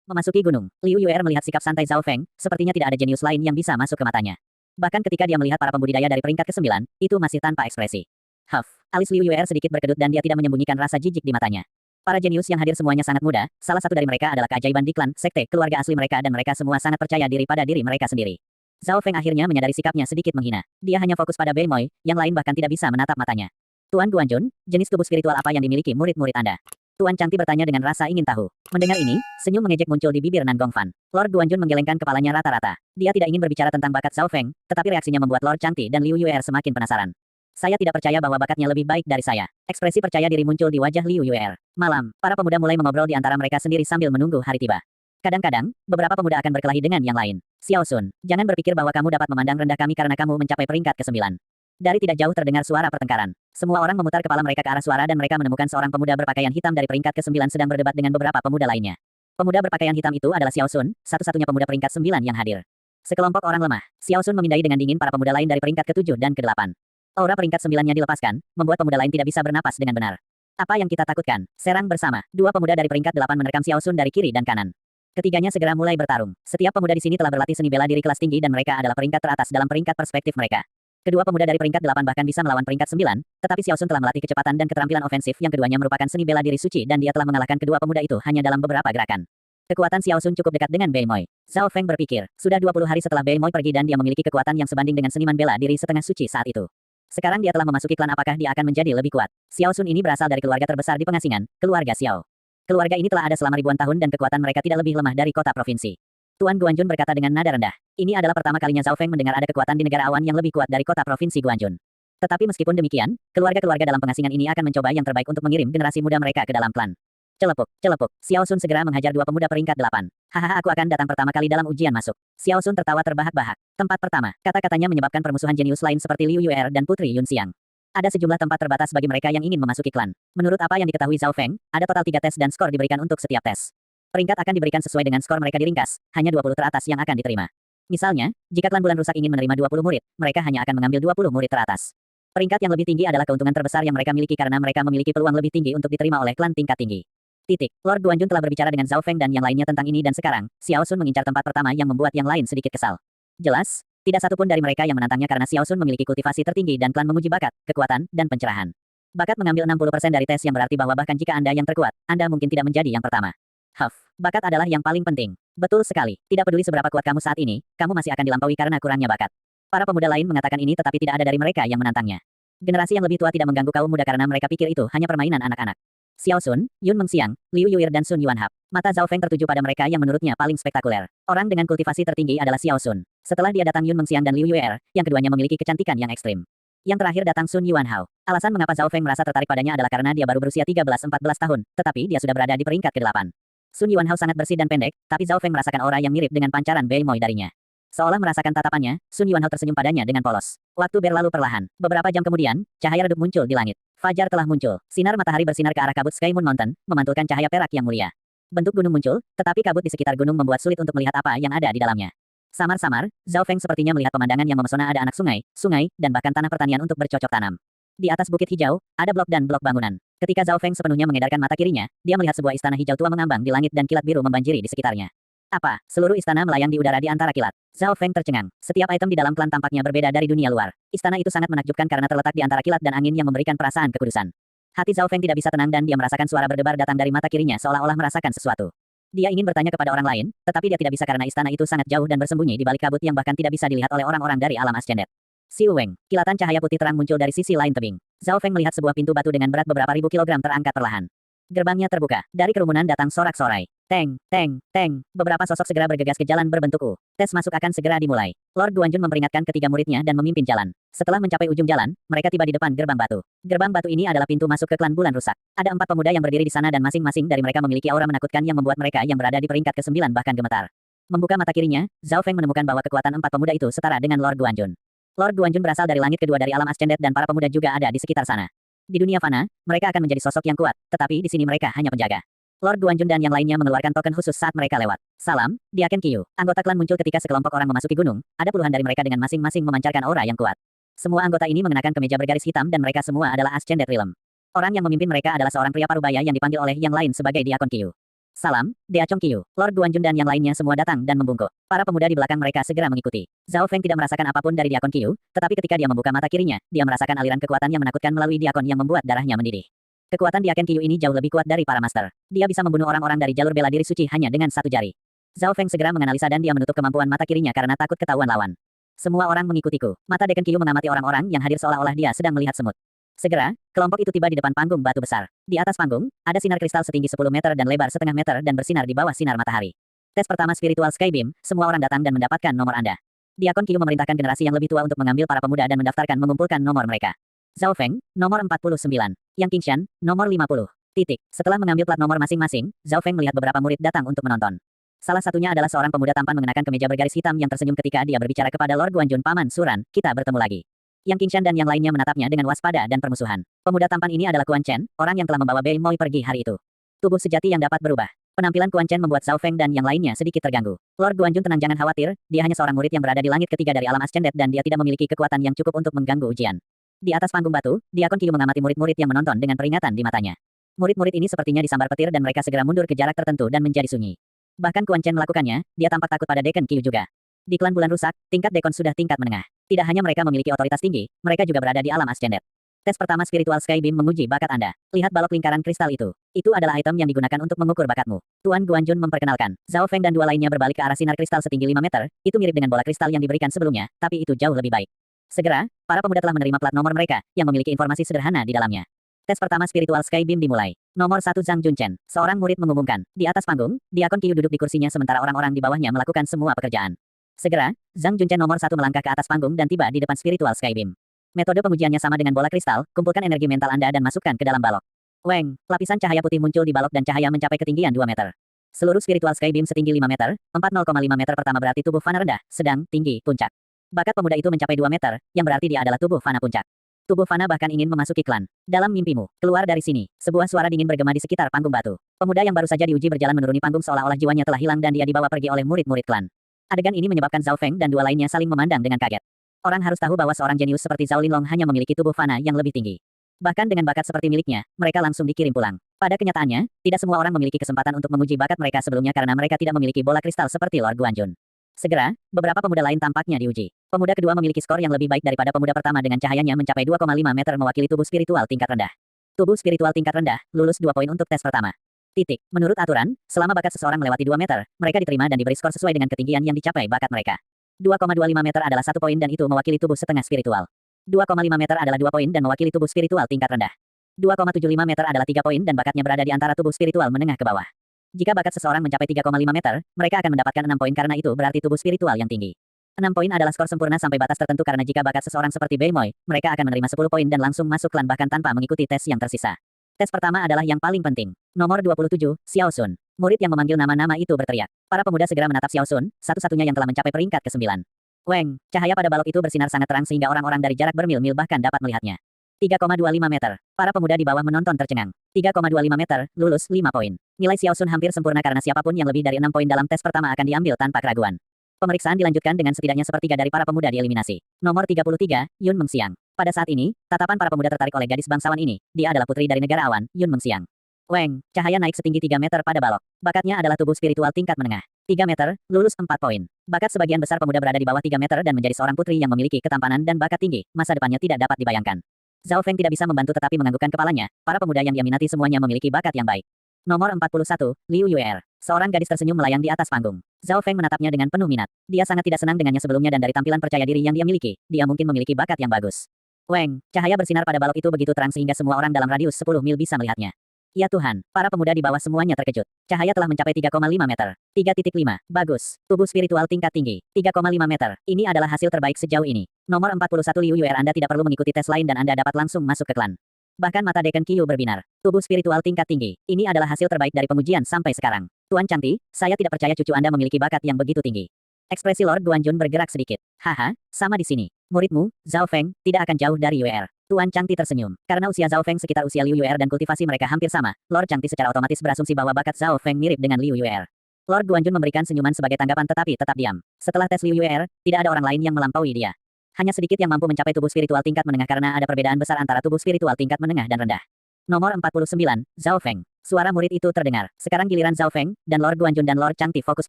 Memasuki gunung, Liu Yuer melihat sikap santai Zhao Feng, sepertinya tidak ada jenius lain yang bisa masuk ke matanya. Bahkan ketika dia melihat para pembudidaya dari peringkat ke-9, itu masih tanpa ekspresi. Huff, alis Liu Yuer sedikit berkedut dan dia tidak menyembunyikan rasa jijik di matanya. Para jenius yang hadir semuanya sangat muda, salah satu dari mereka adalah keajaiban di klan, sekte, keluarga asli mereka dan mereka semua sangat percaya diri pada diri mereka sendiri. Zhao Feng akhirnya menyadari sikapnya sedikit menghina. Dia hanya fokus pada Bei Moi, yang lain bahkan tidak bisa menatap matanya. Tuan Guanjun, jenis tubuh spiritual apa yang dimiliki murid-murid Anda? Tuan Changti bertanya dengan rasa ingin tahu. Mendengar ini, senyum mengejek muncul di bibir Nan Gongfan. Lord Guanjun menggelengkan kepalanya rata-rata. Dia tidak ingin berbicara tentang bakat Zhao Feng, tetapi reaksinya membuat Lord Changti dan Liu Yuer semakin penasaran. Saya tidak percaya bahwa bakatnya lebih baik dari saya. Ekspresi percaya diri muncul di wajah Liu Yuer. Malam, para pemuda mulai mengobrol di antara mereka sendiri sambil menunggu hari tiba. Kadang-kadang, beberapa pemuda akan berkelahi dengan yang lain. Xiao Sun, jangan berpikir bahwa kamu dapat memandang rendah kami karena kamu mencapai peringkat ke-9. Dari tidak jauh terdengar suara pertengkaran. Semua orang memutar kepala mereka ke arah suara dan mereka menemukan seorang pemuda berpakaian hitam dari peringkat ke-9 sedang berdebat dengan beberapa pemuda lainnya. Pemuda berpakaian hitam itu adalah Xiao Sun, satu-satunya pemuda peringkat 9 yang hadir. Sekelompok orang lemah, Xiao Sun memindai dengan dingin para pemuda lain dari peringkat ke-7 dan ke-8. Aura peringkat 9-nya dilepaskan, membuat pemuda lain tidak bisa bernapas dengan benar. Apa yang kita takutkan? Serang bersama. Dua pemuda dari peringkat 8 menerkam Xiao Sun dari kiri dan kanan. Ketiganya segera mulai bertarung. Setiap pemuda di sini telah berlatih seni bela diri kelas tinggi dan mereka adalah peringkat teratas dalam peringkat perspektif mereka. Kedua pemuda dari peringkat 8 bahkan bisa melawan peringkat 9, tetapi Xiao Sun telah melatih kecepatan dan keterampilan ofensif yang keduanya merupakan seni bela diri suci dan dia telah mengalahkan kedua pemuda itu hanya dalam beberapa gerakan. Kekuatan Xiao Sun cukup dekat dengan Bei Moi. Zhao Feng berpikir, sudah 20 hari setelah Bei Moi pergi dan dia memiliki kekuatan yang sebanding dengan seniman bela diri setengah suci saat itu. Sekarang dia telah memasuki klan, apakah dia akan menjadi lebih kuat? Xiao Sun ini berasal dari keluarga terbesar di pengasingan, keluarga Xiao. Keluarga ini telah ada selama ribuan tahun dan kekuatan mereka tidak lebih lemah dari kota provinsi. Tuan Guanjun berkata dengan nada rendah. Ini adalah pertama kalinya Zhao Feng mendengar ada kekuatan di negara awan yang lebih kuat dari kota provinsi Guanjun. Tetapi meskipun demikian, keluarga-keluarga dalam pengasingan ini akan mencoba yang terbaik untuk mengirim generasi muda mereka ke dalam klan. Celepuk, celepuk. Xiao Sun segera menghajar dua pemuda peringkat 8. Hahaha, aku akan datang pertama kali dalam ujian masuk. Xiao Sun tertawa terbahak-bahak. Tempat pertama, kata-katanya menyebabkan permusuhan jenius lain seperti Liu Yuer dan Putri Yun Xiang. Ada sejumlah tempat terbatas bagi mereka yang ingin memasuki klan. Menurut apa yang diketahui Zhao Feng, ada total 3 tes dan skor diberikan untuk setiap tes. Peringkat akan diberikan sesuai dengan skor mereka diringkas, hanya 20 teratas yang akan diterima. Misalnya, jika klan bulan rusak ingin menerima 20 murid, mereka hanya akan mengambil 20 murid teratas. Peringkat yang lebih tinggi adalah keuntungan terbesar yang mereka miliki karena mereka memiliki peluang lebih tinggi untuk diterima oleh klan tingkat tinggi. Titik. Lord Guanjun telah berbicara dengan Zhao Feng dan yang lainnya tentang ini dan sekarang, Xiao Sun mengincar tempat pertama yang membuat yang lain sedikit kesal. Jelas, tidak satupun dari mereka yang menantangnya karena Xiao Sun memiliki kultivasi tertinggi dan klan menguji bakat, kekuatan, dan pencerahan. Bakat mengambil 60% dari tes yang berarti bahwa bahkan jika Anda yang terkuat, Anda mungkin tidak menjadi yang pertama. Huff, bakat adalah yang paling penting. Betul sekali, tidak peduli seberapa kuat kamu saat ini, kamu masih akan dilampaui karena kurangnya bakat. Para pemuda lain mengatakan ini tetapi tidak ada dari mereka yang menantangnya. Generasi yang lebih tua tidak mengganggu kaum muda karena mereka pikir itu hanya permainan anak-anak. Xiao Sun, Yun Mengxiang, Liu Yuer dan Sun Yuanhap. Mata Zhao Feng tertuju pada mereka yang menurutnya paling spektakuler. Orang dengan kultivasi tertinggi adalah Xiao Sun. Setelah dia datang Yun Mengxiang dan Liu Yuer, yang keduanya memiliki kecantikan yang ekstrim. Yang terakhir datang Sun Yuanhao. Alasan mengapa Zhao Feng merasa tertarik padanya adalah karena dia baru berusia 13-14 tahun, tetapi dia sudah berada di peringkat ke-8. Sun Yuanhao sangat bersih dan pendek, tapi Zhao Feng merasakan aura yang mirip dengan pancaran Bei Moi darinya. Seolah merasakan tatapannya, Sun Yuanhao tersenyum padanya dengan polos. Waktu berlalu perlahan. Beberapa jam kemudian, cahaya redup muncul di langit. Fajar telah muncul. Sinar matahari bersinar ke arah kabut Sky Moon Mountain, memantulkan cahaya perak yang mulia. Bentuk gunung muncul, tetapi kabut di sekitar gunung membuat sulit untuk melihat apa yang ada di dalamnya. Samar-samar, Zhao Feng sepertinya melihat pemandangan yang memesona, ada anak sungai, dan bahkan tanah pertanian untuk bercocok tanam. Di atas bukit hijau, ada blok dan blok bangunan. Ketika Zhao Feng sepenuhnya mengedarkan mata kirinya, dia melihat sebuah istana hijau tua mengambang di langit dan kilat biru membanjiri di sekitarnya. Apa? Seluruh istana melayang di udara di antara kilat. Zhao Feng tercengang. Setiap item di dalam klan tampaknya berbeda dari dunia luar. Istana itu sangat menakjubkan karena terletak di antara kilat dan angin yang memberikan perasaan kekudusan. Hati Zhao Feng tidak bisa tenang dan dia merasakan suara berdebar datang dari mata kirinya seolah-olah merasakan sesuatu. Dia ingin bertanya kepada orang lain, tetapi dia tidak bisa karena istana itu sangat jauh dan bersembunyi di balik kabut yang bahkan tidak bisa dilihat oleh orang-orang dari alam ascendet. Siu Weng, kilatan cahaya putih terang muncul dari sisi lain tebing. Zhao Feng melihat sebuah pintu batu dengan berat beberapa ribu kilogram terangkat perlahan. Gerbangnya terbuka. Dari kerumunan datang sorak-sorai. Teng, teng, teng. Beberapa sosok segera bergegas ke jalan berbentuk U. Tes masuk akan segera dimulai. Lord Guanjun memperingatkan ketiga muridnya dan memimpin jalan. Setelah mencapai ujung jalan, mereka tiba di depan gerbang batu. Gerbang batu ini adalah pintu masuk ke klan bulan rusak. Ada 4 pemuda yang berdiri di sana dan masing-masing dari mereka memiliki aura menakutkan yang membuat mereka yang berada di peringkat ke-9 bahkan gemetar. Membuka mata kirinya, Zhao Feng menemukan bahwa kekuatan 4 pemuda itu setara dengan Lord Guanjun. Lord Guanjun berasal dari langit kedua dari alam ascendet dan para pemuda juga ada di sekitar sana. Di dunia fana, mereka akan menjadi sosok yang kuat, tetapi di sini mereka hanya penjaga. Lord Guanjun dan yang lainnya mengeluarkan token khusus saat mereka lewat. Salam, Diaken Qiu. Anggota klan muncul ketika sekelompok orang memasuki gunung, ada puluhan dari mereka dengan masing-masing memancarkan aura yang kuat. Semua anggota ini mengenakan kemeja bergaris hitam dan mereka semua adalah Ascended Realm. Orang yang memimpin mereka adalah seorang pria parubaya yang dipanggil oleh yang lain sebagai Diakon Qiu. Salam, Dea Chongqiu, Lord Guanjun dan yang lainnya semua datang dan membungkuk. Para pemuda di belakang mereka segera mengikuti. Zhao Feng tidak merasakan apapun dari Diakon Qiu, tetapi ketika dia membuka mata kirinya, dia merasakan aliran kekuatan yang menakutkan melalui Diakon yang membuat darahnya mendidih. Kekuatan Diakon Qiu ini jauh lebih kuat dari para master. Dia bisa membunuh orang-orang dari jalur bela diri suci hanya dengan satu jari. Zhao Feng segera menganalisa dan dia menutup kemampuan mata kirinya karena takut ketahuan lawan. Semua orang mengikutiku. Mata Diakon Qiu mengamati orang-orang yang hadir seolah-olah dia sedang melihat semut. Segera, kelompok itu tiba di depan panggung batu besar. Di atas panggung, ada sinar kristal setinggi 10 meter dan lebar setengah meter dan bersinar di bawah sinar matahari. Tes pertama spiritual Skybeam, semua orang datang dan mendapatkan nomor Anda. Diakon Qiu memerintahkan generasi yang lebih tua untuk mengambil para pemuda dan mendaftarkan mengumpulkan nomor mereka. Zhao Feng, nomor 49. Yang Qingshan, nomor 50. Titik. Setelah mengambil plat nomor masing-masing, Zhao Feng melihat beberapa murid datang untuk menonton. Salah satunya adalah seorang pemuda tampan mengenakan kemeja bergaris hitam yang tersenyum ketika dia berbicara kepada Lord Guanjun Paman Suran, kita bertemu lagi. Yang Qingshan dan yang lainnya menatapnya dengan waspada dan permusuhan. Pemuda tampan ini adalah Quan Chen, orang yang telah membawa Bei Moi pergi hari itu. Tubuh sejati yang dapat berubah. Penampilan Quan Chen membuat Zhao Feng dan yang lainnya sedikit terganggu. Lord Guanjun tenang, jangan khawatir, dia hanya seorang murid yang berada di langit ketiga dari alam Ascendet dan dia tidak memiliki kekuatan yang cukup untuk mengganggu ujian. Di atas panggung batu, Diakon Qiu mengamati murid-murid yang menonton dengan peringatan di matanya. Murid-murid ini sepertinya disambar petir dan mereka segera mundur ke jarak tertentu dan menjadi sunyi. Bahkan Quan Chen melakukannya, dia tampak takut pada Dekon Qiu juga. Di klan bulan rusak, tingkat Dekon sudah tingkat menengah. Tidak hanya mereka memiliki otoritas tinggi, mereka juga berada di alam Ascendet. Tes pertama spiritual Skybeam menguji bakat Anda. Lihat balok lingkaran kristal itu. Itu adalah item yang digunakan untuk mengukur bakatmu. Tuan Guanjun memperkenalkan. Zhao Feng dan dua lainnya berbalik ke arah sinar kristal setinggi 5 meter, itu mirip dengan bola kristal yang diberikan sebelumnya, tapi itu jauh lebih baik. Segera, para pemuda telah menerima plat nomor mereka, yang memiliki informasi sederhana di dalamnya. Tes pertama spiritual Skybeam dimulai. Nomor 1 Zhang Junchen. Seorang murid mengumumkan. Di atas panggung, Diakon Qiu duduk di kursinya sementara orang-orang di bawahnya melakukan semua pekerjaan. Segera, Zhang Junchen nomor 1 melangkah ke atas panggung dan tiba di depan spiritual Skybeam. Metode pengujiannya sama dengan bola kristal, kumpulkan energi mental Anda dan masukkan ke dalam balok. Weng, lapisan cahaya putih muncul di balok dan cahaya mencapai ketinggian 2 meter. Seluruh spiritual Skybeam setinggi 5 meter, 40,5 meter pertama berarti tubuh fana rendah, sedang, tinggi, puncak. Bakat pemuda itu mencapai 2 meter, yang berarti dia adalah tubuh fana puncak. Tubuh fana bahkan ingin memasuki klan. Dalam mimpimu, keluar dari sini. Sebuah suara dingin bergema di sekitar panggung batu. Pemuda yang baru saja diuji berjalan menuruni panggung seolah-olah jiwanya telah hilang dan dia dibawa pergi oleh murid-murid klan. Adegan ini menyebabkan Zhao Feng dan dua lainnya saling memandang dengan kaget. Orang harus tahu bahwa seorang jenius seperti Zhao Linlong hanya memiliki tubuh fana yang lebih tinggi. Bahkan dengan bakat seperti miliknya, mereka langsung dikirim pulang. Pada kenyataannya, tidak semua orang memiliki kesempatan untuk menguji bakat mereka sebelumnya karena mereka tidak memiliki bola kristal seperti Lord Guanjun. Segera, beberapa pemuda lain tampaknya diuji. Pemuda kedua memiliki skor yang lebih baik daripada pemuda pertama dengan cahayanya mencapai 2,5 meter mewakili tubuh spiritual tingkat rendah. Tubuh spiritual tingkat rendah, lulus 2 poin untuk tes pertama. Titik. Menurut aturan, selama bakat seseorang melewati 2 meter, mereka diterima dan diberi skor sesuai dengan ketinggian yang dicapai bakat mereka. 2,25 meter adalah 1 poin dan itu mewakili tubuh setengah spiritual. 2,5 meter adalah 2 poin dan mewakili tubuh spiritual tingkat rendah. 2,75 meter adalah 3 poin dan bakatnya berada di antara tubuh spiritual menengah ke bawah. Jika bakat seseorang mencapai 3,5 meter, mereka akan mendapatkan 6 poin karena itu berarti tubuh spiritual yang tinggi. 6 poin adalah skor sempurna sampai batas tertentu karena jika bakat seseorang seperti Bei Moi, mereka akan menerima 10 poin dan langsung masuk klan bahkan tanpa mengikuti tes yang tersisa. Tes pertama adalah yang paling penting. Nomor 27, Xiao Sun. Murid yang memanggil nama-nama itu berteriak. Para pemuda segera menatap Xiao Sun, satu-satunya yang telah mencapai peringkat ke-9. Weng, cahaya pada balok itu bersinar sangat terang sehingga orang-orang dari jarak bermil-mil bahkan dapat melihatnya. 3,25 meter. Para pemuda di bawah menonton tercengang. 3,25 meter, lulus 5 poin. Nilai Xiao Sun hampir sempurna karena siapapun yang lebih dari 6 poin dalam tes pertama akan diambil tanpa keraguan. Pemeriksaan dilanjutkan dengan setidaknya sepertiga dari para pemuda dieliminasi. Nomor 33, Yun Mengxiang. Pada saat ini, tatapan para pemuda tertarik oleh gadis bangsawan ini. Dia adalah putri dari negara awan, Yun Mengxiang. Weng, cahaya naik setinggi 3 meter pada balok. Bakatnya adalah tubuh spiritual tingkat menengah. 3 meter, lulus 4 poin. Bakat sebagian besar pemuda berada di bawah 3 meter dan menjadi seorang putri yang memiliki ketampanan dan bakat tinggi. Masa depannya tidak dapat dibayangkan. Zhao Feng tidak bisa membantu tetapi menganggukkan kepalanya. Para pemuda yang dia minati semuanya memiliki bakat yang baik. Nomor 41, Liu Yuer. Seorang gadis tersenyum melayang di atas panggung. Zhao Feng menatapnya dengan penuh minat. Dia sangat tidak senang dengannya sebelumnya dan dari tampilan percaya diri yang dia miliki, dia mungkin memiliki bakat yang bagus. Weng, cahaya bersinar pada balok itu begitu terang sehingga semua orang dalam radius 10 mil bisa melihatnya. Ya Tuhan, para pemuda di bawah semuanya terkejut. Cahaya telah mencapai 3,5 meter. 3,5. Bagus. Tubuh spiritual tingkat tinggi. 3,5 meter. Ini adalah hasil terbaik sejauh ini. Nomor 41 Liu Yuer Anda tidak perlu mengikuti tes lain dan Anda dapat langsung masuk ke klan. Bahkan mata Dekon Qiu berbinar. Tubuh spiritual tingkat tinggi. Ini adalah hasil terbaik dari pengujian sampai sekarang. Tuan Changti, saya tidak percaya cucu Anda memiliki bakat yang begitu tinggi. Ekspresi Lord Guanjun bergerak sedikit. Haha, sama di sini. Muridmu, Zhao Feng, tidak akan jauh dari Yuer. Tuan Changti tersenyum. Karena usia Zhao Feng sekitar usia Liu Yuer dan kultivasi mereka hampir sama, Lord Changti secara otomatis berasumsi bahwa bakat Zhao Feng mirip dengan Liu Yuer. Lord Guanjun memberikan senyuman sebagai tanggapan tetapi tetap diam. Setelah tes Liu Yuer, tidak ada orang lain yang melampaui dia. Hanya sedikit yang mampu mencapai tubuh spiritual tingkat menengah karena ada perbedaan besar antara tubuh spiritual tingkat menengah dan rendah. Nomor 49, Zhao Feng. Suara murid itu terdengar. Sekarang giliran Zhao Feng, dan Lord Guanjun dan Lord Changti fokus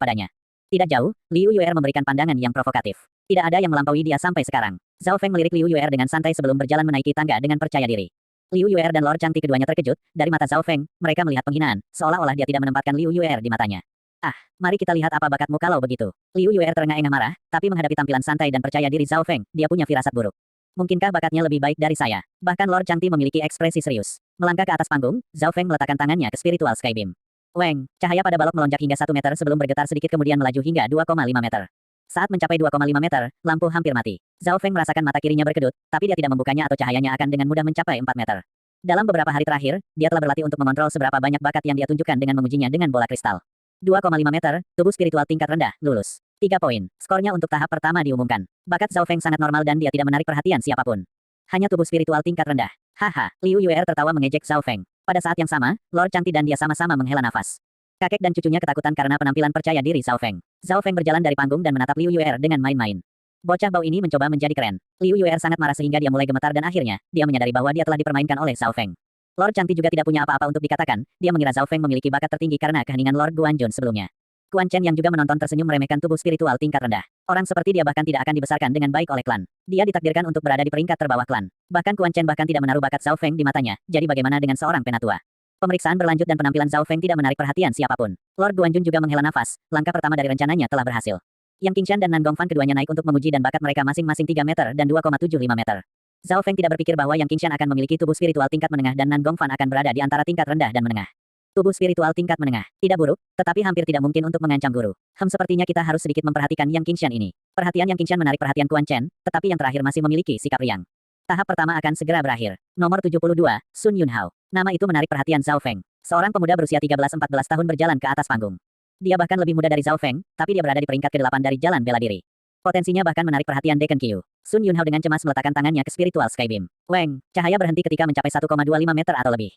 padanya. Tidak jauh, Liu Yuer memberikan pandangan yang provokatif. Tidak ada yang melampaui dia sampai sekarang. Zhao Feng melirik Liu Yuer dengan santai sebelum berjalan menaiki tangga dengan percaya diri. Liu Yuer dan Lord Changti keduanya terkejut. Dari mata Zhao Feng, mereka melihat penghinaan, seolah-olah dia tidak menempatkan Liu Yuer di matanya. Ah, mari kita lihat apa bakatmu kalau begitu. Liu Yuer terengah-engah marah, tapi menghadapi tampilan santai dan percaya diri Zhao Feng, dia punya firasat buruk. Mungkinkah bakatnya lebih baik dari saya? Bahkan Lord Changti memiliki ekspresi serius. Melangkah ke atas panggung, Zhao Feng meletakkan tangannya ke spiritual sky beam. Weng, cahaya pada balok melonjak hingga 1 meter sebelum bergetar sedikit kemudian melaju hingga 2,5 meter. Saat mencapai 2,5 meter, lampu hampir mati. Zhao Feng merasakan mata kirinya berkedut, tapi dia tidak membukanya atau cahayanya akan dengan mudah mencapai 4 meter. Dalam beberapa hari terakhir, dia telah berlatih untuk mengontrol seberapa banyak bakat yang dia tunjukkan dengan mengujinya dengan bola kristal. 2,5 meter, tubuh spiritual tingkat rendah, lulus. 3 poin. Skornya untuk tahap pertama diumumkan. Bakat Zhao Feng sangat normal dan dia tidak menarik perhatian siapapun. Hanya tubuh spiritual tingkat rendah. Haha, Liu Yuer tertawa mengejek Zhao Feng. Pada saat yang sama, Lord Changti dan dia sama-sama menghela nafas. Kakek dan cucunya ketakutan karena penampilan percaya diri Zhao Feng. Zhao Feng berjalan dari panggung dan menatap Liu Yuer dengan main-main. Bocah bau ini mencoba menjadi keren. Liu Yuer sangat marah sehingga dia mulai gemetar dan akhirnya, dia menyadari bahwa dia telah dipermainkan oleh Zhao Feng. Lord Changti juga tidak punya apa-apa untuk dikatakan, dia mengira Zhao Feng memiliki bakat tertinggi karena keheningan Lord Guanjun sebelumnya. Quan Chen yang juga menonton tersenyum meremehkan tubuh spiritual tingkat rendah. Orang seperti dia bahkan tidak akan dibesarkan dengan baik oleh klan. Dia ditakdirkan untuk berada di peringkat terbawah klan. Bahkan Quan Chen bahkan tidak menaruh bakat Zhao Feng di matanya, jadi bagaimana dengan seorang penatua? Pemeriksaan berlanjut dan penampilan Zhao Feng tidak menarik perhatian siapapun. Lord Guanjun juga menghela nafas, langkah pertama dari rencananya telah berhasil. Yang Qingshan dan Nan Gongfan keduanya naik untuk menguji dan bakat mereka masing-masing 3 meter dan 2,75 meter. Zhao Feng tidak berpikir bahwa Yang Qingshan akan memiliki tubuh spiritual tingkat menengah dan Nan Gongfan akan berada di antara tingkat rendah dan menengah. Tubuh spiritual tingkat menengah. Tidak buruk, tetapi hampir tidak mungkin untuk mengancam guru. Sepertinya kita harus sedikit memperhatikan Yang Qingshan ini. Perhatian Yang Qingshan menarik perhatian Quan Chen, tetapi yang terakhir masih memiliki sikap riang. Tahap pertama akan segera berakhir. Nomor 72, Sun Yunhao. Nama itu menarik perhatian Zhao Feng. Seorang pemuda berusia 13-14 tahun berjalan ke atas panggung. Dia bahkan lebih muda dari Zhao Feng, tapi dia berada di peringkat ke-8 dari jalan bela diri. Potensinya bahkan menarik perhatian Deacon Qiu. Sun Yunhao dengan cemas meletakkan tangannya ke spiritual sky beam. Weng, cahaya berhenti ketika mencapai 1,25 meter atau lebih.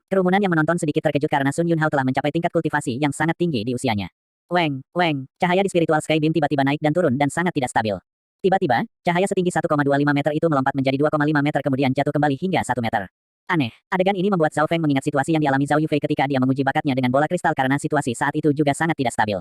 Kerumunan yang menonton sedikit terkejut karena Sun Yunhao telah mencapai tingkat kultivasi yang sangat tinggi di usianya. Weng, cahaya di spiritual sky beam tiba-tiba naik dan turun dan sangat tidak stabil. Tiba-tiba, cahaya setinggi 1,25 meter itu melompat menjadi 2,5 meter kemudian jatuh kembali hingga 1 meter. Aneh, adegan ini membuat Zhao Feng mengingat situasi yang dialami Zhao Yufei ketika dia menguji bakatnya dengan bola kristal karena situasi saat itu juga sangat tidak stabil.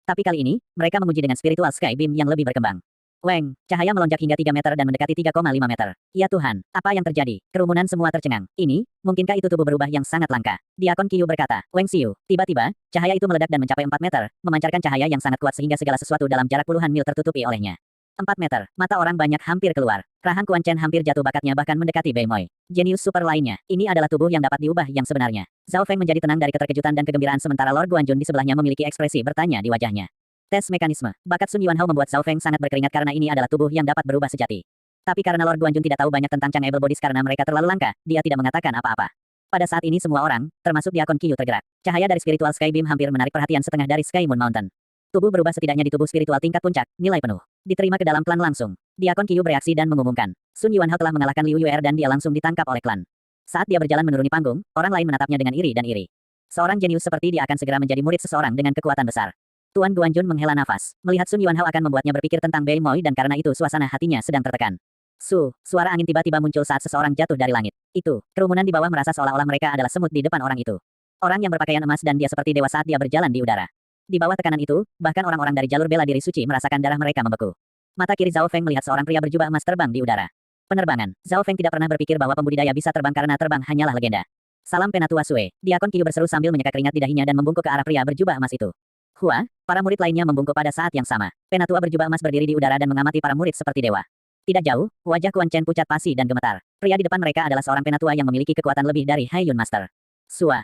Tapi kali ini, mereka menguji dengan spiritual sky beam yang lebih berkembang. Weng, cahaya melonjak hingga 3 meter dan mendekati 3,5 meter. Ya Tuhan, apa yang terjadi? Kerumunan semua tercengang. Ini, mungkinkah itu tubuh berubah yang sangat langka? Diakon Qiu berkata, Weng Xiu, tiba-tiba, cahaya itu meledak dan mencapai 4 meter, memancarkan cahaya yang sangat kuat sehingga segala sesuatu dalam jarak puluhan mil tertutupi olehnya. 4 meter, mata orang banyak hampir keluar. Rahang Quan Chen hampir jatuh bakatnya bahkan mendekati Bei Moi. Jenius super lainnya, ini adalah tubuh yang dapat diubah yang sebenarnya. Zhao Feng menjadi tenang dari keterkejutan dan kegembiraan sementara Lord Guanjun di sebelahnya memiliki ekspresi bertanya di wajahnya. Tes mekanisme. Bakat Sun Yuanhao membuat Zhao Feng sangat berkeringat karena ini adalah tubuh yang dapat berubah sejati. Tapi karena Lord Guanjun tidak tahu banyak tentang Chang Able Bodies karena mereka terlalu langka, dia tidak mengatakan apa-apa. Pada saat ini semua orang, termasuk Diakon Qiu tergerak. Cahaya dari spiritual sky beam hampir menarik perhatian setengah dari Sky Moon Mountain. Tubuh berubah setidaknya di tubuh spiritual tingkat puncak, nilai penuh. Diterima ke dalam klan langsung. Diakon Qiu bereaksi dan mengumumkan. Sun Yuanhao telah mengalahkan Liu Yuer dan dia langsung ditangkap oleh klan. Saat dia berjalan menuruni panggung, orang lain menatapnya dengan iri dan iri. Seorang jenius seperti dia akan segera menjadi murid seseorang dengan kekuatan besar. Tuan Guanjun menghela nafas. Melihat Sun Yuanhao akan membuatnya berpikir tentang Bei Moi dan karena itu suasana hatinya sedang tertekan. Suara angin tiba-tiba muncul saat seseorang jatuh dari langit. Itu, kerumunan di bawah merasa seolah-olah mereka adalah semut di depan orang itu. Orang yang berpakaian emas dan dia seperti dewa saat dia berjalan di udara. Di bawah tekanan itu, bahkan orang-orang dari jalur bela diri suci merasakan darah mereka membeku. Mata kiri Zhao Feng melihat seorang pria berjubah emas terbang di udara. Penerbangan. Zhao Feng tidak pernah berpikir bahwa pembudidaya bisa terbang karena terbang hanyalah legenda. Salam Penatua Sue. Diakon Qiu berseru sambil menyeka keringat di dahinya dan membungkuk ke arah pria berjubah emas itu. Hua, para murid lainnya membungkuk pada saat yang sama. Penatua berjubah emas berdiri di udara dan mengamati para murid seperti dewa. Tidak jauh, wajah Quan Chen pucat pasi dan gemetar. Pria di depan mereka adalah seorang penatua yang memiliki kekuatan lebih dari Haiyun Master.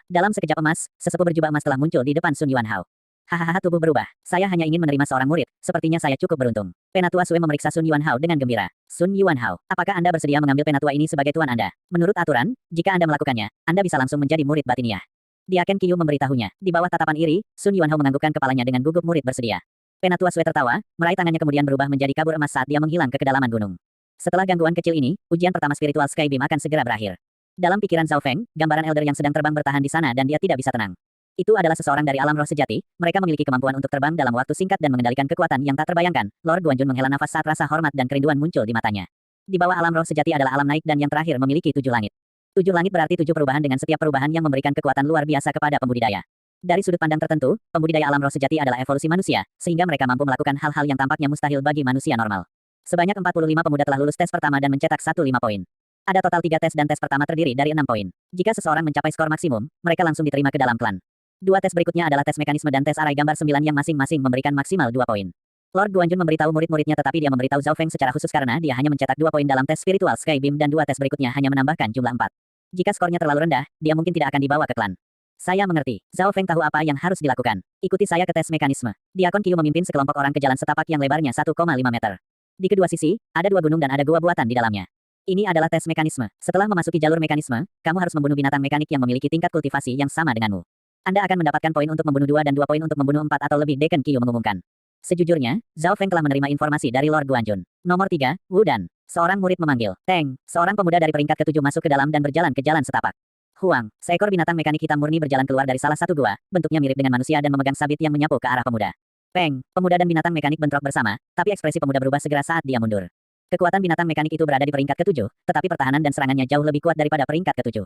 Dalam sekejap emas, sesepuh berjubah emas telah muncul di depan Sun Yuanhao. Hahaha, tubuh berubah. Saya hanya ingin menerima seorang murid. Sepertinya saya cukup beruntung. Penatua Sue memeriksa Sun Yuanhao dengan gembira. Sun Yuanhao, apakah Anda bersedia mengambil penatua ini sebagai tuan Anda? Menurut aturan, jika Anda melakukannya, Anda bisa langsung menjadi murid batiniah. Diakon Qiu memberitahunya. Di bawah tatapan iri, Sun Yuanhao menganggukkan kepalanya dengan gugup murid bersedia. Penatua Sue tertawa, meraih tangannya kemudian berubah menjadi kabur emas saat dia menghilang ke kedalaman gunung. Setelah gangguan kecil ini, ujian pertama spiritual sky beam akan segera berakhir. Dalam pikiran Zhao Feng, gambaran elder yang sedang terbang bertahan di sana dan dia tidak bisa tenang. Itu adalah seseorang dari alam roh sejati, mereka memiliki kemampuan untuk terbang dalam waktu singkat dan mengendalikan kekuatan yang tak terbayangkan. Lord Guanjun menghela nafas saat rasa hormat dan kerinduan muncul di matanya. Di bawah alam roh sejati adalah alam naik dan yang terakhir memiliki 7 langit. 7 langit berarti 7 perubahan dengan setiap perubahan yang memberikan kekuatan luar biasa kepada pembudidaya. Dari sudut pandang tertentu, pembudidaya alam roh sejati adalah evolusi manusia, sehingga mereka mampu melakukan hal-hal yang tampaknya mustahil bagi manusia normal. Sebanyak 45 pemuda telah lulus tes pertama dan mencetak 5 poin. Ada total 3 tes dan tes pertama terdiri dari 6 poin. Jika seseorang mencapai skor maksimum, mereka langsung diterima ke dalam klan. 2 tes berikutnya adalah tes mekanisme dan tes arai gambar 9 yang masing-masing memberikan maksimal 2 poin. Lord Guanjun memberitahu murid-muridnya tetapi dia memberitahu Zhao Feng secara khusus karena dia hanya mencetak 2 poin dalam tes spiritual Sky Beam dan 2 tes berikutnya hanya menambahkan jumlah 4. Jika skornya terlalu rendah, dia mungkin tidak akan dibawa ke klan. Saya mengerti. Zhao Feng tahu apa yang harus dilakukan. Ikuti saya ke tes mekanisme. Diakon Qiu memimpin sekelompok orang ke jalan setapak yang lebarnya 1,5 meter. Di kedua sisi, ada 2 gunung dan ada gua buatan di dalamnya. Ini adalah tes mekanisme. Setelah memasuki jalur mekanisme, kamu harus membunuh binatang mekanik yang memiliki tingkat kultivasi yang sama denganmu. Anda akan mendapatkan poin untuk membunuh 2 dan 2 poin untuk membunuh 4 atau lebih, Deacon Qiu mengumumkan. Sejujurnya, Zhao Feng telah menerima informasi dari Lord Guanjun. Nomor 3, Wu Dan. Seorang murid memanggil. Teng, seorang pemuda dari peringkat ke-7 masuk ke dalam dan berjalan ke jalan setapak. Huang, seekor binatang mekanik hitam murni berjalan keluar dari salah satu gua, bentuknya mirip dengan manusia dan memegang sabit yang menyapu ke arah pemuda. Peng, pemuda dan binatang mekanik bentrok bersama, tapi ekspresi pemuda berubah segera saat dia mundur. Kekuatan binatang mekanik itu berada di peringkat ke-7, tetapi pertahanan dan serangannya jauh lebih kuat daripada peringkat ke-7.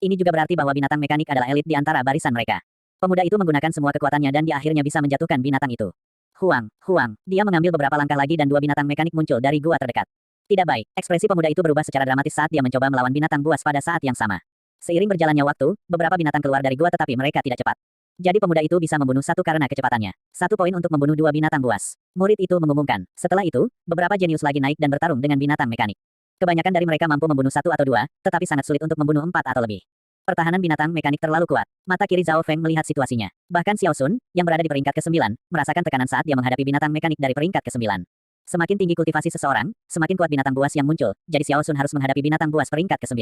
Ini juga berarti bahwa binatang mekanik adalah elit di antara barisan mereka. Pemuda itu menggunakan semua kekuatannya dan dia akhirnya bisa menjatuhkan binatang itu. Huang, dia mengambil beberapa langkah lagi dan 2 binatang mekanik muncul dari gua terdekat. Tidak baik, ekspresi pemuda itu berubah secara dramatis saat dia mencoba melawan binatang buas pada saat yang sama. Seiring berjalannya waktu, beberapa binatang keluar dari gua tetapi mereka tidak cepat. Jadi pemuda itu bisa membunuh 1 karena kecepatannya. 1 poin untuk membunuh 2 binatang buas. Murid itu mengumumkan. Setelah itu, beberapa jenius lagi naik dan bertarung dengan binatang mekanik. Kebanyakan dari mereka mampu membunuh 1 atau 2, tetapi sangat sulit untuk membunuh 4 atau lebih. Pertahanan binatang mekanik terlalu kuat. Mata kiri Zhao Feng melihat situasinya. Bahkan Xiao Sun, yang berada di peringkat ke-9, merasakan tekanan saat dia menghadapi binatang mekanik dari peringkat ke-9. Semakin tinggi kultivasi seseorang, semakin kuat binatang buas yang muncul, jadi Xiao Sun harus menghadapi binatang buas peringkat ke-9.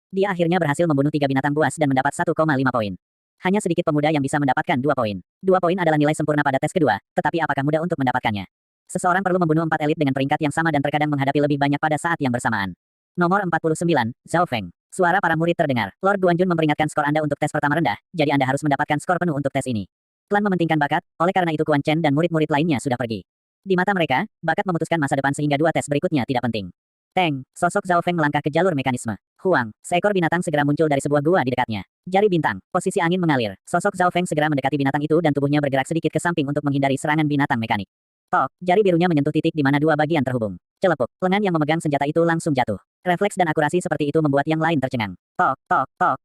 Dia akhirnya berhasil membunuh 3 binatang buas dan mendapat 1,5 poin. Hanya sedikit pemuda yang bisa mendapatkan 2 poin. 2 poin adalah nilai sempurna pada tes kedua, tetapi apakah mudah untuk mendapatkannya? Seseorang perlu membunuh 4 elit dengan peringkat yang sama dan terkadang menghadapi lebih banyak pada saat yang bersamaan. Nomor 49, Zhao Feng. Suara para murid terdengar. Lord Guanjun memperingatkan skor Anda untuk tes pertama rendah, jadi Anda harus mendapatkan skor penuh untuk tes ini. Klan mementingkan bakat, oleh karena itu Quan Chen dan murid-murid lainnya sudah pergi. Di mata mereka, bakat memutuskan masa depan sehingga 2 tes berikutnya tidak penting. Teng, sosok Zhao Feng melangkah ke jalur mekanisme. Huang, seekor binatang segera muncul dari sebuah gua di dekatnya. Jari bintang, posisi angin mengalir. Sosok Zhao Feng segera mendekati binatang itu dan tubuhnya bergerak sedikit ke samping untuk menghindari serangan binatang mekanik. Tok, jari birunya menyentuh titik di mana 2 bagian terhubung. Celepuk, lengan yang memegang senjata itu langsung jatuh. Refleks dan akurasi seperti itu membuat yang lain tercengang. Tok.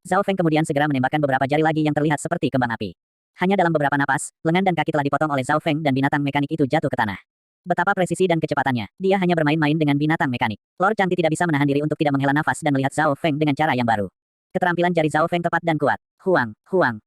Zhao Feng kemudian segera menembakkan beberapa jari lagi yang terlihat seperti kembang api. Hanya dalam beberapa napas, lengan dan kaki telah dipotong oleh Zhao Feng dan binatang mekanik itu jatuh ke tanah. Betapa presisi dan kecepatannya. Dia hanya bermain-main dengan binatang mekanik. Lord Changti tidak bisa menahan diri untuk tidak menghela nafas dan melihat Zhao Feng dengan cara yang baru. Keterampilan jari Zhao Feng tepat dan kuat. Huang,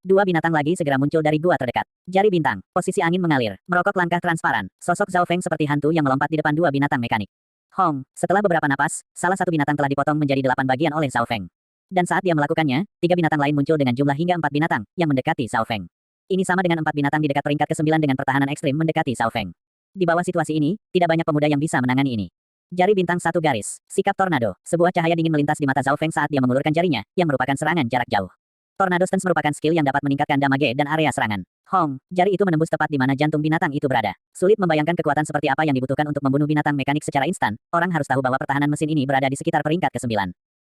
2 binatang lagi segera muncul dari gua terdekat. Jari bintang, posisi angin mengalir, merokok langkah transparan. Sosok Zhao Feng seperti hantu yang melompat di depan 2 binatang mekanik. Hong, setelah beberapa napas, salah satu binatang telah dipotong menjadi 8 bagian oleh Zhao Feng. Dan saat dia melakukannya, 3 binatang lain muncul dengan jumlah hingga 4 binatang, yang mendekati Zhao Feng. Ini sama dengan 4 binatang di dekat peringkat ke-9 dengan pertahanan ekstrim mendekati Zhao Feng. Di bawah situasi ini, tidak banyak pemuda yang bisa menangani ini. Jari bintang 1 garis, sikap tornado, sebuah cahaya dingin melintas di mata Zhao Feng saat dia mengulurkan jarinya, yang merupakan serangan jarak jauh. Tornado Stance merupakan skill yang dapat meningkatkan damage dan area serangan. Hong, jari itu menembus tepat di mana jantung binatang itu berada. Sulit membayangkan kekuatan seperti apa yang dibutuhkan untuk membunuh binatang mekanik secara instan. Orang harus tahu bahwa pertahanan mesin ini berada di sekitar peringkat ke-9.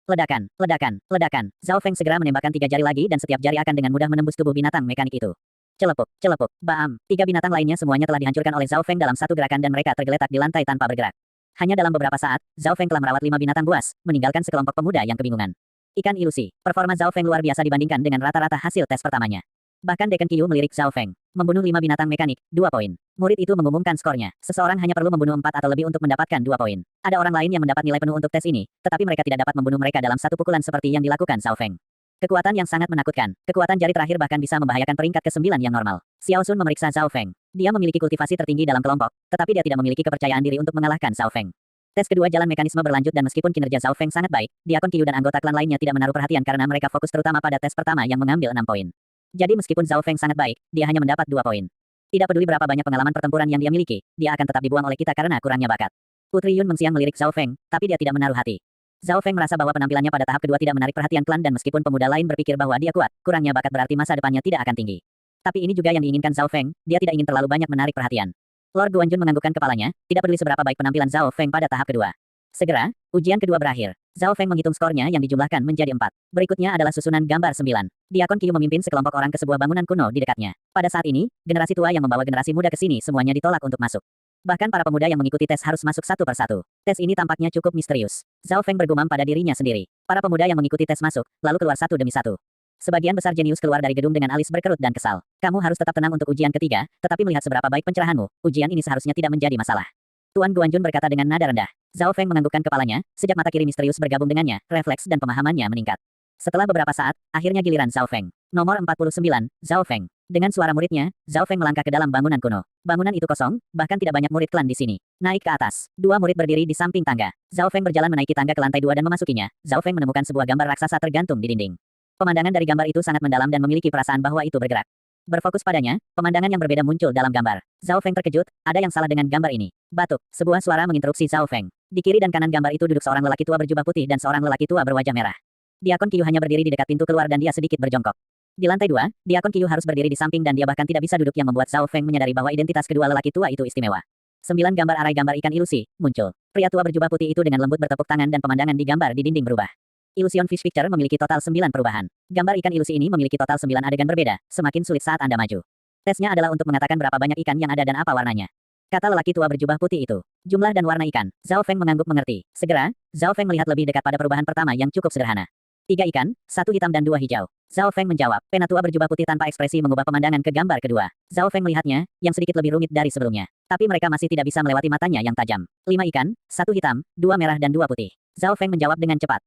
Ledakan. Zhao Feng segera menembakkan 3 jari lagi dan setiap jari akan dengan mudah menembus tubuh binatang mekanik itu. Celepuk, baam. 3 binatang lainnya semuanya telah dihancurkan oleh Zhao Feng dalam satu gerakan dan mereka tergeletak di lantai tanpa bergerak. Hanya dalam beberapa saat, Zhao Feng telah merawat 5 binatang buas, meninggalkan sekelompok pemuda yang kebingungan. Ikan ilusi. Performa Zhao Feng luar biasa dibandingkan dengan rata-rata hasil tes pertamanya. Bahkan Deacon Qiu melirik Zhao Feng. Membunuh 5 binatang mekanik, 2 poin. Murid itu mengumumkan skornya. Seseorang hanya perlu membunuh 4 atau lebih untuk mendapatkan 2 poin. Ada orang lain yang mendapat nilai penuh untuk tes ini, tetapi mereka tidak dapat membunuh mereka dalam satu pukulan seperti yang dilakukan Zhao Feng. Kekuatan yang sangat menakutkan. Kekuatan jari terakhir bahkan bisa membahayakan peringkat ke-9 yang normal. Xiao Sun memeriksa Zhao Feng. Dia memiliki kultivasi tertinggi dalam kelompok, tetapi dia tidak memiliki kepercayaan diri untuk mengalahkan Zhao Feng. Tes kedua jalan mekanisme berlanjut dan meskipun kinerja Zhao Feng sangat baik, Diakon Qiu dan anggota klan lainnya tidak menaruh perhatian karena mereka fokus terutama pada tes pertama yang mengambil 6 poin. Jadi meskipun Zhao Feng sangat baik, dia hanya mendapat 2 poin. Tidak peduli berapa banyak pengalaman pertempuran yang dia miliki, dia akan tetap dibuang oleh kita karena kurangnya bakat. Putri Yun Mengxiang melirik Zhao Feng, tapi dia tidak menaruh hati. Zhao Feng merasa bahwa penampilannya pada tahap kedua tidak menarik perhatian klan dan meskipun pemuda lain berpikir bahwa dia kuat, kurangnya bakat berarti masa depannya tidak akan tinggi. Tapi ini juga yang diinginkan Zhao Feng, dia tidak ingin terlalu banyak menarik perhatian. Lord Guanjun menganggukkan kepalanya, tidak peduli seberapa baik penampilan Zhao Feng pada tahap kedua. Segera, ujian kedua berakhir. Zhao Feng menghitung skornya yang dijumlahkan menjadi 4. Berikutnya adalah susunan gambar 9. Diakon Qiyu memimpin sekelompok orang ke sebuah bangunan kuno di dekatnya. Pada saat ini, generasi tua yang membawa generasi muda ke sini semuanya ditolak untuk masuk. Bahkan para pemuda yang mengikuti tes harus masuk satu persatu. Tes ini tampaknya cukup misterius. Zhao Feng bergumam pada dirinya sendiri. Para pemuda yang mengikuti tes masuk, lalu keluar satu demi satu. Sebagian besar jenius keluar dari gedung dengan alis berkerut dan kesal. Kamu harus tetap tenang untuk ujian ketiga, tetapi melihat seberapa baik pencerahanmu, ujian ini seharusnya tidak menjadi masalah. Tuan Guanjun berkata dengan nada rendah. Zhao Feng menganggukkan kepalanya, sejak mata kiri misterius bergabung dengannya, refleks dan pemahamannya meningkat. Setelah beberapa saat, akhirnya giliran Zhao Feng. Nomor 49, Zhao Feng. Dengan suara muridnya, Zhao Feng melangkah ke dalam bangunan kuno. Bangunan itu kosong, bahkan tidak banyak murid klan di sini. Naik ke atas, dua murid berdiri di samping tangga. Zhao Feng berjalan menaiki tangga ke lantai 2 dan memasukinya. Zhao Feng menemukan sebuah gambar raksasa tergantung di dinding. Pemandangan dari gambar itu sangat mendalam dan memiliki perasaan bahwa itu bergerak. Berfokus padanya, pemandangan yang berbeda muncul dalam gambar. Zhao Feng terkejut, ada yang salah dengan gambar ini. Batuk, sebuah suara menginterupsi Zhao Feng. Di kiri dan kanan gambar itu duduk seorang lelaki tua berjubah putih dan seorang lelaki tua berwajah merah. Diakon Qiyu hanya berdiri di dekat pintu keluar dan dia sedikit berjongkok. Di lantai 2, Diakon Qiyu harus berdiri di samping dan dia bahkan tidak bisa duduk yang membuat Zhao Feng menyadari bahwa identitas kedua lelaki tua itu istimewa. 9 gambar arai gambar ikan ilusi muncul. Pria tua berjubah putih itu dengan lembut bertepuk tangan dan pemandangan di gambar di dinding berubah. Illusion Fish Picture memiliki total 9 perubahan. Gambar ikan ilusi ini memiliki total 9 adegan berbeda, semakin sulit saat Anda maju. Tesnya adalah untuk mengatakan berapa banyak ikan yang ada dan apa warnanya. Kata lelaki tua berjubah putih itu. Jumlah dan warna ikan. Zhao Feng mengangguk mengerti. Segera, Zhao Feng melihat lebih dekat pada perubahan pertama yang cukup sederhana. 3 ikan, 1 hitam dan 2 hijau. Zhao Feng menjawab. Pena tua berjubah putih tanpa ekspresi mengubah pemandangan ke gambar kedua. Zhao Feng melihatnya, yang sedikit lebih rumit dari sebelumnya. Tapi mereka masih tidak bisa melewati matanya yang tajam. 5 ikan, 1 hitam, 2 merah dan 2 putih. Zhao Feng menjawab dengan cepat.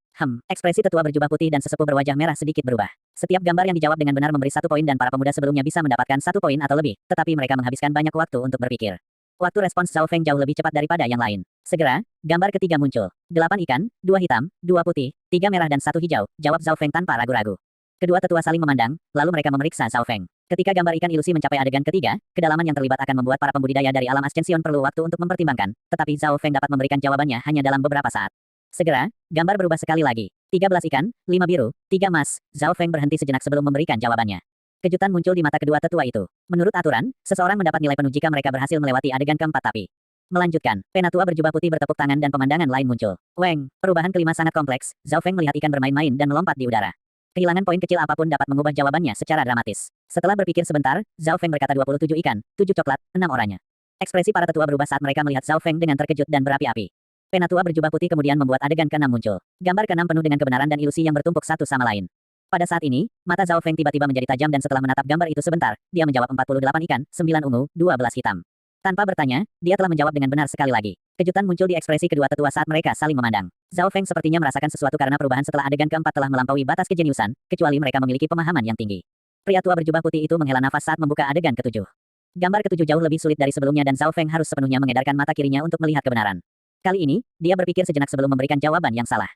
Ekspresi tetua berjubah putih dan sesepuh berwajah merah sedikit berubah. Setiap gambar yang dijawab dengan benar memberi 1 poin dan para pemuda sebelumnya bisa mendapatkan 1 poin atau lebih, tetapi mereka menghabiskan banyak waktu untuk berpikir. Waktu respons Zhao Feng jauh lebih cepat daripada yang lain. Segera, gambar ketiga muncul. 8 ikan, 2 hitam, 2 putih, 3 merah dan 1 hijau, jawab Zhao Feng tanpa ragu-ragu. Kedua tetua saling memandang, lalu mereka memeriksa Zhao Feng. Ketika gambar ikan ilusi mencapai adegan ketiga, kedalaman yang terlibat akan membuat para pembudidaya dari alam Ascension perlu waktu untuk mempertimbangkan, tetapi Zhao Feng dapat memberikan jawabannya hanya dalam beberapa saat. Segera, gambar berubah sekali lagi. 13 ikan, 5 biru, 3 emas. Zhao Feng berhenti sejenak sebelum memberikan jawabannya. Kejutan muncul di mata kedua tetua itu. Menurut aturan, seseorang mendapat nilai penuh jika mereka berhasil melewati adegan keempat tapi. Melanjutkan, pena tua berjubah putih bertepuk tangan dan pemandangan lain muncul. Weng, perubahan kelima sangat kompleks. Zhao Feng melihat ikan bermain-main dan melompat di udara. Kehilangan poin kecil apapun dapat mengubah jawabannya secara dramatis. Setelah berpikir sebentar, Zhao Feng berkata 27 ikan, 7 coklat, 6 oranye. Ekspresi para tetua berubah saat mereka melihat Zhao Feng dengan terkejut dan berapi-api. Pena tua berjubah putih kemudian membuat adegan ke-6 muncul. Gambar ke-6 penuh dengan kebenaran dan ilusi yang bertumpuk satu sama lain. Pada saat ini, mata Zhao Feng tiba-tiba menjadi tajam dan setelah menatap gambar itu sebentar, dia menjawab 48 ikan, 9 ungu, 12 hitam. Tanpa bertanya, dia telah menjawab dengan benar sekali lagi. Kejutan muncul di ekspresi kedua tetua saat mereka saling memandang. Zhao Feng sepertinya merasakan sesuatu karena perubahan setelah adegan keempat telah melampaui batas kejeniusan, kecuali mereka memiliki pemahaman yang tinggi. Pria tua berjubah putih itu menghela nafas saat membuka adegan ketujuh. Gambar ketujuh jauh lebih sulit dari sebelumnya dan Zhao Feng harus sepenuhnya mengedarkan mata kirinya untuk melihat kebenaran. Kali ini, dia berpikir sejenak sebelum memberikan jawaban yang salah.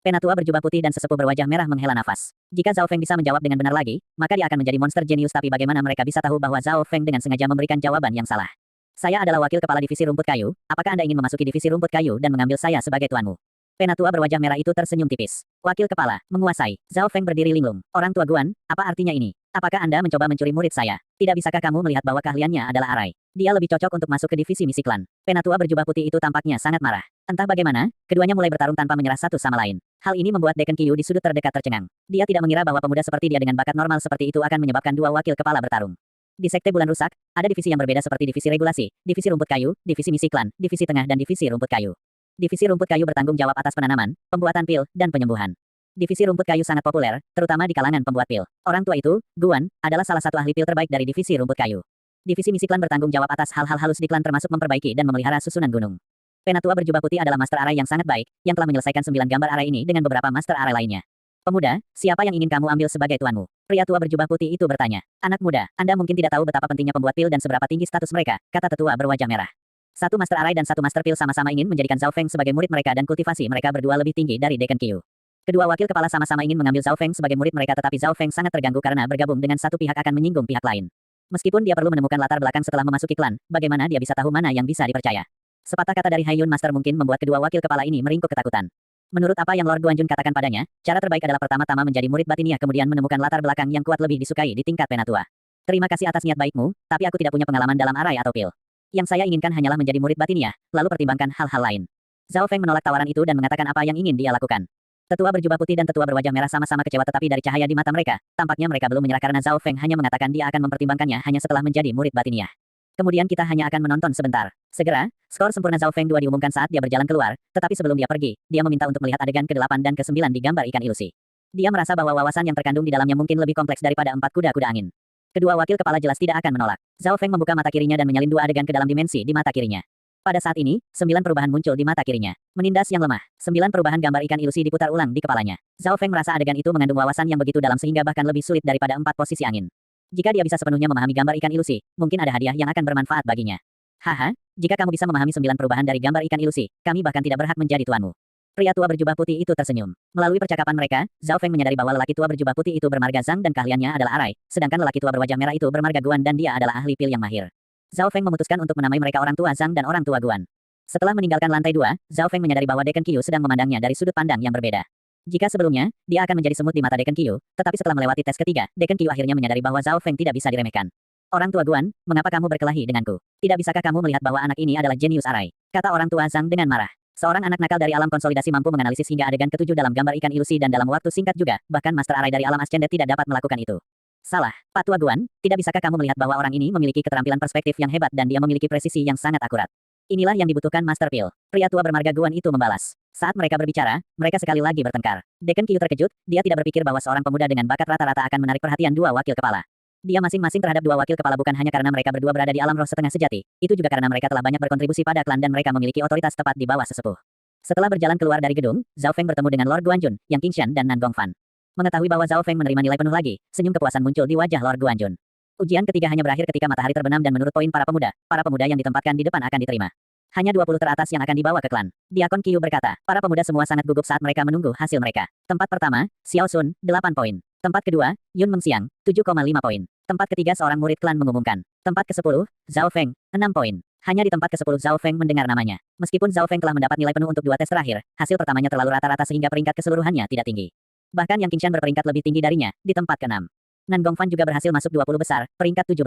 Pena tua berjubah putih dan sesepuh berwajah merah menghela nafas. Jika Zhao Feng bisa menjawab dengan benar lagi, maka dia akan menjadi monster jenius tapi bagaimana mereka bisa tahu bahwa Zhao Feng dengan sengaja memberikan jawaban yang salah. Saya adalah wakil kepala divisi rumput kayu, apakah Anda ingin memasuki divisi rumput kayu dan mengambil saya sebagai tuanmu? Pena tua berwajah merah itu tersenyum tipis. Wakil kepala, menguasai. Zhao Feng berdiri linglung. Orang tua Guan, apa artinya ini? Apakah Anda mencoba mencuri murid saya? Tidak bisakah kamu melihat bahwa keahliannya adalah arai? Dia lebih cocok untuk masuk ke divisi misi klan. Pena tua berjubah putih itu tampaknya sangat marah. Entah bagaimana, keduanya mulai bertarung tanpa menyerah satu sama lain. Hal ini membuat Deacon Qiyu di sudut terdekat tercengang. Dia tidak mengira bahwa pemuda seperti dia dengan bakat normal seperti itu akan menyebabkan dua wakil kepala bertarung. Di Sekte Bulan Rusak, ada divisi yang berbeda seperti divisi regulasi, divisi rumput kayu, divisi misi klan, divisi tengah dan divisi rumput kayu. Divisi rumput kayu bertanggung jawab atas penanaman, pembuatan pil, dan penyembuhan. Divisi rumput kayu sangat populer, terutama di kalangan pembuat pil. Orang tua itu, Guan, adalah salah satu ahli pil terbaik dari divisi rumput kayu. Divisi misi klan bertanggung jawab atas hal-hal halus di klan termasuk memperbaiki dan memelihara susunan gunung. Pena tua berjubah putih adalah master arai yang sangat baik, yang telah menyelesaikan 9 gambar arai ini dengan beberapa master arai lainnya. Pemuda, siapa yang ingin kamu ambil sebagai tuanmu? Pria tua berjubah putih itu bertanya. Anak muda, Anda mungkin tidak tahu betapa pentingnya pembuat pil dan seberapa tinggi status mereka, kata tetua berwajah merah. Satu master arai dan satu master pil sama-sama ingin menjadikan Zhao Feng sebagai murid mereka dan kultivasi mereka berdua lebih tinggi dari Deacon Qiyu. Kedua wakil kepala sama-sama ingin mengambil Zhao Feng sebagai murid mereka tetapi Zhao Feng sangat terganggu karena bergabung dengan satu pihak akan menyinggung pihak lain. Meskipun dia perlu menemukan latar belakang setelah memasuki klan, bagaimana dia bisa tahu mana yang bisa dipercaya? Sepatah kata dari Haiyun Master mungkin membuat kedua wakil kepala ini meringkuk ketakutan. Menurut apa yang Lord Guanjun katakan padanya, cara terbaik adalah pertama-tama menjadi murid batiniah kemudian menemukan latar belakang yang kuat lebih disukai di tingkat penatua. Terima kasih atas niat baikmu, tapi aku tidak punya pengalaman dalam arai atau pil. Yang saya inginkan hanyalah menjadi murid batiniah, lalu pertimbangkan hal-hal lain. Zhao Feng menolak tawaran itu dan mengatakan apa yang ingin dia lakukan. Tetua berjubah putih dan tetua berwajah merah sama-sama kecewa tetapi dari cahaya di mata mereka, tampaknya mereka belum menyerah karena Zhao Feng hanya mengatakan dia akan mempertimbangkannya hanya setelah menjadi murid batiniah. Kemudian kita hanya akan menonton sebentar. Segera, skor sempurna Zhao Feng 2 diumumkan saat dia berjalan keluar, tetapi sebelum dia pergi, dia meminta untuk melihat adegan ke-8 dan ke-9 di gambar ikan ilusi. Dia merasa bahwa wawasan yang terkandung di dalamnya mungkin lebih kompleks daripada 4 kuda-kuda angin. Kedua wakil kepala jelas tidak akan menolak. Zhao Feng membuka mata kirinya dan menyalin 2 adegan ke dalam dimensi di mata kirinya. Pada saat ini, 9 perubahan muncul di mata kirinya. Menindas yang lemah. 9 perubahan gambar ikan ilusi diputar ulang di kepalanya. Zhao Feng merasa adegan itu mengandung wawasan yang begitu dalam sehingga bahkan lebih sulit daripada 4 posisi angin. Jika dia bisa sepenuhnya memahami gambar ikan ilusi, mungkin ada hadiah yang akan bermanfaat baginya. Haha, jika kamu bisa memahami 9 perubahan dari gambar ikan ilusi, kami bahkan tidak berhak menjadi tuanmu. Pria tua berjubah putih itu tersenyum. Melalui percakapan mereka, Zhao Feng menyadari bahwa lelaki tua berjubah putih itu bermarga Zhang dan keahliannya adalah arai, sedangkan lelaki tua berwajah merah itu bermarga Guan dan dia adalah ahli pil yang mahir. Zhao Feng memutuskan untuk menamai mereka orang tua Zhang dan orang tua Guan. Setelah meninggalkan lantai 2, Zhao Feng menyadari bahwa Dekan Qiu sedang memandangnya dari sudut pandang yang berbeda. Jika sebelumnya, dia akan menjadi semut di mata Dekan Qiu, tetapi setelah melewati tes ketiga, Dekan Qiu akhirnya menyadari bahwa Zhao Feng tidak bisa diremehkan. Orang tua Guan, mengapa kamu berkelahi denganku? Tidak bisakah kamu melihat bahwa anak ini adalah jenius arai? Kata orang tua Zhang dengan marah. Seorang anak nakal dari alam konsolidasi mampu menganalisis hingga adegan ke-7 dalam gambar ikan ilusi dan dalam waktu singkat juga, bahkan Master Arai dari alam Ascended tidak dapat melakukan itu. Salah, Pak Tua Guan, tidak bisakah kamu melihat bahwa orang ini memiliki keterampilan perspektif yang hebat dan dia memiliki presisi yang sangat akurat? Inilah yang dibutuhkan Master Pil. Pria tua bermarga Guan itu membalas. Saat mereka berbicara, mereka sekali lagi bertengkar. Dekan Qiu terkejut, dia tidak berpikir bahwa seorang pemuda dengan bakat rata-rata akan menarik perhatian 2 wakil kepala. Dia masing-masing terhadap 2 wakil kepala bukan hanya karena mereka berdua berada di alam roh setengah sejati, itu juga karena mereka telah banyak berkontribusi pada klan dan mereka memiliki otoritas tepat di bawah sesepuh. Setelah berjalan keluar dari gedung, Zhao Feng bertemu dengan Lord Guanjun, Yang Qingshan dan Nan Gongfan. Mengetahui bahwa Zhao Feng menerima nilai penuh lagi, senyum kepuasan muncul di wajah Lord Guanjun. Ujian ketiga hanya berakhir ketika matahari terbenam dan menurut poin para pemuda yang ditempatkan di depan akan diterima. Hanya 20 teratas yang akan dibawa ke klan. Diakon Qiu berkata, para pemuda semua sangat gugup saat mereka menunggu hasil mereka. Tempat pertama, Xiao Sun, 8 poin. Tempat kedua, Yun Mengxiang, 7,5 poin. Tempat ketiga seorang murid klan mengumumkan. Tempat ke-10, Zhao Feng, 6 poin. Hanya di tempat ke-10 Zhao Feng mendengar namanya. Meskipun Zhao Feng telah mendapat nilai penuh untuk 2 tes terakhir, hasil pertamanya terlalu rata-rata sehingga peringkat keseluruhannya tidak tinggi. Bahkan Yang Qingshan berperingkat lebih tinggi darinya, di tempat ke-6. Nan Gongfan juga berhasil masuk 20 besar, peringkat 17.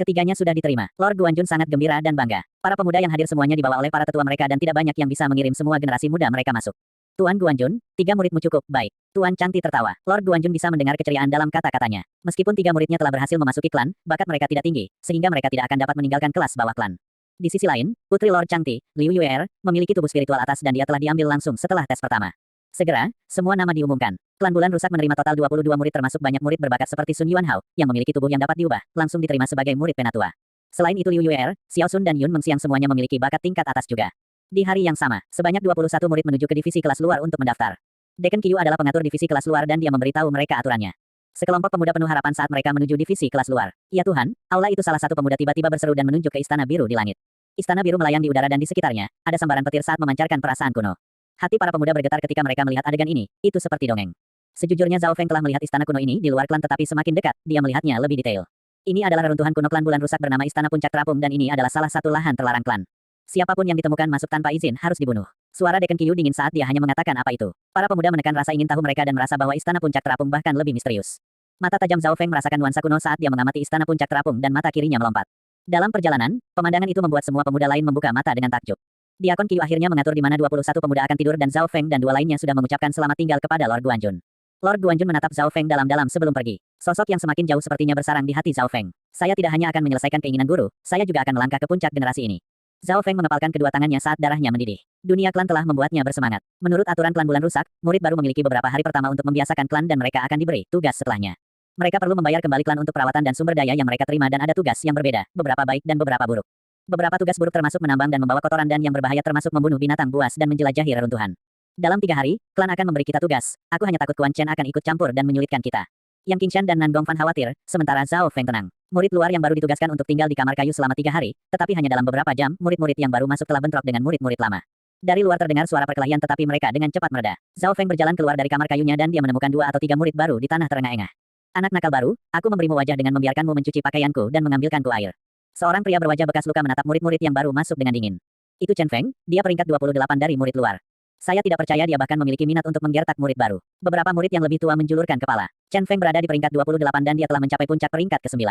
Ketiganya sudah diterima. Lord Guanjun sangat gembira dan bangga. Para pemuda yang hadir semuanya dibawa oleh para tetua mereka dan tidak banyak yang bisa mengirim semua generasi muda mereka masuk. Tuan Guanjun, 3 muridmu cukup, baik. Tuan Changti tertawa. Lord Guanjun bisa mendengar keceriaan dalam kata-katanya. Meskipun 3 muridnya telah berhasil memasuki klan, bakat mereka tidak tinggi, sehingga mereka tidak akan dapat meninggalkan kelas bawah klan. Di sisi lain, putri Lord Changti, Liu Yuer, memiliki tubuh spiritual atas dan dia telah diambil langsung setelah tes pertama. Segera, semua nama diumumkan. Klan Bulan Rusak menerima total 22 murid termasuk banyak murid berbakat seperti Sun Yuanhao, yang memiliki tubuh yang dapat diubah, langsung diterima sebagai murid penatua. Selain itu Liu Yuer, Xiao Sun dan Yun Mengxiang semuanya memiliki bakat tingkat atas juga. Di hari yang sama, sebanyak 21 murid menuju ke divisi kelas luar untuk mendaftar. Dekan Qiu adalah pengatur divisi kelas luar dan dia memberitahu mereka aturannya. Sekelompok pemuda penuh harapan saat mereka menuju divisi kelas luar. Ya Tuhan, aula itu salah satu pemuda tiba-tiba berseru dan menunjuk ke istana biru di langit. Istana biru melayang di udara dan di sekitarnya, ada sambaran petir saat memancarkan perasaan kuno. Hati para pemuda bergetar ketika mereka melihat adegan ini, itu seperti dongeng. Sejujurnya Zhao Feng telah melihat istana kuno ini di luar klan tetapi semakin dekat, dia melihatnya lebih detail. Ini adalah reruntuhan kuno klan Bulan Rusak bernama Istana Puncak Terapung dan ini adalah salah satu lahan terlarang klan. Siapapun yang ditemukan masuk tanpa izin harus dibunuh. Suara Dekan Qiu dingin saat dia hanya mengatakan apa itu. Para pemuda menekan rasa ingin tahu mereka dan merasa bahwa Istana Puncak Terapung bahkan lebih misterius. Mata tajam Zhao Feng merasakan nuansa kuno saat dia mengamati Istana Puncak Terapung dan mata kirinya melompat. Dalam perjalanan, pemandangan itu membuat semua pemuda lain membuka mata dengan takjub. Diakon Qiu akhirnya mengatur di mana 21 pemuda akan tidur dan Zhao Feng dan 2 lainnya sudah mengucapkan selamat tinggal kepada Lord Guanjun. Lord Guanjun menatap Zhao Feng dalam-dalam sebelum pergi. Sosok yang semakin jauh sepertinya bersarang di hati Zhao Feng. Saya tidak hanya akan menyelesaikan keinginan guru, saya juga akan melangkah ke puncak generasi ini. Zhao Feng mengepalkan kedua tangannya saat darahnya mendidih. Dunia klan telah membuatnya bersemangat. Menurut aturan klan Bulan Rusak, murid baru memiliki beberapa hari pertama untuk membiasakan klan dan mereka akan diberi tugas setelahnya. Mereka perlu membayar kembali klan untuk perawatan dan sumber daya yang mereka terima dan ada tugas yang berbeda, beberapa baik dan beberapa buruk. Beberapa tugas buruk termasuk menambang dan membawa kotoran dan yang berbahaya termasuk membunuh binatang buas dan menjelajahi reruntuhan. Dalam 3 hari, klan akan memberi kita tugas. Aku hanya takut Quan Chen akan ikut campur dan menyulitkan kita. Yang Qingshan dan Nan Gongfan khawatir, sementara Zhao Feng tenang. Murid luar yang baru ditugaskan untuk tinggal di kamar kayu selama 3 hari, tetapi hanya dalam beberapa jam, murid-murid yang baru masuk telah bentrok dengan murid-murid lama. Dari luar terdengar suara perkelahian tetapi mereka dengan cepat mereda. Zhao Feng berjalan keluar dari kamar kayunya dan dia menemukan 2 atau 3 murid baru di tanah terengah-engah. Anak nakal baru, aku memberimu wajah dengan membiarkanmu mencuci pakaianku dan mengambilkanku air. Seorang pria berwajah bekas luka menatap murid-murid yang baru masuk dengan dingin. Itu Chen Feng, dia peringkat 28 dari murid luar. Saya tidak percaya dia bahkan memiliki minat untuk menggertak murid baru. Beberapa murid yang lebih tua menjulurkan kepala. Chen Feng berada di peringkat 28 dan dia telah mencapai puncak peringkat ke-9.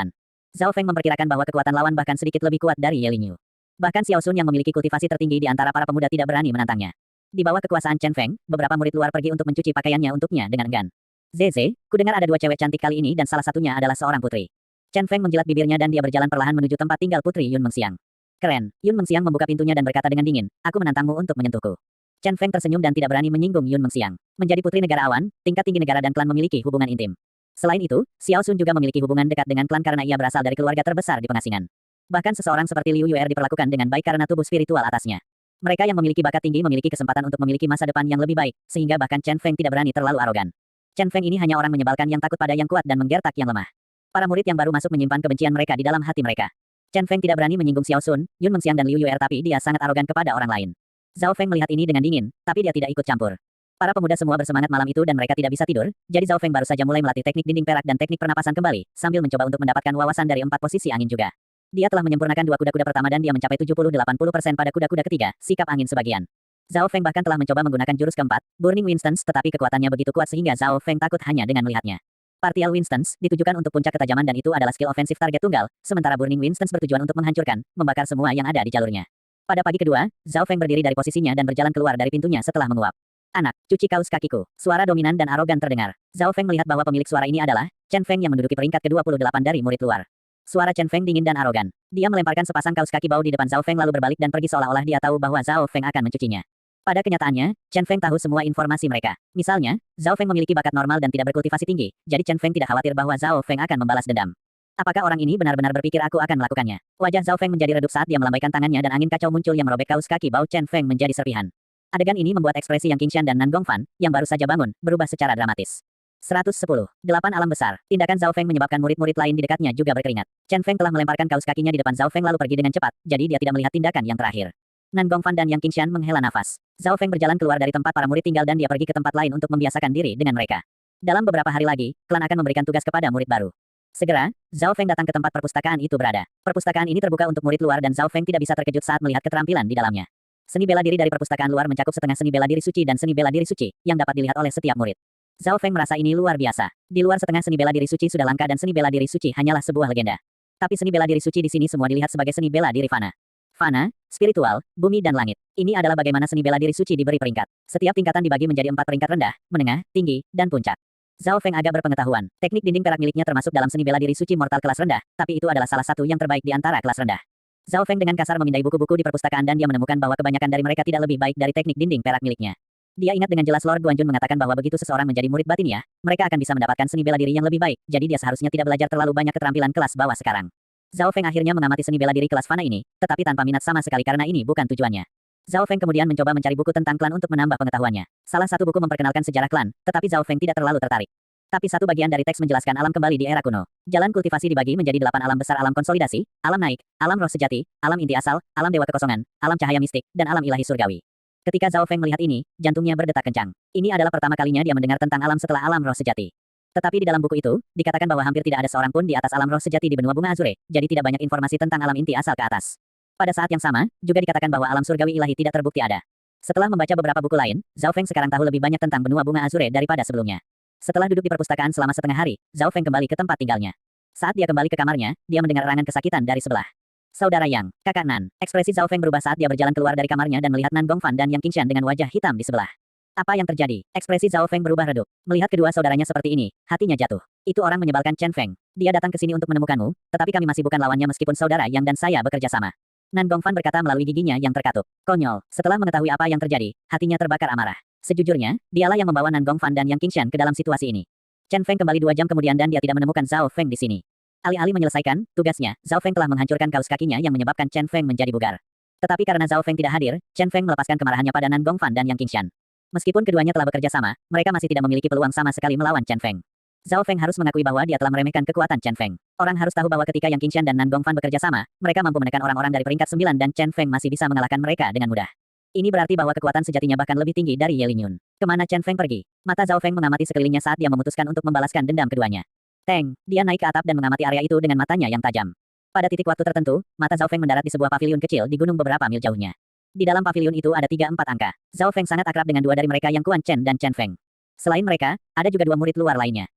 Zhao Feng memperkirakan bahwa kekuatan lawan bahkan sedikit lebih kuat dari Ye Lingyu. Bahkan Xiao Sun yang memiliki kultivasi tertinggi di antara para pemuda tidak berani menantangnya. Di bawah kekuasaan Chen Feng, beberapa murid luar pergi untuk mencuci pakaiannya untuknya dengan enggan. Zeze, kudengar ada 2 cewek cantik kali ini dan salah satunya adalah seorang putri. Chen Feng menjilat bibirnya dan dia berjalan perlahan menuju tempat tinggal Putri Yun Mengxiang. Keren, Yun Mengxiang membuka pintunya dan berkata dengan dingin, aku menantangmu untuk menyentuhku. Chen Feng tersenyum dan tidak berani menyinggung Yun Mengxiang. Menjadi putri negara awan, tingkat tinggi negara dan klan memiliki hubungan intim. Selain itu, Xiao Sun juga memiliki hubungan dekat dengan klan karena ia berasal dari keluarga terbesar di pengasingan. Bahkan seseorang seperti Liu Yuer diperlakukan dengan baik karena tubuh spiritual atasnya. Mereka yang memiliki bakat tinggi memiliki kesempatan untuk memiliki masa depan yang lebih baik, sehingga bahkan Chen Feng tidak berani terlalu arogan. Chen Feng ini hanya orang menyebalkan yang takut pada yang kuat dan menggertak yang lemah. Para murid yang baru masuk menyimpan kebencian mereka di dalam hati mereka. Chen Feng tidak berani menyinggung Xiao Sun, Yun Mengxiang dan Liu Yuer tapi dia sangat arogan kepada orang lain. Zhao Feng melihat ini dengan dingin, tapi dia tidak ikut campur. Para pemuda semua bersemangat malam itu dan mereka tidak bisa tidur, jadi Zhao Feng baru saja mulai melatih teknik dinding perak dan teknik pernapasan kembali, sambil mencoba untuk mendapatkan wawasan dari 4 posisi angin juga. Dia telah menyempurnakan 2 kuda-kuda pertama dan dia mencapai 70-80% pada kuda-kuda ketiga, sikap angin sebagian. Zhao Feng bahkan telah mencoba menggunakan jurus keempat, Burning Winstons, tetapi kekuatannya begitu kuat sehingga Zhao Feng takut hanya dengan melihatnya. Partial Winstons ditujukan untuk puncak ketajaman dan itu adalah skill ofensif target tunggal, sementara Burning Winstons bertujuan untuk menghancurkan, membakar semua yang ada di jalurnya. Pada pagi kedua, Zhao Feng berdiri dari posisinya dan berjalan keluar dari pintunya setelah menguap. Anak, cuci kaus kakiku. Suara dominan dan arogan terdengar. Zhao Feng melihat bahwa pemilik suara ini adalah Chen Feng yang menduduki peringkat ke-28 dari murid luar. Suara Chen Feng dingin dan arogan. Dia melemparkan sepasang kaus kaki bau di depan Zhao Feng lalu berbalik dan pergi seolah-olah dia tahu bahwa Zhao Feng akan mencucinya. Pada kenyataannya, Chen Feng tahu semua informasi mereka. Misalnya, Zhao Feng memiliki bakat normal dan tidak berkultivasi tinggi, jadi Chen Feng tidak khawatir bahwa Zhao Feng akan membalas dendam. Apakah orang ini benar-benar berpikir aku akan melakukannya? Wajah Zhao Feng menjadi redup saat dia melambaikan tangannya dan angin kacau muncul yang merobek kaus kaki bau Chen Feng menjadi serpihan. Adegan ini membuat ekspresi Yang Qingshan dan Nan Gongfan, yang baru saja bangun, berubah secara dramatis. 110. 8 alam besar. Tindakan Zhao Feng menyebabkan murid-murid lain di dekatnya juga berkeringat. Chen Feng telah melemparkan kaus kakinya di depan Zhao Feng lalu pergi dengan cepat, jadi dia tidak melihat tindakan yang terakhir. Nan Gongfan dan Yang Qingshan menghela nafas. Zhao Feng berjalan keluar dari tempat para murid tinggal dan dia pergi ke tempat lain untuk membiasakan diri dengan mereka. Dalam beberapa hari lagi, klan akan memberikan tugas kepada murid baru. Segera, Zhao Feng datang ke tempat perpustakaan itu berada. Perpustakaan ini terbuka untuk murid luar dan Zhao Feng tidak bisa terkejut saat melihat keterampilan di dalamnya. Seni bela diri dari perpustakaan luar mencakup setengah seni bela diri suci dan seni bela diri suci, yang dapat dilihat oleh setiap murid. Zhao Feng merasa ini luar biasa. Di luar setengah seni bela diri suci sudah langka dan seni bela diri suci hanyalah sebuah legenda. Tapi seni bela diri suci di sini semua dilihat sebagai seni bela diri fana. Fana, spiritual, bumi dan langit. Ini adalah bagaimana seni bela diri suci diberi peringkat. Setiap tingkatan dibagi menjadi 4 peringkat rendah, menengah, tinggi, dan puncak. Zhao Feng agak berpengetahuan. Teknik dinding perak miliknya termasuk dalam seni bela diri suci mortal kelas rendah, tapi itu adalah salah satu yang terbaik di antara kelas rendah. Zhao Feng dengan kasar memindai buku-buku di perpustakaan dan dia menemukan bahwa kebanyakan dari mereka tidak lebih baik dari teknik dinding perak miliknya. Dia ingat dengan jelas Lord Guanjun mengatakan bahwa begitu seseorang menjadi murid batinnya, mereka akan bisa mendapatkan seni bela diri yang lebih baik, jadi dia seharusnya tidak belajar terlalu banyak keterampilan kelas bawah sekarang. Zhao Feng akhirnya mengamati seni bela diri kelas fana ini, tetapi tanpa minat sama sekali karena ini bukan tujuannya. Zhao Feng kemudian mencoba mencari buku tentang klan untuk menambah pengetahuannya. Salah satu buku memperkenalkan sejarah klan, tetapi Zhao Feng tidak terlalu tertarik. Tapi satu bagian dari teks menjelaskan alam kembali di era kuno. Jalan kultivasi dibagi menjadi 8 alam besar: alam konsolidasi, alam naik, alam roh sejati, alam inti asal, alam dewa kekosongan, alam cahaya mistik, dan alam ilahi surgawi. Ketika Zhao Feng melihat ini, jantungnya berdetak kencang. Ini adalah pertama kalinya dia mendengar tentang alam setelah alam roh sejati. Tetapi di dalam buku itu, dikatakan bahwa hampir tidak ada seorang pun di atas alam roh sejati di benua bunga Azure, jadi tidak banyak informasi tentang alam inti asal ke atas. Pada saat yang sama, juga dikatakan bahwa alam surgawi ilahi tidak terbukti ada. Setelah membaca beberapa buku lain, Zhao Feng sekarang tahu lebih banyak tentang benua bunga Azure daripada sebelumnya. Setelah duduk di perpustakaan selama setengah hari, Zhao Feng kembali ke tempat tinggalnya. Saat dia kembali ke kamarnya, dia mendengar erangan kesakitan dari sebelah. Saudara Yang, kakak Nan. Ekspresi Zhao Feng berubah saat dia berjalan keluar dari kamarnya dan melihat Nan Gongfan dan Yang Qingshan dengan wajah hitam di sebelah. Apa yang terjadi? Ekspresi Zhao Feng berubah redup. Melihat kedua saudaranya seperti ini, hatinya jatuh. Itu orang menyebalkan Chen Feng. Dia datang ke sini untuk menemukanmu, tetapi kami masih bukan lawannya meskipun saudara Yang dan saya bekerja sama. Nan Gongfan berkata melalui giginya yang terkatup. Konyol. Setelah mengetahui apa yang terjadi, hatinya terbakar amarah. Sejujurnya, dialah yang membawa Nan Gongfan dan Yang Qingshan ke dalam situasi ini. Chen Feng kembali 2 jam kemudian dan dia tidak menemukan Zhao Feng di sini. Alih-alih menyelesaikan tugasnya, Zhao Feng telah menghancurkan kaus kakinya yang menyebabkan Chen Feng menjadi bugar. Tetapi karena Zhao Feng tidak hadir, Chen Feng melepaskan kemarahannya pada Nan Gongfan dan Yang Qingshan. Meskipun keduanya telah bekerja sama, mereka masih tidak memiliki peluang sama sekali melawan Chen Feng. Zhao Feng harus mengakui bahwa dia telah meremehkan kekuatan Chen Feng. Orang harus tahu bahwa ketika Yang Qingshan dan Nan Gongfan bekerja sama, mereka mampu menekan orang-orang dari peringkat 9 dan Chen Feng masih bisa mengalahkan mereka dengan mudah. Ini berarti bahwa kekuatan sejatinya bahkan lebih tinggi dari Ye Lingyun. Kemana Chen Feng pergi? Mata Zhao Feng mengamati sekelilingnya saat dia memutuskan untuk membalaskan dendam keduanya. Teng, dia naik ke atap dan mengamati area itu dengan matanya yang tajam. Pada titik waktu tertentu, mata Zhao Feng mendarat di sebuah paviliun kecil di gunung beberapa mil jauhnya. Di dalam paviliun itu ada 3-4 angka. Zhao Feng sangat akrab dengan 2 dari mereka yang Quan Chen dan Chen Feng. Selain mereka, ada juga 2 murid luar lainnya.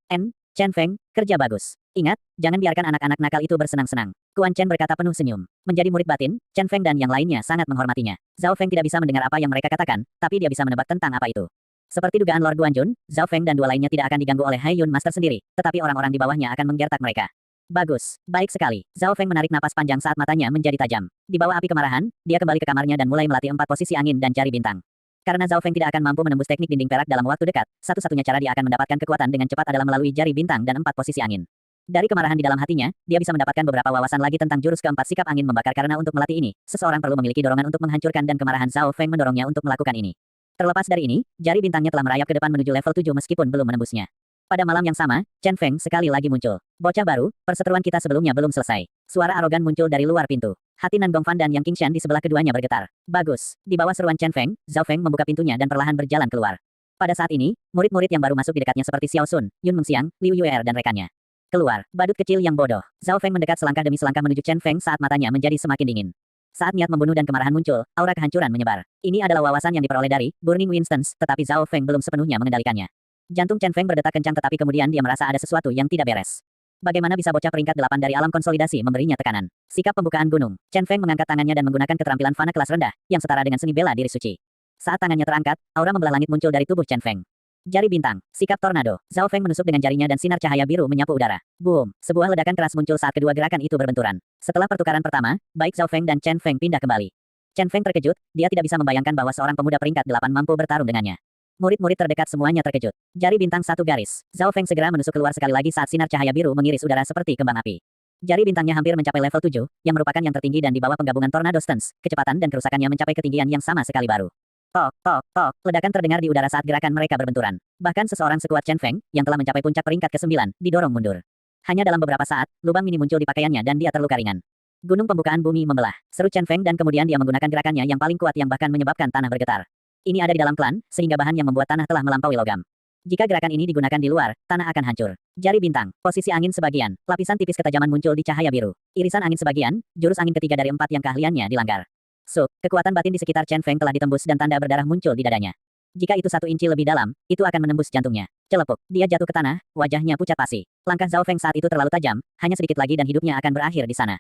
Chen Feng, kerja bagus. Ingat, jangan biarkan anak-anak nakal itu bersenang-senang. Kuan Chen berkata penuh senyum. Menjadi murid batin, Chen Feng dan yang lainnya sangat menghormatinya. Zhao Feng tidak bisa mendengar apa yang mereka katakan, tapi dia bisa menebak tentang apa itu. Seperti dugaan Lord Guanjun, Zhao Feng dan dua lainnya tidak akan diganggu oleh Hai Yun Master sendiri, tetapi orang-orang di bawahnya akan menggertak mereka. Bagus, baik sekali. Zhao Feng menarik napas panjang saat matanya menjadi tajam. Di bawah api kemarahan, dia kembali ke kamarnya dan mulai melatih 4 posisi angin dan jari bintang. Karena Zhao Feng tidak akan mampu menembus teknik dinding perak dalam waktu dekat, satu-satunya cara dia akan mendapatkan kekuatan dengan cepat adalah melalui jari bintang dan 4 posisi angin. Dari kemarahan di dalam hatinya, dia bisa mendapatkan beberapa wawasan lagi tentang jurus keempat sikap angin membakar karena untuk melatih ini, seseorang perlu memiliki dorongan untuk menghancurkan dan kemarahan Zhao Feng mendorongnya untuk melakukan ini. Terlepas dari ini, jari bintangnya telah merayap ke depan menuju level 7 meskipun belum menembusnya. Pada malam yang sama, Chen Feng sekali lagi muncul. Bocah baru, perseteruan kita sebelumnya belum selesai. Suara arogan muncul dari luar pintu. Hati Nan Gongfan dan Yang Qingshan di sebelah keduanya bergetar. Bagus. Di bawah seruan Chen Feng, Zhao Feng membuka pintunya dan perlahan berjalan keluar. Pada saat ini, murid-murid yang baru masuk di dekatnya seperti Xiao Sun, Yun Mengxiang, Liu Yuer dan rekannya. Keluar, badut kecil yang bodoh. Zhao Feng mendekat selangkah demi selangkah menuju Chen Feng saat matanya menjadi semakin dingin. Saat niat membunuh dan kemarahan muncul, aura kehancuran menyebar. Ini adalah wawasan yang diperoleh dari Burning Winstons, tetapi Zhao Feng belum sepenuhnya mengendalikannya. Jantung Chen Feng berdetak kencang tetapi kemudian dia merasa ada sesuatu yang tidak beres. Bagaimana bisa bocah peringkat 8 dari alam konsolidasi memberinya tekanan? Sikap pembukaan gunung. Chen Feng mengangkat tangannya dan menggunakan keterampilan fana kelas rendah, yang setara dengan seni bela diri suci. Saat tangannya terangkat, aura membelah langit muncul dari tubuh Chen Feng. Jari bintang, sikap tornado. Zhao Feng menusuk dengan jarinya dan sinar cahaya biru menyapu udara. Boom! Sebuah ledakan keras muncul saat kedua gerakan itu berbenturan. Setelah pertukaran pertama, baik Zhao Feng dan Chen Feng pindah kembali. Chen Feng terkejut, dia tidak bisa membayangkan bahwa seorang pemuda peringkat 8 mampu bertarung dengannya. Murid-murid terdekat semuanya terkejut. Jari bintang satu garis. Zhao Feng segera menusuk keluar sekali lagi saat sinar cahaya biru mengiris udara seperti kembang api. Jari bintangnya hampir mencapai level 7, yang merupakan yang tertinggi dan di bawah penggabungan Tornado Stance. Kecepatan dan kerusakannya mencapai ketinggian yang sama sekali baru. Tok, tok, tok. Ledakan terdengar di udara saat gerakan mereka berbenturan. Bahkan seseorang sekuat Chen Feng, yang telah mencapai puncak peringkat ke-9, didorong mundur. Hanya dalam beberapa saat, lubang mini muncul di pakaiannya dan dia terluka ringan. Gunung pembukaan bumi membelah. Seru Chen Feng dan kemudian dia menggunakan gerakannya yang paling kuat yang bahkan menyebabkan tanah bergetar. Ini ada di dalam klan, sehingga bahan yang membuat tanah telah melampaui logam. Jika gerakan ini digunakan di luar, tanah akan hancur. Jari bintang, posisi angin sebagian, lapisan tipis ketajaman muncul di cahaya biru. Irisan angin sebagian, jurus angin ketiga dari 4 yang keahliannya dilanggar. Kekuatan batin di sekitar Chen Feng telah ditembus dan tanda berdarah muncul di dadanya. Jika itu 1 inci lebih dalam, itu akan menembus jantungnya. Celepuk, dia jatuh ke tanah, wajahnya pucat pasi. Langkah Zhao Feng saat itu terlalu tajam, hanya sedikit lagi dan hidupnya akan berakhir di sana.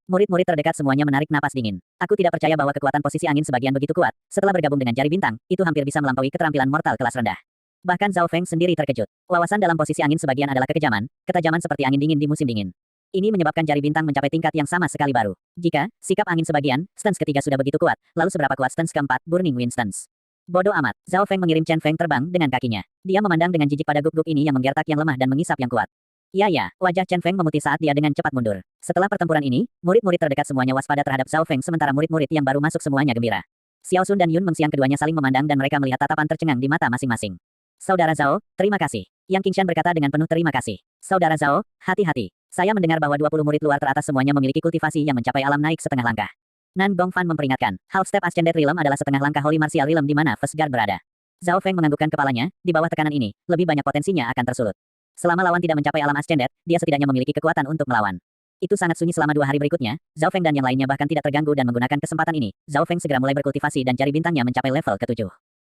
Murid-murid terdekat semuanya menarik napas dingin. Aku tidak percaya bahwa kekuatan posisi angin sebagian begitu kuat. Setelah bergabung dengan jari bintang, itu hampir bisa melampaui keterampilan mortal kelas rendah. Bahkan Zhao Feng sendiri terkejut. Wawasan dalam posisi angin sebagian adalah kekejaman, ketajaman seperti angin dingin di musim dingin. Ini menyebabkan jari bintang mencapai tingkat yang sama sekali baru. Jika sikap angin sebagian, stance ketiga sudah begitu kuat, lalu seberapa kuat stance keempat, Burning Wind Stance? Bodoh amat. Zhao Feng mengirim Chen Feng terbang dengan kakinya. Dia memandang dengan jijik pada guk-guk ini yang menggertak yang lemah dan mengisap yang kuat. Ya, wajah Chen Feng memutih saat dia dengan cepat mundur. Setelah pertempuran ini, murid-murid terdekat semuanya waspada terhadap Zhao Feng sementara murid-murid yang baru masuk semuanya gembira. Xiao Sun dan Yun Mengxiang keduanya saling memandang dan mereka melihat tatapan tercengang di mata masing-masing. Saudara Zhao, terima kasih. Yang Qingshan berkata dengan penuh terima kasih. Saudara Zhao, hati-hati. Saya mendengar bahwa 20 murid luar teratas semuanya memiliki kultivasi yang mencapai alam naik setengah langkah. Nan Gongfan memperingatkan, Half Step Ascended Realm adalah setengah langkah Holy Martial Realm di mana First Guard berada. Zhao Feng menganggukkan kepalanya, di bawah tekanan ini, lebih banyak potensinya akan tersulut. Selama lawan tidak mencapai alam ascended, dia setidaknya memiliki kekuatan untuk melawan. Itu sangat sunyi selama 2 hari berikutnya, Zhao Feng dan yang lainnya bahkan tidak terganggu dan menggunakan kesempatan ini, Zhao Feng segera mulai berkultivasi dan jari bintangnya mencapai level ke-7.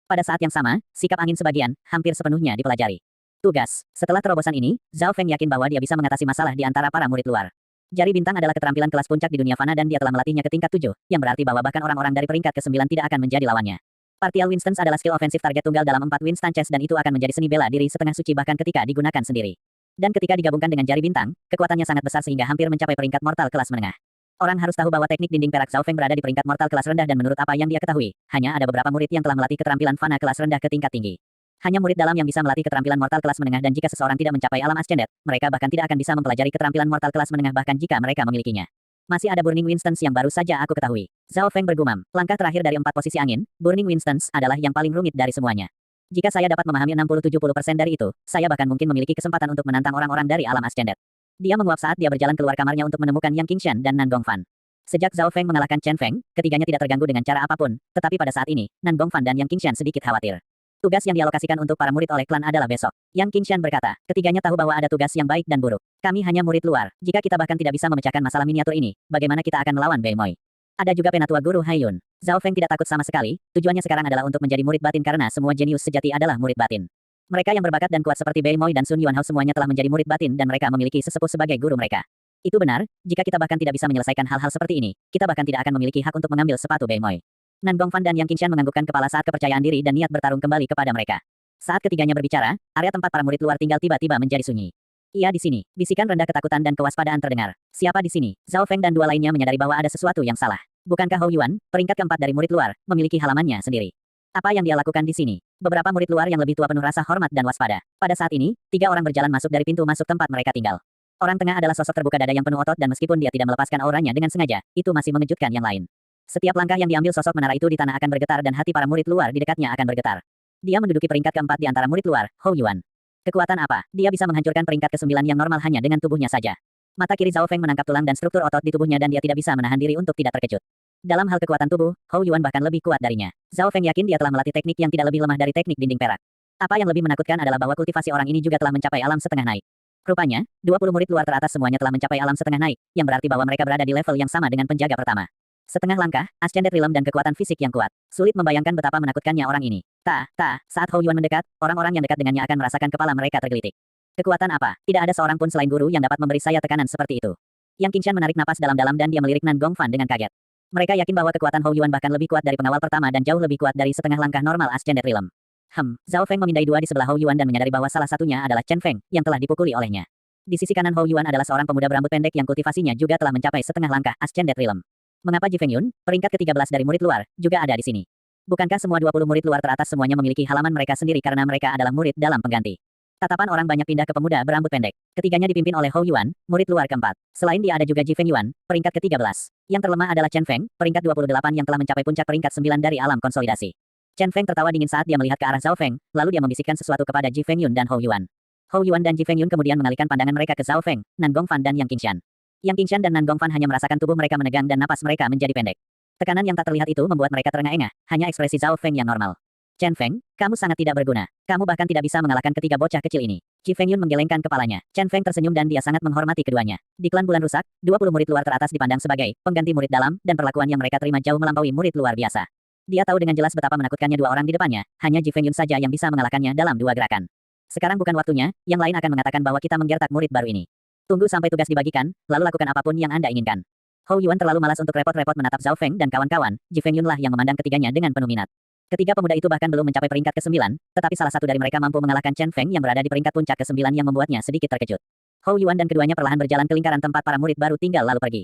Pada saat yang sama, sikap angin sebagian, hampir sepenuhnya dipelajari. Tugas. Setelah terobosan ini, Zhao Feng yakin bahwa dia bisa mengatasi masalah di antara para murid luar. Jari bintang adalah keterampilan kelas puncak di dunia fana dan dia telah melatihnya ke tingkat 7, yang berarti bahwa bahkan orang-orang dari peringkat ke-9 tidak akan menjadi lawannya. Partial Winstance adalah skill ofensif target tunggal dalam 4 Winston Chess dan itu akan menjadi seni bela diri setengah suci bahkan ketika digunakan sendiri. Dan ketika digabungkan dengan jari bintang, kekuatannya sangat besar sehingga hampir mencapai peringkat mortal kelas menengah. Orang harus tahu bahwa teknik dinding perak Zhao Feng berada di peringkat mortal kelas rendah dan menurut apa yang dia ketahui, hanya ada beberapa murid yang telah melatih keterampilan fana kelas rendah ke tingkat tinggi. Hanya murid dalam yang bisa melatih keterampilan mortal kelas menengah dan jika seseorang tidak mencapai alam ascended, mereka bahkan tidak akan bisa mempelajari keterampilan mortal kelas menengah bahkan jika mereka memilikinya. Masih ada Burning Winstance yang baru saja aku ketahui. Zhao Feng bergumam, langkah terakhir dari 4 posisi angin, Burning Winstance adalah yang paling rumit dari semuanya. Jika saya dapat memahami 60-70% dari itu, saya bahkan mungkin memiliki kesempatan untuk menantang orang-orang dari alam ascended. Dia menguap saat dia berjalan keluar kamarnya untuk menemukan Yang Qingshan dan Nan Gongfan. Sejak Zhao Feng mengalahkan Chen Feng, ketiganya tidak terganggu dengan cara apapun, tetapi pada saat ini, Nan Gongfan dan Yang Qingshan sedikit khawatir. Tugas yang dialokasikan untuk para murid oleh klan adalah besok. Yang Qingshan berkata, ketiganya tahu bahwa ada tugas yang baik dan buruk. Kami hanya murid luar. Jika kita bahkan tidak bisa memecahkan masalah miniatur ini, bagaimana kita akan melawan Bei Moi? Ada juga penatua guru Hai Yun. Zhao Feng tidak takut sama sekali, tujuannya sekarang adalah untuk menjadi murid batin karena semua jenius sejati adalah murid batin. Mereka yang berbakat dan kuat seperti Bei Moi dan Sun Yuanhao semuanya telah menjadi murid batin dan mereka memiliki sesepuh sebagai guru mereka. Itu benar, jika kita bahkan tidak bisa menyelesaikan hal-hal seperti ini, kita bahkan tidak akan memiliki hak untuk mengambil sepatu Beimoy. Nan Gongfan dan Yang Qingshan menganggukkan kepala saat kepercayaan diri dan niat bertarung kembali kepada mereka. Saat ketiganya berbicara, area tempat para murid luar tinggal tiba-tiba menjadi sunyi. Ia di sini. Bisikan rendah ketakutan dan kewaspadaan terdengar. Siapa di sini? Zhao Feng dan dua lainnya menyadari bahwa ada sesuatu yang salah. Bukankah Hou Yuan, peringkat keempat dari murid luar, memiliki halamannya sendiri? Apa yang dia lakukan di sini? Beberapa murid luar yang lebih tua penuh rasa hormat dan waspada. Pada saat ini, 3 orang berjalan masuk dari pintu masuk tempat mereka tinggal. Orang tengah adalah sosok terbuka dada yang penuh otot dan meskipun dia tidak melepaskan auranya dengan sengaja, itu masih mengejutkan yang lain. Setiap langkah yang diambil sosok menara itu di tanah akan bergetar dan hati para murid luar di dekatnya akan bergetar. Dia menduduki peringkat keempat di antara murid luar, Hou Yuan. Kekuatan apa? Dia bisa menghancurkan peringkat ke-9 yang normal hanya dengan tubuhnya saja. Mata kiri Zhao Feng menangkap tulang dan struktur otot di tubuhnya dan dia tidak bisa menahan diri untuk tidak terkejut. Dalam hal kekuatan tubuh, Hou Yuan bahkan lebih kuat darinya. Zhao Feng yakin dia telah melatih teknik yang tidak lebih lemah dari teknik dinding perak. Apa yang lebih menakutkan adalah bahwa kultivasi orang ini juga telah mencapai alam setengah naik. Rupanya, 20 murid luar teratas semuanya telah mencapai alam setengah naik, yang berarti bahwa mereka berada di level yang sama dengan penjaga pertama. Setengah langkah, Ascended Realm dan kekuatan fisik yang kuat. Sulit membayangkan betapa menakutkannya orang ini. Saat Hou Yuan mendekat, orang-orang yang dekat dengannya akan merasakan kepala mereka tergelitik. Kekuatan apa? Tidak ada seorang pun selain guru yang dapat memberi saya tekanan seperti itu. Yang Qingshan menarik napas dalam-dalam dan dia melirik Nan Gongfan dengan kaget. Mereka yakin bahwa kekuatan Hou Yuan bahkan lebih kuat dari pengawal pertama dan jauh lebih kuat dari setengah langkah normal Ascended Realm. Zhao Feng memindai dua di sebelah Hou Yuan dan menyadari bahwa salah satunya adalah Chen Feng, yang telah dipukuli olehnya. Di sisi kanan Hou Yuan adalah seorang pemuda berambut pendek yang kultivasinya juga telah mencapai setengah langkah Ascended Realm. Mengapa Ji Fengyun, peringkat ke-13 dari murid luar, juga ada di sini? Bukankah semua 20 murid luar teratas semuanya memiliki halaman mereka sendiri karena mereka adalah murid dalam pengganti? Tatapan orang banyak pindah ke pemuda berambut pendek. Ketiganya dipimpin oleh Hou Yuan, murid luar keempat. Selain dia ada juga Ji Fengyuan, peringkat ke-13. Yang terlemah adalah Chen Feng, peringkat 28 yang telah mencapai puncak peringkat 9 dari alam konsolidasi. Chen Feng tertawa dingin saat dia melihat ke arah Zhao Feng, lalu dia membisikkan sesuatu kepada Ji Fengyun dan Hou Yuan. Hou Yuan dan Ji Fengyun kemudian mengalihkan pandangan mereka ke Zhao Feng, Nan Gongfan dan Yang Qingshan. Yang Qingshan dan Nan Gongfan hanya merasakan tubuh mereka menegang dan napas mereka menjadi pendek. Tekanan yang tak terlihat itu membuat mereka terengah-engah, hanya ekspresi Zhao Feng yang normal. Chen Feng, kamu sangat tidak berguna. Kamu bahkan tidak bisa mengalahkan ketiga bocah kecil ini. Ji Fengyun menggelengkan kepalanya. Chen Feng tersenyum dan dia sangat menghormati keduanya. Di klan bulan rusak, 20 murid luar teratas dipandang sebagai pengganti murid dalam dan perlakuan yang mereka terima jauh melampaui murid luar biasa. Dia tahu dengan jelas betapa menakutkannya dua orang di depannya, hanya Ji Fengyun saja yang bisa mengalahkannya dalam 2 gerakan. Sekarang bukan waktunya, yang lain akan mengatakan bahwa kita menggertak murid baru ini. Tunggu sampai tugas dibagikan, lalu lakukan apapun yang Anda inginkan. Hou Yuan terlalu malas untuk repot-repot menatap Zhao Feng dan kawan-kawan, Ji Fengyun lah yang memandang ketiganya dengan penuh minat. Ketiga pemuda itu bahkan belum mencapai peringkat ke-9, tetapi salah satu dari mereka mampu mengalahkan Chen Feng yang berada di peringkat puncak ke-9 yang membuatnya sedikit terkejut. Hou Yuan dan keduanya perlahan berjalan ke lingkaran tempat para murid baru tinggal lalu pergi.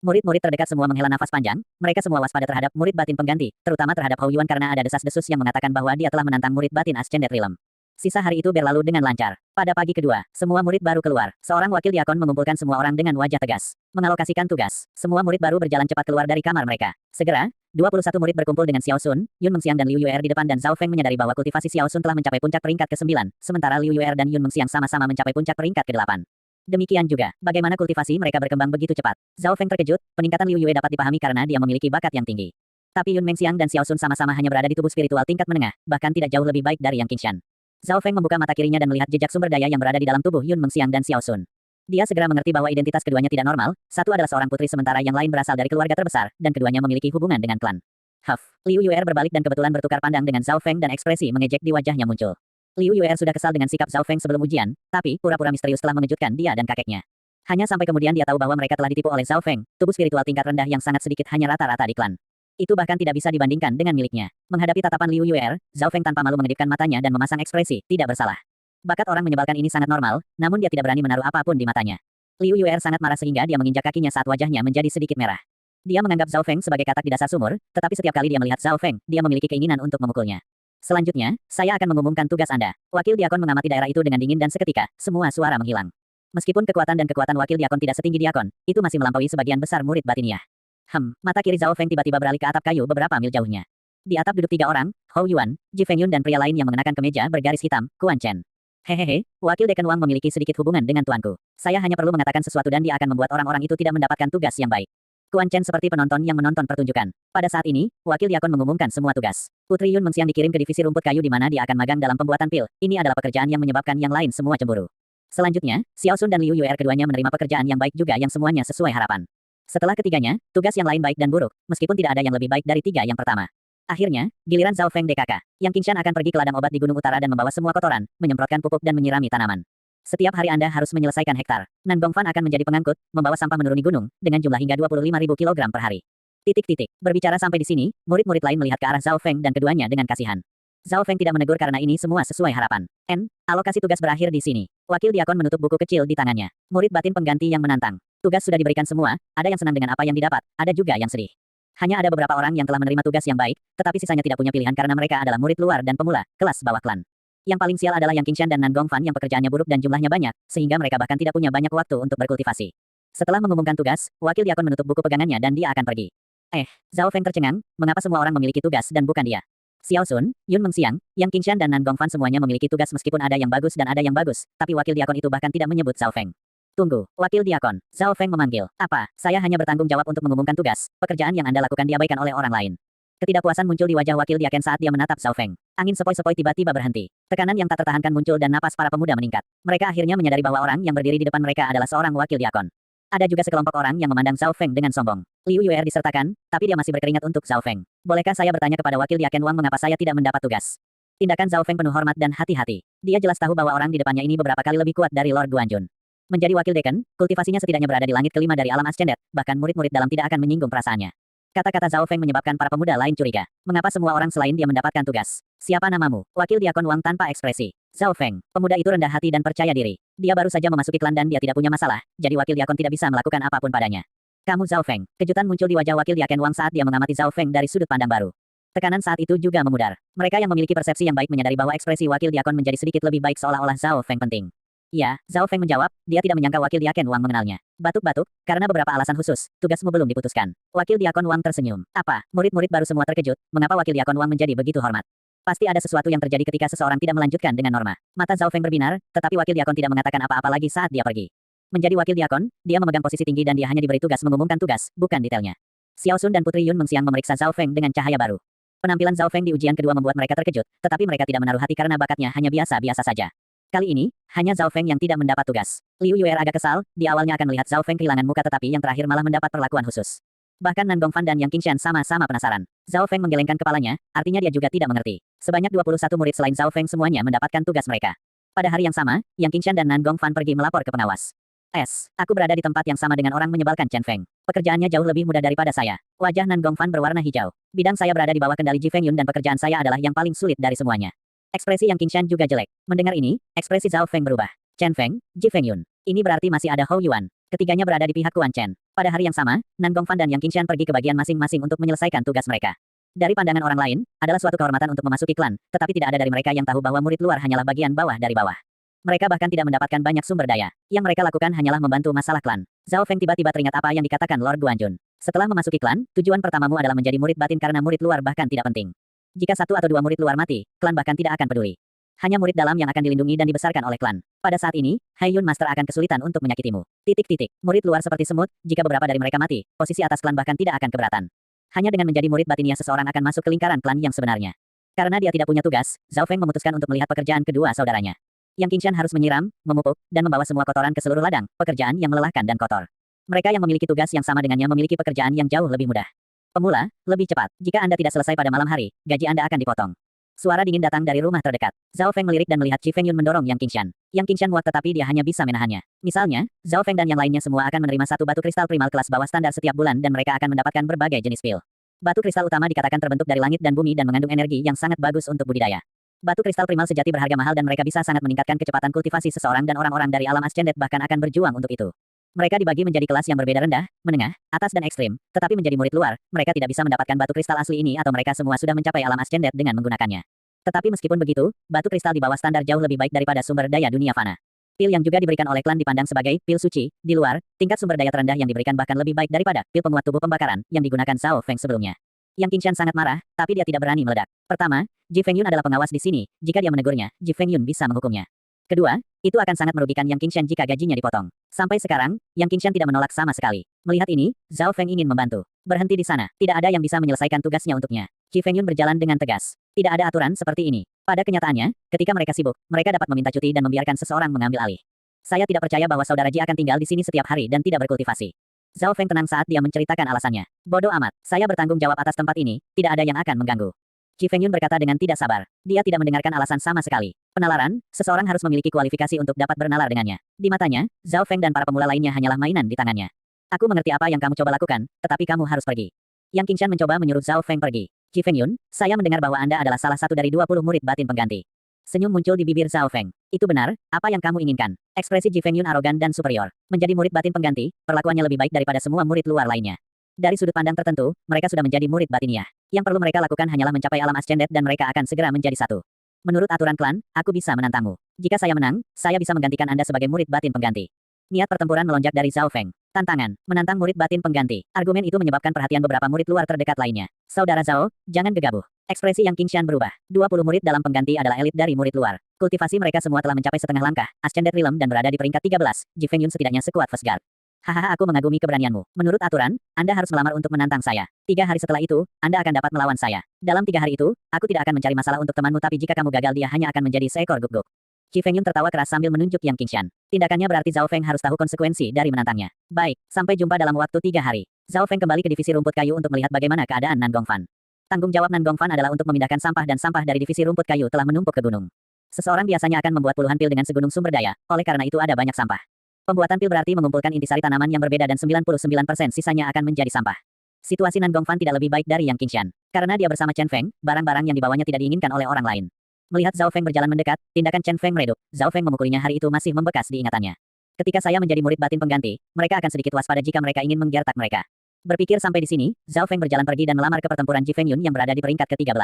Murid-murid terdekat semua menghela nafas panjang, mereka semua waspada terhadap murid batin pengganti, terutama terhadap Hou Yuan karena ada desas-desus yang mengatakan bahwa dia telah menantang murid batin Ascended Realm. Sisa hari itu berlalu dengan lancar. Pada pagi kedua, semua murid baru keluar. Seorang wakil diakon mengumpulkan semua orang dengan wajah tegas. Mengalokasikan tugas. Semua murid baru berjalan cepat keluar dari kamar mereka. Segera, 21 murid berkumpul dengan Xiao Sun, Yun Mengxiang dan Liu Yuer di depan dan Zhao Feng menyadari bahwa kultivasi Xiao Sun telah mencapai puncak peringkat ke-9, sementara Liu Yuer dan Yun Mengxiang sama-sama mencapai puncak peringkat ke-8. Demikian juga, bagaimana kultivasi mereka berkembang begitu cepat. Zhao Feng terkejut, peningkatan Liu Yue dapat dipahami karena dia memiliki bakat yang tinggi. Tapi Yun Mengxiang dan Xiao Sun sama-sama hanya berada di tubuh spiritual tingkat menengah, bahkan tidak jauh lebih baik dari Yang Qingshan. Zhao Feng membuka mata kirinya dan melihat jejak sumber daya yang berada di dalam tubuh Yun Mengxiang dan Xiao Sun. Dia segera mengerti bahwa identitas keduanya tidak normal, satu adalah seorang putri sementara yang lain berasal dari keluarga terbesar, dan keduanya memiliki hubungan dengan klan. Liu Yuer berbalik dan kebetulan bertukar pandang dengan Zhao Feng dan ekspresi mengejek di wajahnya muncul. Liu Yuer sudah kesal dengan sikap Zhao Feng sebelum ujian, tapi pura-pura misterius telah mengejutkan dia dan kakeknya. Hanya sampai kemudian dia tahu bahwa mereka telah ditipu oleh Zhao Feng, tubuh spiritual tingkat rendah yang sangat sedikit hanya rata-rata di klan. Itu bahkan tidak bisa dibandingkan dengan miliknya. Menghadapi tatapan Liu Yuer, Zhao Feng tanpa malu mengedipkan matanya dan memasang ekspresi tidak bersalah. Bakat orang menyebalkan ini sangat normal, namun dia tidak berani menaruh apapun di matanya. Liu Yuer sangat marah sehingga dia menginjak kakinya saat wajahnya menjadi sedikit merah. Dia menganggap Zhao Feng sebagai katak di dasar sumur, tetapi setiap kali dia melihat Zhao Feng, dia memiliki keinginan untuk memukulnya. Selanjutnya, saya akan mengumumkan tugas Anda. Wakil diakon mengamati daerah itu dengan dingin dan seketika, semua suara menghilang. Meskipun kekuatan dan kekuatan wakil diakon tidak setinggi diakon, itu masih melampaui sebagian besar murid batiniah. Mata kiri Zhao Feng tiba-tiba beralih ke atap kayu beberapa mil jauhnya. Di atap duduk 3 orang, Hou Yuan, Ji Fengyun dan pria lain yang mengenakan kemeja bergaris hitam, Quan Chen. Hehehe, wakil Dekan Wang memiliki sedikit hubungan dengan tuanku. Saya hanya perlu mengatakan sesuatu dan dia akan membuat orang-orang itu tidak mendapatkan tugas yang baik. Quan Chen seperti penonton yang menonton pertunjukan. Pada saat ini, wakil diakon mengumumkan semua tugas. Putri Yun Mengxiang dikirim ke divisi rumput kayu di mana dia akan magang dalam pembuatan pil. Ini adalah pekerjaan yang menyebabkan yang lain semua cemburu. Selanjutnya, Xiao Sun dan Liu Yuer keduanya menerima pekerjaan yang baik juga yang semuanya sesuai harapan. Setelah ketiganya, tugas yang lain baik dan buruk, meskipun tidak ada yang lebih baik dari 3 yang pertama. Akhirnya, giliran Zhao Feng DKK. Yang Qingshan akan pergi ke ladang obat di Gunung Utara dan membawa semua kotoran, menyemprotkan pupuk dan menyirami tanaman. Setiap hari Anda harus menyelesaikan hektar. Nan Gongfan akan menjadi pengangkut, membawa sampah menuruni gunung, dengan jumlah hingga 25.000 kilogram per hari. Berbicara sampai di sini, murid-murid lain melihat ke arah Zhao Feng dan keduanya dengan kasihan. Zhao Feng tidak menegur karena ini semua sesuai harapan. Alokasi tugas berakhir di sini. Wakil diakon menutup buku kecil di tangannya. Murid batin pengganti yang menantang. Tugas sudah diberikan semua, ada yang senang dengan apa yang didapat, ada juga yang sedih. Hanya ada beberapa orang yang telah menerima tugas yang baik, tetapi sisanya tidak punya pilihan karena mereka adalah murid luar dan pemula, kelas bawah klan. Yang paling sial adalah Yang Qingshan dan Nan Gongfan yang pekerjaannya buruk dan jumlahnya banyak, sehingga mereka bahkan tidak punya banyak waktu untuk berkultivasi. Setelah mengumumkan tugas, wakil diakon menutup buku pegangannya dan dia akan pergi. Zhao Feng tercengang, mengapa semua orang memiliki tugas dan bukan dia? Xiao Sun, Yun Mengxiang, Yang Qingshan dan Nan Gongfan semuanya memiliki tugas meskipun ada yang bagus dan ada yang bagus, tapi wakil diakon itu bahkan tidak menyebut Zhao Feng. Tunggu, wakil diakon. Zhao Feng memanggil. Apa? Saya hanya bertanggung jawab untuk mengumumkan tugas. Pekerjaan yang Anda lakukan diabaikan oleh orang lain. Ketidakpuasan muncul di wajah wakil diakon saat dia menatap Zhao Feng. Angin sepoi-sepoi tiba-tiba berhenti. Tekanan yang tak tertahankan muncul dan napas para pemuda meningkat. Mereka akhirnya menyadari bahwa orang yang berdiri di depan mereka adalah seorang wakil diakon. Ada juga sekelompok orang yang memandang Zhao Feng dengan sombong. Liu Yuer disertakan, tapi dia masih berkeringat untuk Zhao Feng. Bolehkah saya bertanya kepada wakil diakon Wang mengapa saya tidak mendapat tugas? Tindakan Zhao Feng penuh hormat dan hati-hati. Dia jelas tahu bahwa orang di depannya ini beberapa kali lebih kuat dari Lord Guanjun. Menjadi wakil deken, kultivasinya setidaknya berada di langit kelima dari alam ascendet, bahkan murid-murid dalam tidak akan menyinggung perasaannya. Kata-kata Zhao Feng menyebabkan para pemuda lain curiga. Mengapa semua orang selain dia mendapatkan tugas? Siapa namamu? Wakil diakon Wang tanpa ekspresi. Zhao Feng. Pemuda itu rendah hati dan percaya diri. Dia baru saja memasuki klan dan dia tidak punya masalah, jadi wakil diakon tidak bisa melakukan apapun padanya. Kamu Zhao Feng. Kejutan muncul di wajah wakil diakon Wang saat dia mengamati Zhao Feng dari sudut pandang baru. Tekanan saat itu juga memudar. Mereka yang memiliki persepsi yang baik menyadari bahwa ekspresi wakil diakon menjadi sedikit lebih baik seolah-olah Zhao Feng penting. Ya, Zhao Feng menjawab, dia tidak menyangka wakil diakon Wang mengenalnya. Batuk-batuk, karena beberapa alasan khusus, tugasmu belum diputuskan. Wakil diakon Wang tersenyum. Apa? Murid-murid baru semua terkejut, mengapa wakil diakon Wang menjadi begitu hormat? Pasti ada sesuatu yang terjadi ketika seseorang tidak melanjutkan dengan norma. Mata Zhao Feng berbinar, tetapi wakil diakon tidak mengatakan apa-apa lagi saat dia pergi. Menjadi wakil diakon, dia memegang posisi tinggi dan dia hanya diberi tugas mengumumkan tugas, bukan detailnya. Xiao Sun dan Putri Yun Mengxiang memeriksa Zhao Feng dengan cahaya baru. Penampilan Zhao Feng di ujian kedua membuat mereka terkejut, tetapi mereka tidak menaruh hati karena bakatnya hanya biasa-biasa saja. Kali ini, hanya Zhao Feng yang tidak mendapat tugas. Liu Yuer agak kesal, di awalnya akan melihat Zhao Feng kehilangan muka tetapi yang terakhir malah mendapat perlakuan khusus. Bahkan Nan Gongfan dan Yang Qingshan sama-sama penasaran. Zhao Feng menggelengkan kepalanya, artinya dia juga tidak mengerti. Sebanyak 21 murid selain Zhao Feng semuanya mendapatkan tugas mereka. Pada hari yang sama, Yang Qingshan dan Nan Gongfan pergi melapor ke pengawas. Aku berada di tempat yang sama dengan orang menyebalkan Chen Feng. Pekerjaannya jauh lebih mudah daripada saya. Wajah Nan Gongfan berwarna hijau. Bidang saya berada di bawah kendali Ji Feng Yun dan pekerjaan saya adalah yang paling sulit dari semuanya. Ekspresi Yang Qingshan juga jelek. Mendengar ini, ekspresi Zhao Feng berubah. Chen Feng, Ji Feng Yun. Ini berarti masih ada Hou Yuan. Ketiganya berada di pihak Kuan Chen. Pada hari yang sama, Nan Gongfan dan Yang Qingshan pergi ke bagian masing-masing untuk menyelesaikan tugas mereka. Dari pandangan orang lain, adalah suatu kehormatan untuk memasuki klan, tetapi tidak ada dari mereka yang tahu bahwa murid luar hanyalah bagian bawah dari bawah. Mereka bahkan tidak mendapatkan banyak sumber daya. Yang mereka lakukan hanyalah membantu masalah klan. Zhao Feng tiba-tiba teringat apa yang dikatakan Lord Guanjun. Setelah memasuki klan, tujuan pertamamu adalah menjadi murid batin karena murid luar bahkan tidak penting. Jika satu atau dua murid luar mati, klan bahkan tidak akan peduli. Hanya murid dalam yang akan dilindungi dan dibesarkan oleh klan. Pada saat ini, Hai Yun Master akan kesulitan untuk menyakitimu. Murid luar seperti semut, jika beberapa dari mereka mati, posisi atas klan bahkan tidak akan keberatan. Hanya dengan menjadi murid batinnya seseorang akan masuk ke lingkaran klan yang sebenarnya. Karena dia tidak punya tugas, Zhao Feng memutuskan untuk melihat pekerjaan kedua saudaranya. Yang Qingshan harus menyiram, memupuk, dan membawa semua kotoran ke seluruh ladang, pekerjaan yang melelahkan dan kotor. Mereka yang memiliki tugas yang sama dengannya memiliki pekerjaan yang jauh lebih mudah. Pemula, lebih cepat. Jika Anda tidak selesai pada malam hari, gaji Anda akan dipotong. Suara dingin datang dari rumah terdekat. Zhao Feng melirik dan melihat Ji Feng Yun mendorong Yang Qingshan. Yang Qingshan muak tetapi dia hanya bisa menahannya. Misalnya, Zhao Feng dan yang lainnya semua akan menerima satu batu kristal primal kelas bawah standar setiap bulan dan mereka akan mendapatkan berbagai jenis pil. Batu kristal utama dikatakan terbentuk dari langit dan bumi dan mengandung energi yang sangat bagus untuk budidaya. Batu kristal primal sejati berharga mahal dan mereka bisa sangat meningkatkan kecepatan kultivasi seseorang dan orang-orang dari alam ascendet bahkan akan berjuang untuk itu. Mereka dibagi menjadi kelas yang berbeda rendah, menengah, atas dan ekstrim, tetapi menjadi murid luar, mereka tidak bisa mendapatkan batu kristal asli ini atau mereka semua sudah mencapai alam ascendet dengan menggunakannya. Tetapi meskipun begitu, batu kristal di bawah standar jauh lebih baik daripada sumber daya dunia fana. Pil yang juga diberikan oleh klan dipandang sebagai pil suci, di luar, tingkat sumber daya terendah yang diberikan bahkan lebih baik daripada pil penguat tubuh pembakaran yang digunakan Zhao Feng sebelumnya. Yang Qingshan sangat marah, tapi dia tidak berani meledak. Pertama, Ji Feng Yun adalah pengawas di sini, jika dia menegurnya, Ji Feng Yun bisa menghukumnya. Kedua, itu akan sangat merugikan Yang Qingshan jika gajinya dipotong. Sampai sekarang, Yang Qingshan tidak menolak sama sekali. Melihat ini, Zhao Feng ingin membantu. Berhenti di sana, tidak ada yang bisa menyelesaikan tugasnya untuknya. Ji Feng Yun berjalan dengan tegas. Tidak ada aturan seperti ini. Pada kenyataannya, ketika mereka sibuk, mereka dapat meminta cuti dan membiarkan seseorang mengambil alih. Saya tidak percaya bahwa saudara Ji akan tinggal di sini setiap hari dan tidak berkultivasi. Zhao Feng tenang saat dia menceritakan alasannya. Bodoh amat, saya bertanggung jawab atas tempat ini, tidak ada yang akan mengganggu. Ji Fengyun berkata dengan tidak sabar. Dia tidak mendengarkan alasan sama sekali. Penalaran, seseorang harus memiliki kualifikasi untuk dapat bernalar dengannya. Di matanya, Zhao Feng dan para pemula lainnya hanyalah mainan di tangannya. Aku mengerti apa yang kamu coba lakukan, tetapi kamu harus pergi. Yang Qingshan mencoba menyuruh Zhao Feng pergi. Ji Fengyun, saya mendengar bahwa Anda adalah salah satu dari 20 murid batin pengganti. Senyum muncul di bibir Zhao Feng. Itu benar, apa yang kamu inginkan? Ekspresi Ji Fengyun arogan dan superior. Menjadi murid batin pengganti, perlakuannya lebih baik daripada semua murid luar lainnya. Dari sudut pandang tertentu, mereka sudah menjadi murid batiniah. Yang perlu mereka lakukan hanyalah mencapai alam ascendet dan mereka akan segera menjadi satu. Menurut aturan klan, aku bisa menantangmu. Jika saya menang, saya bisa menggantikan Anda sebagai murid batin pengganti. Niat pertempuran melonjak dari Zhao Feng. Tantangan, menantang murid batin pengganti. Argumen itu menyebabkan perhatian beberapa murid luar terdekat lainnya. Saudara Zhao, jangan gegabah. Ekspresi Yang Qingshan berubah. 20 murid dalam pengganti adalah elit dari murid luar. Kultivasi mereka semua telah mencapai setengah langkah, Ascended Realm dan berada di peringkat 13. Ji Fengyun setidaknya sekuat First Guard. Hahaha, aku mengagumi keberanianmu. Menurut aturan, Anda harus melamar untuk menantang saya. 3 hari setelah itu, Anda akan dapat melawan saya. Dalam 3 hari itu, aku tidak akan mencari masalah untuk temanmu tapi jika kamu gagal dia hanya akan menjadi seekor guguk. Ji Fengyun tertawa keras sambil menunjuk Yang Qingshan. Tindakannya berarti Zhao Feng harus tahu konsekuensi dari menantangnya. Baik, sampai jumpa dalam waktu 3 hari. Zhao Feng kembali ke divisi rumput kayu untuk melihat bagaimana keadaan Nan Gongfan. Tanggung jawab Nan Gongfan adalah untuk memindahkan sampah dan sampah dari divisi rumput kayu telah menumpuk ke gunung. Seseorang biasanya akan membuat puluhan pil dengan segunung sumber daya, oleh karena itu ada banyak sampah. Pembuatan pil berarti mengumpulkan intisari tanaman yang berbeda dan 99% sisanya akan menjadi sampah. Situasi Nan Gongfan tidak lebih baik dari Yang Qingshan. Karena dia bersama Chen Feng, barang-barang yang dibawanya tidak diinginkan oleh orang lain. Melihat Zhao Feng berjalan mendekat, tindakan Chen Feng meredup. Zhao Feng memukulinya hari itu masih membekas di ingatannya. Ketika saya menjadi murid batin pengganti, mereka akan sedikit waspada jika mereka ingin menggertak mereka. Berpikir sampai di sini, Zhao Feng berjalan pergi dan melamar ke pertempuran Ji Fengyun yang berada di peringkat ke-13.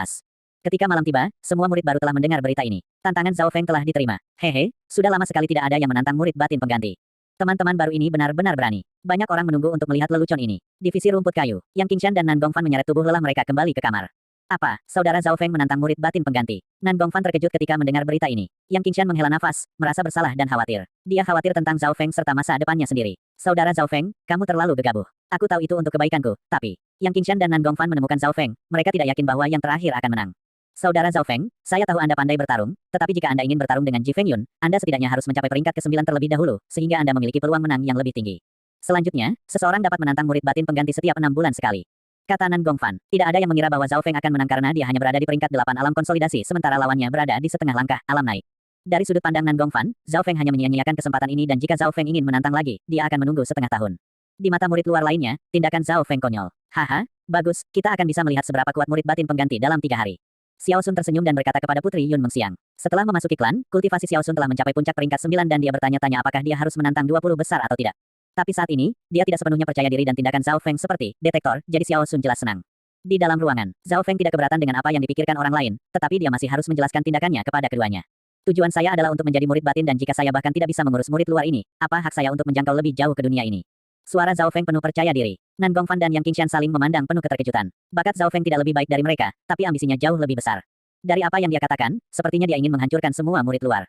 Ketika malam tiba, semua murid baru telah mendengar berita ini. Tantangan Zhao Feng telah diterima. Hehe, sudah lama sekali tidak ada yang menantang murid batin pengganti. Teman-teman baru ini benar-benar berani. Banyak orang menunggu untuk melihat lelucon ini. Divisi rumput kayu, Yang Qingshan dan Nan Gongfan menyeret tubuh lelah mereka kembali ke kamar. Apa, saudara Zhao Feng menantang murid batin pengganti? Nan Gongfan terkejut ketika mendengar berita ini. Yang Qingshan menghela nafas, merasa bersalah dan khawatir. Dia khawatir tentang Zhao Feng serta masa depannya sendiri. Saudara Zhao Feng, kamu terlalu gegabah. Aku tahu itu untuk kebaikanku, tapi Yang Qingshan dan Nan Gongfan menemukan Zhao Feng, mereka tidak yakin bahwa yang terakhir akan menang. Saudara Zhao Feng, saya tahu Anda pandai bertarung, tetapi jika Anda ingin bertarung dengan Ji Fengyun, Anda setidaknya harus mencapai peringkat ke-9 terlebih dahulu, sehingga Anda memiliki peluang menang yang lebih tinggi. Selanjutnya, seseorang dapat menantang murid batin pengganti setiap 6 bulan sekali. Kata Nan Gongfan, tidak ada yang mengira bahwa Zhao Feng akan menang karena dia hanya berada di peringkat 8 alam konsolidasi sementara lawannya berada di setengah langkah alam naik. Dari sudut pandang Nan Gongfan, Zhao Feng hanya menyia-nyiakan kesempatan ini dan jika Zhao Feng ingin menantang lagi, dia akan menunggu setengah tahun. Di mata murid luar lainnya, tindakan Zhao Feng konyol. Haha, bagus, kita akan bisa melihat seberapa kuat murid batin pengganti dalam 3 hari. Xiao Sun tersenyum dan berkata kepada Putri Yun Mengxiang. Setelah memasuki klan, kultivasi Xiao Sun telah mencapai puncak peringkat 9 dan dia bertanya-tanya apakah dia harus menantang 20 besar atau tidak. Tapi saat ini, dia tidak sepenuhnya percaya diri dan tindakan Zhao Feng seperti detektor, jadi Xiao Sun jelas senang. Di dalam ruangan, Zhao Feng tidak keberatan dengan apa yang dipikirkan orang lain, tetapi dia masih harus menjelaskan tindakannya kepada keduanya. Tujuan saya adalah untuk menjadi murid batin dan jika saya bahkan tidak bisa mengurus murid luar ini, apa hak saya untuk menjangkau lebih jauh ke dunia ini? Suara Zhao Feng penuh percaya diri. Nan Gongfan dan Yang Qingshan saling memandang penuh keterkejutan. Bakat Zhao Feng tidak lebih baik dari mereka, tapi ambisinya jauh lebih besar. Dari apa yang dia katakan, sepertinya dia ingin menghancurkan semua murid luar.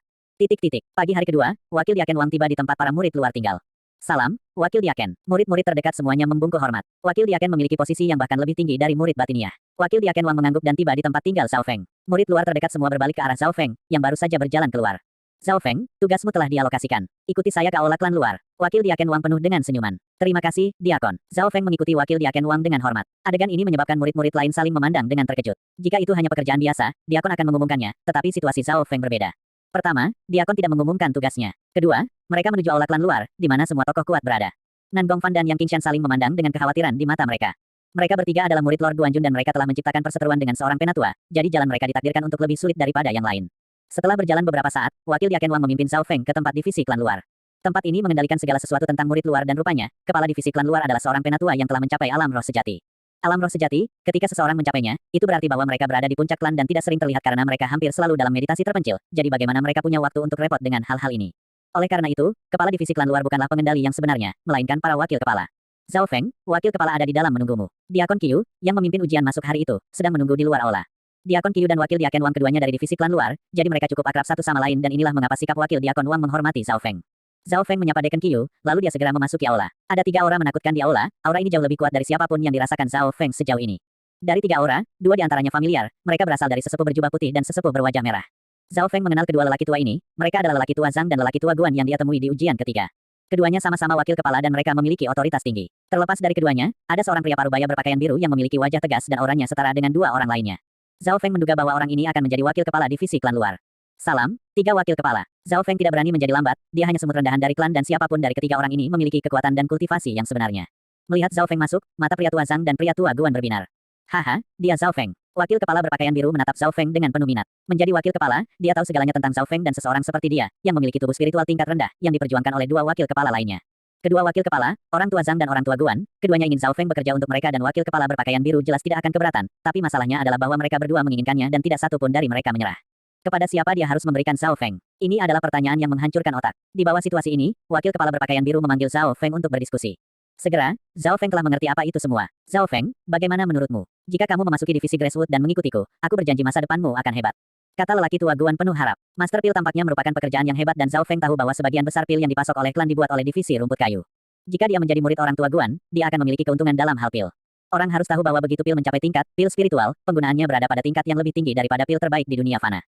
Pagi hari kedua, Wakil Diaken Wang tiba di tempat para murid luar tinggal. Salam, Wakil Diaken. Murid-murid terdekat semuanya membungkuk hormat. Wakil Diaken memiliki posisi yang bahkan lebih tinggi dari murid batiniah. Wakil Diaken Wang mengangguk dan tiba di tempat tinggal Zhao Feng. Murid luar terdekat semua berbalik ke arah Zhao Feng, yang baru saja berjalan keluar. Zhao Feng, tugasmu telah dialokasikan. Ikuti saya ke aula klan luar. Wakil Diaken Wang penuh dengan senyuman. Terima kasih, Diakon. Zhao Feng mengikuti Wakil Diaken Wang dengan hormat. Adegan ini menyebabkan murid-murid lain saling memandang dengan terkejut. Jika itu hanya pekerjaan biasa, Diakon akan mengumumkannya, tetapi situasi Zhao Feng berbeda. Pertama, Diakon tidak mengumumkan tugasnya. Kedua, mereka menuju aula klan luar, di mana semua tokoh kuat berada. Nan Gongfan dan Yang Qingshan saling memandang dengan kekhawatiran di mata mereka. Mereka bertiga adalah murid Lord Guanjun dan mereka telah menciptakan perseteruan dengan seorang penatua, jadi jalan mereka ditakdirkan untuk lebih sulit daripada yang lain. Setelah berjalan beberapa saat, Wakil Diaken Wang memimpin Zhao Feng ke tempat divisi klan luar. Tempat ini mengendalikan segala sesuatu tentang murid luar dan rupanya, kepala divisi klan luar adalah seorang penatua yang telah mencapai alam roh sejati. Alam roh sejati, ketika seseorang mencapainya, itu berarti bahwa mereka berada di puncak klan dan tidak sering terlihat karena mereka hampir selalu dalam meditasi terpencil, jadi bagaimana mereka punya waktu untuk repot dengan hal-hal ini. Oleh karena itu, kepala divisi klan luar bukanlah pengendali yang sebenarnya, melainkan para wakil kepala. Zhao Feng, wakil kepala ada di dalam menunggumu. Diakon Qiu, yang memimpin ujian masuk hari itu, sedang menunggu di luar aula. Diakon Qiu dan wakil Diaken Wang keduanya dari divisi klan luar, jadi mereka cukup akrab satu sama lain dan inilah mengapa sikap wakil Diakon Wang menghormati Zhao Feng. Zhao Feng menyapa Deken Qiu, lalu dia segera memasuki aula. Ada 3 aura menakutkan di aula, aura ini jauh lebih kuat dari siapapun yang dirasakan Zhao Feng sejauh ini. Dari 3 aura, 2 diantaranya familiar, mereka berasal dari sesepuh berjubah putih dan sesepuh berwajah merah. Zhao Feng mengenal kedua lelaki tua ini, mereka adalah lelaki tua Zhang dan lelaki tua Guan yang dia temui di ujian ketiga. Keduanya sama-sama wakil kepala dan mereka memiliki otoritas tinggi. Terlepas dari keduanya, ada seorang pria parubaya berpakaian biru yang memiliki wajah tegas dan auranya setara dengan 2 orang lainnya. Zhao Feng menduga bahwa orang ini akan menjadi wakil kepala divisi klan luar. Salam, 3 wakil kepala. Zhao Feng tidak berani menjadi lambat, dia hanya semut rendahan dari klan dan siapapun dari ketiga orang ini memiliki kekuatan dan kultivasi yang sebenarnya. Melihat Zhao Feng masuk, mata pria tua Zhang dan pria tua Guan berbinar. Haha, dia Zhao Feng. Wakil kepala berpakaian biru menatap Zhao Feng dengan penuh minat. Menjadi wakil kepala, dia tahu segalanya tentang Zhao Feng dan seseorang seperti dia, yang memiliki tubuh spiritual tingkat rendah, yang diperjuangkan oleh 2 wakil kepala lainnya. Kedua wakil kepala, orang tua Zhang dan orang tua Guan, keduanya ingin Zhao Feng bekerja untuk mereka dan wakil kepala berpakaian biru jelas tidak akan keberatan, tapi masalahnya adalah bahwa mereka berdua menginginkannya dan tidak satu pun dari mereka menyerah. Kepada siapa dia harus memberikan Zhao Feng? Ini adalah pertanyaan yang menghancurkan otak. Di bawah situasi ini, wakil kepala berpakaian biru memanggil Zhao Feng untuk berdiskusi. Segera, Zhao Feng telah mengerti apa itu semua. Zhao Feng, bagaimana menurutmu? Jika kamu memasuki divisi Grasswood dan mengikutiku, aku berjanji masa depanmu akan hebat. Kata lelaki tua Guan penuh harap. Master Pil tampaknya merupakan pekerjaan yang hebat dan Zhao Feng tahu bahwa sebagian besar pil yang dipasok oleh klan dibuat oleh divisi rumput kayu. Jika dia menjadi murid orang tua Guan, dia akan memiliki keuntungan dalam hal pil. Orang harus tahu bahwa begitu pil mencapai tingkat pil spiritual, penggunaannya berada pada tingkat yang lebih tinggi daripada pil terbaik di dunia fana.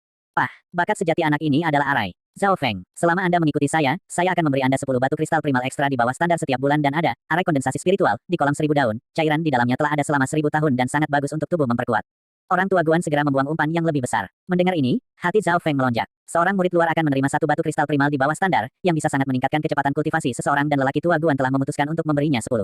Bakat sejati anak ini adalah arai. Zhao Feng, selama Anda mengikuti saya akan memberi Anda 10 batu kristal primal ekstra di bawah standar setiap bulan dan ada arai kondensasi spiritual di kolam 1000 daun. Cairan di dalamnya telah ada selama 1000 tahun dan sangat bagus untuk tubuh memperkuat. Orang tua Guan segera membuang umpan yang lebih besar. Mendengar ini, hati Zhao Feng melonjak. Seorang murid luar akan menerima 1 batu kristal primal di bawah standar, yang bisa sangat meningkatkan kecepatan kultivasi seseorang dan lelaki tua Guan telah memutuskan untuk memberinya 10.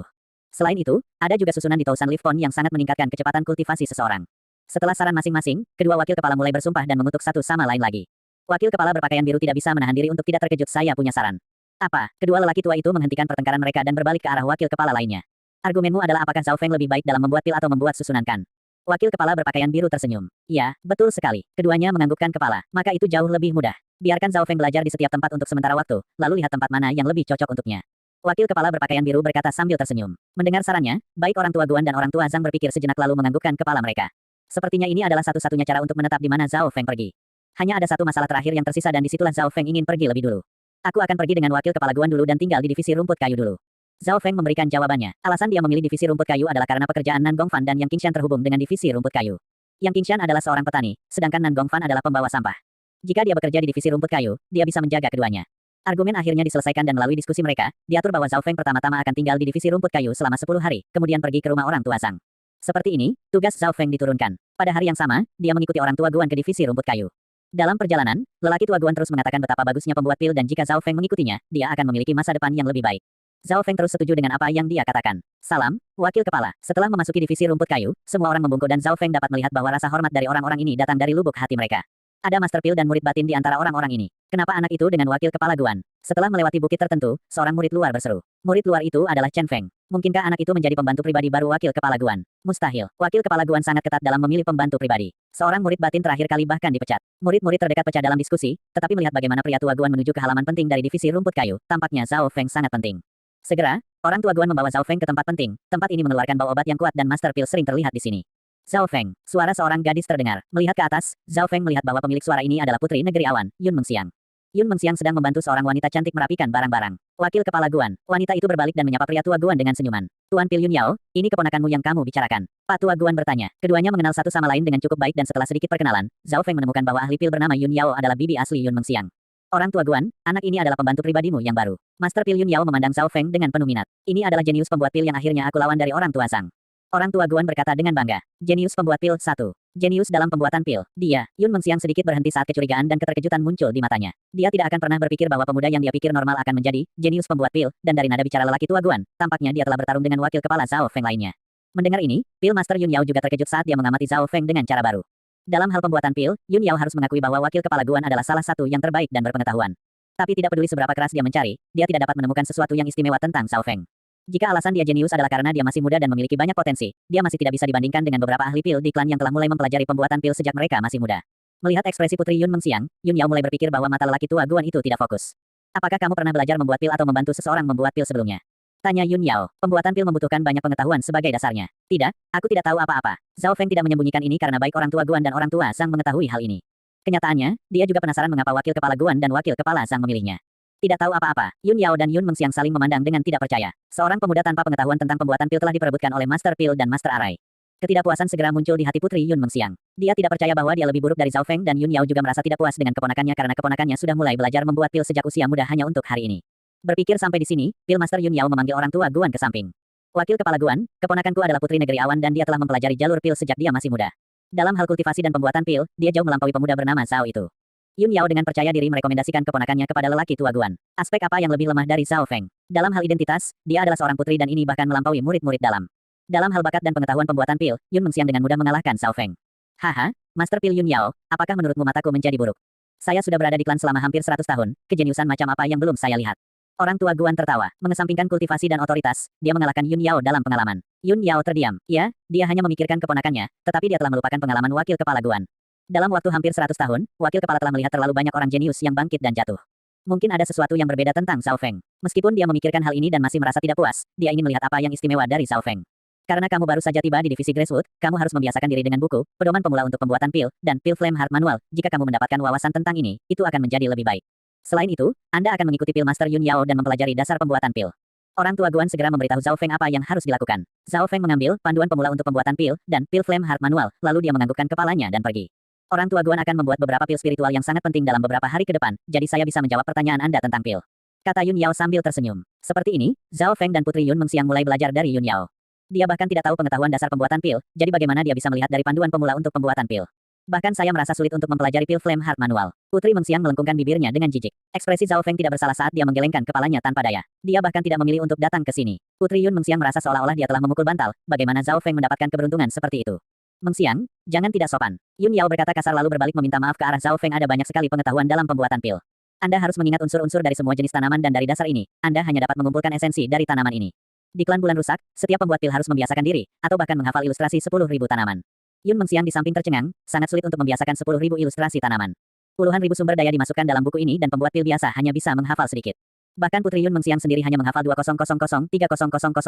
Selain itu, ada juga susunan di Tousan Leaf Phone yang sangat meningkatkan kecepatan kultivasi seseorang. Setelah saran masing-masing, kedua wakil kepala mulai bersumpah dan mengutuk satu sama lain lagi. Wakil kepala berpakaian biru tidak bisa menahan diri untuk tidak terkejut. Saya punya saran. Apa? Kedua lelaki tua itu menghentikan pertengkaran mereka dan berbalik ke arah wakil kepala lainnya. Argumenmu adalah apakah Zhao Feng lebih baik dalam membuat pil atau membuat susunan kan? Wakil kepala berpakaian biru tersenyum. Ya, betul sekali. Keduanya menganggukkan kepala. Maka itu jauh lebih mudah. Biarkan Zhao Feng belajar di setiap tempat untuk sementara waktu, lalu lihat tempat mana yang lebih cocok untuknya. Wakil kepala berpakaian biru berkata sambil tersenyum. Mendengar sarannya, baik orang tua Guan dan orang tua Zhang berpikir sejenak lalu menganggukkan kepala mereka. Sepertinya ini adalah satu-satunya cara untuk menetap di mana Zhao Feng pergi. Hanya ada satu masalah terakhir yang tersisa dan disitulah Zhao Feng ingin pergi lebih dulu. Aku akan pergi dengan wakil kepala Guan dulu dan tinggal di divisi rumput kayu dulu. Zhao Feng memberikan jawabannya. Alasan dia memilih divisi rumput kayu adalah karena pekerjaan Nan Gongfan dan Yang Qingshan terhubung dengan divisi rumput kayu. Yang Qingshan adalah seorang petani, sedangkan Nan Gongfan adalah pembawa sampah. Jika dia bekerja di divisi rumput kayu, dia bisa menjaga keduanya. Argumen akhirnya diselesaikan dan melalui diskusi mereka, diatur bahwa Zhao Feng pertama-tama akan tinggal di divisi rumput kayu selama 10 hari, kemudian pergi ke rumah orang tua Zhang. Seperti ini, tugas Zhao Feng diturunkan. Pada hari yang sama, dia mengikuti orang tua Guan ke divisi rumput kayu. Dalam perjalanan, lelaki tua Guan terus mengatakan betapa bagusnya pembuat pil dan jika Zhao Feng mengikutinya, dia akan memiliki masa depan yang lebih baik. Zhao Feng terus setuju dengan apa yang dia katakan. Salam, wakil kepala. Setelah memasuki divisi rumput kayu, semua orang membungkuk dan Zhao Feng dapat melihat bahwa rasa hormat dari orang-orang ini datang dari lubuk hati mereka. Ada master pil dan murid batin di antara orang-orang ini. Kenapa anak itu dengan wakil kepala Guan? Setelah melewati bukit tertentu, seorang murid luar berseru. Murid luar itu adalah Chen Feng. Mungkinkah anak itu menjadi pembantu pribadi baru wakil kepala Guan? Mustahil. Wakil kepala Guan sangat ketat dalam memilih pembantu pribadi. Seorang murid batin terakhir kali bahkan dipecat. Murid-murid terdekat pecah dalam diskusi, tetapi melihat bagaimana pria tua Guan menuju ke halaman penting dari divisi rumput kayu, tampaknya Zhao Feng sangat penting. Segera, orang tua Guan membawa Zhao Feng ke tempat penting. Tempat ini mengeluarkan bau obat yang kuat dan master pil sering terlihat di sini. Zhao Feng, suara seorang gadis terdengar. Melihat ke atas, Zhao Feng melihat bahwa pemilik suara ini adalah putri negeri awan, Yun Mengxiang. Yun Mengxiang sedang membantu seorang wanita cantik merapikan barang-barang. Wakil kepala Guan, wanita itu berbalik dan menyapa pria tua Guan dengan senyuman. Tuan Pil Yun Yao, ini keponakanmu yang kamu bicarakan. Pak tua Guan bertanya. Keduanya mengenal satu sama lain dengan cukup baik dan setelah sedikit perkenalan, Zhao Feng menemukan bahwa ahli pil bernama Yun Yao adalah bibi asli Yun Mengxiang. Orang tua Guan, anak ini adalah pembantu pribadimu yang baru. Master Pil Yun Yao memandang Zhao Feng dengan penuh minat. Ini adalah jenius pembuat pil yang akhirnya aku lawan dari orang tua Zhang. Orang tua Guan berkata dengan bangga. Jenius pembuat pil 1. Jenius dalam pembuatan pil. Dia, Yun Mengxiang sedikit berhenti saat kecurigaan dan keterkejutan muncul di matanya. Dia tidak akan pernah berpikir bahwa pemuda yang dia pikir normal akan menjadi jenius pembuat pil, dan dari nada bicara lelaki tua Guan, tampaknya dia telah bertarung dengan wakil kepala Zhao Feng lainnya. Mendengar ini, Pil Master Yun Yao juga terkejut saat dia mengamati Zhao Feng dengan cara baru. Dalam hal pembuatan pil, Yun Yao harus mengakui bahwa wakil kepala Guan adalah salah satu yang terbaik dan berpengetahuan. Tapi tidak peduli seberapa keras dia mencari, dia tidak dapat menemukan sesuatu yang istimewa tentang Zhao Feng. Jika alasan dia jenius adalah karena dia masih muda dan memiliki banyak potensi, dia masih tidak bisa dibandingkan dengan beberapa ahli pil di klan yang telah mulai mempelajari pembuatan pil sejak mereka masih muda. Melihat ekspresi putri Yun Mengxiang, Yun Yao mulai berpikir bahwa mata lelaki tua Guan itu tidak fokus. Apakah kamu pernah belajar membuat pil atau membantu seseorang membuat pil sebelumnya? Tanya Yun Yao. Pembuatan pil membutuhkan banyak pengetahuan sebagai dasarnya. Tidak, aku tidak tahu apa-apa. Zhao Feng tidak menyembunyikan ini karena baik orang tua Guan dan orang tua Zhang mengetahui hal ini. Kenyataannya, dia juga penasaran mengapa wakil kepala Guan dan wakil kepala Zhang memilihnya. Tidak tahu apa-apa, Yun Yao dan Yun Mengxiang saling memandang dengan tidak percaya. Seorang pemuda tanpa pengetahuan tentang pembuatan pil telah diperebutkan oleh Master Pil dan Master Arai. Ketidakpuasan segera muncul di hati putri Yun Mengxiang. Dia tidak percaya bahwa dia lebih buruk dari Zhao Feng dan Yun Yao juga merasa tidak puas dengan keponakannya karena keponakannya sudah mulai belajar membuat pil sejak usia muda hanya untuk hari ini. Berpikir sampai di sini, Pil Master Yun Yao memanggil orang tua Guan ke samping. Wakil kepala Guan, keponakanku adalah putri negeri awan dan dia telah mempelajari jalur pil sejak dia masih muda. Dalam hal kultivasi dan pembuatan pil, dia jauh melampaui pemuda bernama Zhao itu. Yun Yao dengan percaya diri merekomendasikan keponakannya kepada lelaki tua Guan. Aspek apa yang lebih lemah dari Zhao Feng? Dalam hal identitas, dia adalah seorang putri dan ini bahkan melampaui murid-murid dalam. Dalam hal bakat dan pengetahuan pembuatan pil, Yun Mengxiang dengan mudah mengalahkan Zhao Feng. Haha, Master Pil Yun Yao, apakah menurutmu mataku menjadi buruk? Saya sudah berada di klan selama hampir 100 tahun, kejeniusan macam apa yang belum saya lihat? Orang tua Guan tertawa, mengesampingkan kultivasi dan otoritas, dia mengalahkan Yun Yao dalam pengalaman. Yun Yao terdiam. Ya, dia hanya memikirkan keponakannya, tetapi dia telah melupakan pengalaman wakil kepala Guan. Dalam waktu hampir 100 tahun, wakil kepala telah melihat terlalu banyak orang jenius yang bangkit dan jatuh. Mungkin ada sesuatu yang berbeda tentang Zhao Feng. Meskipun dia memikirkan hal ini dan masih merasa tidak puas, dia ingin melihat apa yang istimewa dari Zhao Feng. Karena kamu baru saja tiba di divisi Gracewood, kamu harus membiasakan diri dengan buku, pedoman pemula untuk pembuatan pil, dan pil Flame Heart Manual. Jika kamu mendapatkan wawasan tentang ini, itu akan menjadi lebih baik. Selain itu, Anda akan mengikuti pil Master Yun Yao dan mempelajari dasar pembuatan pil. Orang tua Guan segera memberitahu Zhao Feng apa yang harus dilakukan. Zhao Feng mengambil panduan pemula untuk pembuatan pil, dan pil Flame Heart Manual, lalu dia menganggukkan kepalanya dan pergi. Orang tua Guan akan membuat beberapa pil spiritual yang sangat penting dalam beberapa hari ke depan, jadi saya bisa menjawab pertanyaan Anda tentang pil. Kata Yun Yao sambil tersenyum. Seperti ini, Zhao Feng dan Putri Yun Mengxiang mulai belajar dari Yun Yao. Dia bahkan tidak tahu pengetahuan dasar pembuatan pil, jadi bagaimana dia bisa melihat dari panduan pemula untuk pembuatan pil. Bahkan saya merasa sulit untuk mempelajari pil Flame Heart Manual. Putri Mengxiang melengkungkan bibirnya dengan jijik. Ekspresi Zhao Feng tidak bersalah saat dia menggelengkan kepalanya tanpa daya. Dia bahkan tidak memilih untuk datang ke sini. Putri Yun Mengxiang merasa seolah-olah dia telah memukul bantal. Bagaimana Zhao Feng mendapatkan keberuntungan seperti itu? Mengxiang, jangan tidak sopan. Yun Yao berkata kasar lalu berbalik meminta maaf ke arah Zhao Feng. Ada banyak sekali pengetahuan dalam pembuatan pil. Anda harus mengingat unsur-unsur dari semua jenis tanaman dan dari dasar ini, Anda hanya dapat mengumpulkan esensi dari tanaman ini. Di klan bulan rusak, setiap pembuat pil harus membiasakan diri, atau bahkan menghafal ilustrasi 10.000 tanaman. Yun Mengxiang di samping tercengang, sangat sulit untuk membiasakan 10.000 ilustrasi tanaman. Puluhan ribu sumber daya dimasukkan dalam buku ini dan pembuat pil biasa hanya bisa menghafal sedikit. Bahkan Putri Yun Mengxiang sendiri hanya menghafal 2000, 3000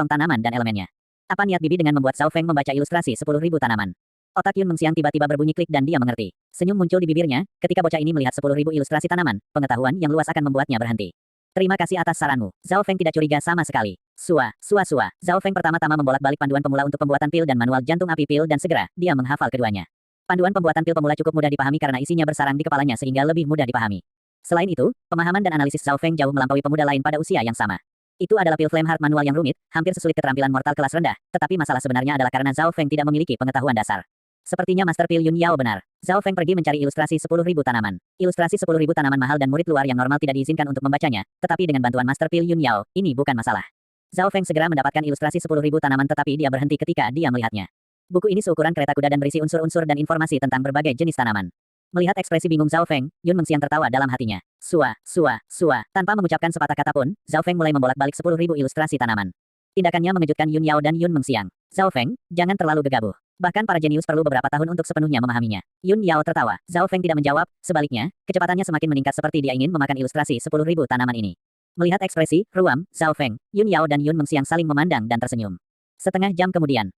tanaman dan elemennya. Apa niat bibi dengan membuat Zhao Feng membaca ilustrasi 10.000 tanaman? Otak Yun Mengxiang tiba-tiba berbunyi klik dan dia mengerti. Senyum muncul di bibirnya, ketika bocah ini melihat 10.000 ilustrasi tanaman, pengetahuan yang luas akan membuatnya berhenti. Terima kasih atas saranmu. Zhao Feng tidak curiga sama sekali. Sua. Zhao Feng pertama-tama membolak-balik panduan pemula untuk pembuatan pil dan manual jantung api pil dan segera, dia menghafal keduanya. Panduan pembuatan pil pemula cukup mudah dipahami karena isinya bersarang di kepalanya sehingga lebih mudah dipahami. Selain itu, pemahaman dan analisis Zhao Feng jauh melampaui pemuda lain pada usia yang sama. Itu adalah pil Flame Heart Manual yang rumit, hampir sesulit keterampilan mortal kelas rendah, tetapi masalah sebenarnya adalah karena Zhao Feng tidak memiliki pengetahuan dasar. Sepertinya Master Pil Yun Yao benar. Zhao Feng pergi mencari ilustrasi 10.000 tanaman. Ilustrasi 10.000 tanaman mahal dan murid luar yang normal tidak diizinkan untuk membacanya, tetapi dengan bantuan Master Pil Yun Yao, ini bukan masalah. Zhao Feng segera mendapatkan ilustrasi 10.000 tanaman tetapi dia berhenti ketika dia melihatnya. Buku ini seukuran kereta kuda dan berisi unsur-unsur dan informasi tentang berbagai jenis tanaman. Melihat ekspresi bingung Zhao Feng, Yun Mengxiang tertawa dalam hatinya. Sua. Tanpa mengucapkan sepatah kata pun, Zhao Feng mulai membolak-balik 10.000 ilustrasi tanaman. Tindakannya mengejutkan Yun Yao dan Yun Mengxiang. Zhao Feng, jangan terlalu gegabah. Bahkan para jenius perlu beberapa tahun untuk sepenuhnya memahaminya. Yun Yao tertawa. Zhao Feng tidak menjawab, sebaliknya, kecepatannya semakin meningkat seperti dia ingin memakan ilustrasi 10.000 tanaman ini. Melihat ekspresi, ruam, Zhao Feng, Yun Yao dan Yun Mengxiang saling memandang dan tersenyum. Setengah jam kemudian,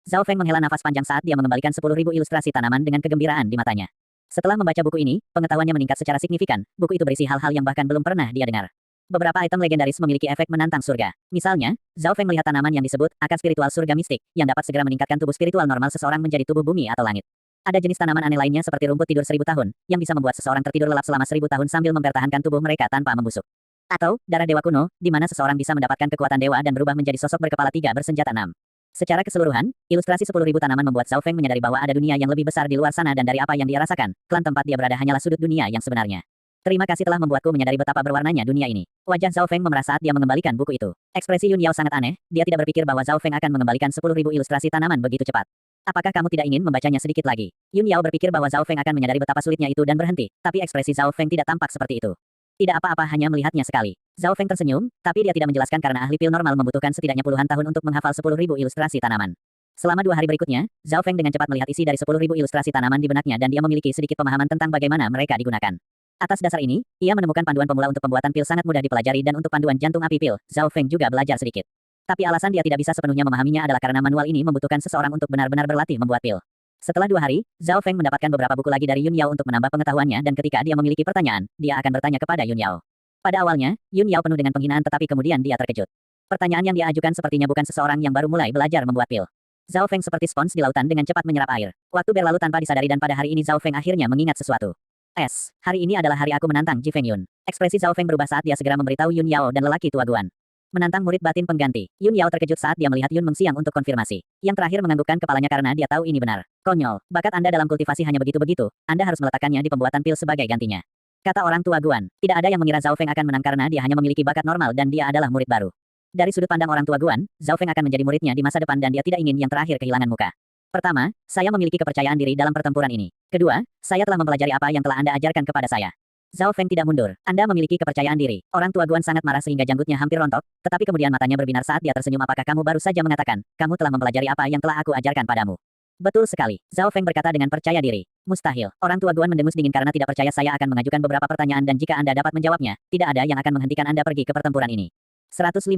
Zhao Feng menghela nafas panjang saat dia mengembalikan 10.000 ilustrasi tanaman dengan kegembiraan di matanya. Setelah membaca buku ini, pengetahuannya meningkat secara signifikan. Buku itu berisi hal-hal yang bahkan belum pernah dia dengar. Beberapa item legendaris memiliki efek menantang surga. Misalnya, Zhao Feng melihat tanaman yang disebut akar spiritual surga mistik, yang dapat segera meningkatkan tubuh spiritual normal seseorang menjadi tubuh bumi atau langit. Ada jenis tanaman aneh lainnya seperti rumput tidur 1000 tahun, yang bisa membuat seseorang tertidur lelap selama 1000 tahun sambil mempertahankan tubuh mereka tanpa membusuk. Atau, darah dewa kuno, di mana seseorang bisa mendapatkan kekuatan dewa dan berubah menjadi sosok berkepala 3 bersenjata 6. Secara keseluruhan, ilustrasi 10.000 tanaman membuat Zhao Feng menyadari bahwa ada dunia yang lebih besar di luar sana dan dari apa yang dia rasakan, klan tempat dia berada hanyalah sudut dunia yang sebenarnya. Terima kasih telah membuatku menyadari betapa berwarnanya dunia ini. Wajah Zhao Feng memerah saat dia mengembalikan buku itu. Ekspresi Yun Yao sangat aneh, dia tidak berpikir bahwa Zhao Feng akan mengembalikan 10.000 ilustrasi tanaman begitu cepat. Apakah kamu tidak ingin membacanya sedikit lagi? Yun Yao berpikir bahwa Zhao Feng akan menyadari betapa sulitnya itu dan berhenti, tapi ekspresi Zhao Feng tidak tampak seperti itu. Tidak apa-apa, hanya melihatnya sekali. Zhao Feng tersenyum, tapi dia tidak menjelaskan karena ahli pil normal membutuhkan setidaknya puluhan tahun untuk menghafal 10.000 ilustrasi tanaman. Selama 2 hari berikutnya, Zhao Feng dengan cepat melihat isi dari 10.000 ilustrasi tanaman di benaknya dan dia memiliki sedikit pemahaman tentang bagaimana mereka digunakan. Atas dasar ini, ia menemukan panduan pemula untuk pembuatan pil sangat mudah dipelajari dan untuk panduan jantung api pil, Zhao Feng juga belajar sedikit. Tapi alasan dia tidak bisa sepenuhnya memahaminya adalah karena manual ini membutuhkan seseorang untuk benar-benar berlatih membuat pil. Setelah 2 hari, Zhao Feng mendapatkan beberapa buku lagi dari Yun Yao untuk menambah pengetahuannya dan ketika dia memiliki pertanyaan, dia akan bertanya kepada Yun Yao. Pada awalnya, Yun Yao penuh dengan penghinaan tetapi kemudian dia terkejut. Pertanyaan yang dia ajukan sepertinya bukan seseorang yang baru mulai belajar membuat pil. Zhao Feng seperti spons di lautan dengan cepat menyerap air. Waktu berlalu tanpa disadari dan pada hari ini Zhao Feng akhirnya mengingat sesuatu. Hari ini adalah hari aku menantang Ji Feng Yun. Ekspresi Zhao Feng berubah saat dia segera memberitahu Yun Yao dan lelaki tua Guan. Menantang murid batin pengganti. Yun Yao terkejut saat dia melihat Yun Mengxiang untuk konfirmasi. Yang terakhir menganggukkan kepalanya karena dia tahu ini benar. Konyol, bakat Anda dalam kultivasi hanya begitu-begitu, Anda harus meletakkannya di pembuatan pil sebagai gantinya. Kata orang tua Guan, tidak ada yang mengira Zhao Feng akan menang karena dia hanya memiliki bakat normal dan dia adalah murid baru. Dari sudut pandang orang tua Guan, Zhao Feng akan menjadi muridnya di masa depan dan dia tidak ingin yang terakhir kehilangan muka. Pertama, saya memiliki kepercayaan diri dalam pertempuran ini. Kedua, saya telah mempelajari apa yang telah Anda ajarkan kepada saya. Zhao Feng tidak mundur. Anda memiliki kepercayaan diri. Orang tua Guan sangat marah sehingga janggutnya hampir rontok, tetapi kemudian matanya berbinar saat dia tersenyum. Apakah kamu baru saja mengatakan, kamu telah mempelajari apa yang telah aku ajarkan padamu? Betul sekali. Zhao Feng berkata dengan percaya diri. Mustahil. Orang tua Guan mendengus dingin karena tidak percaya. Saya akan mengajukan beberapa pertanyaan dan jika Anda dapat menjawabnya, tidak ada yang akan menghentikan Anda pergi ke pertempuran ini. 115.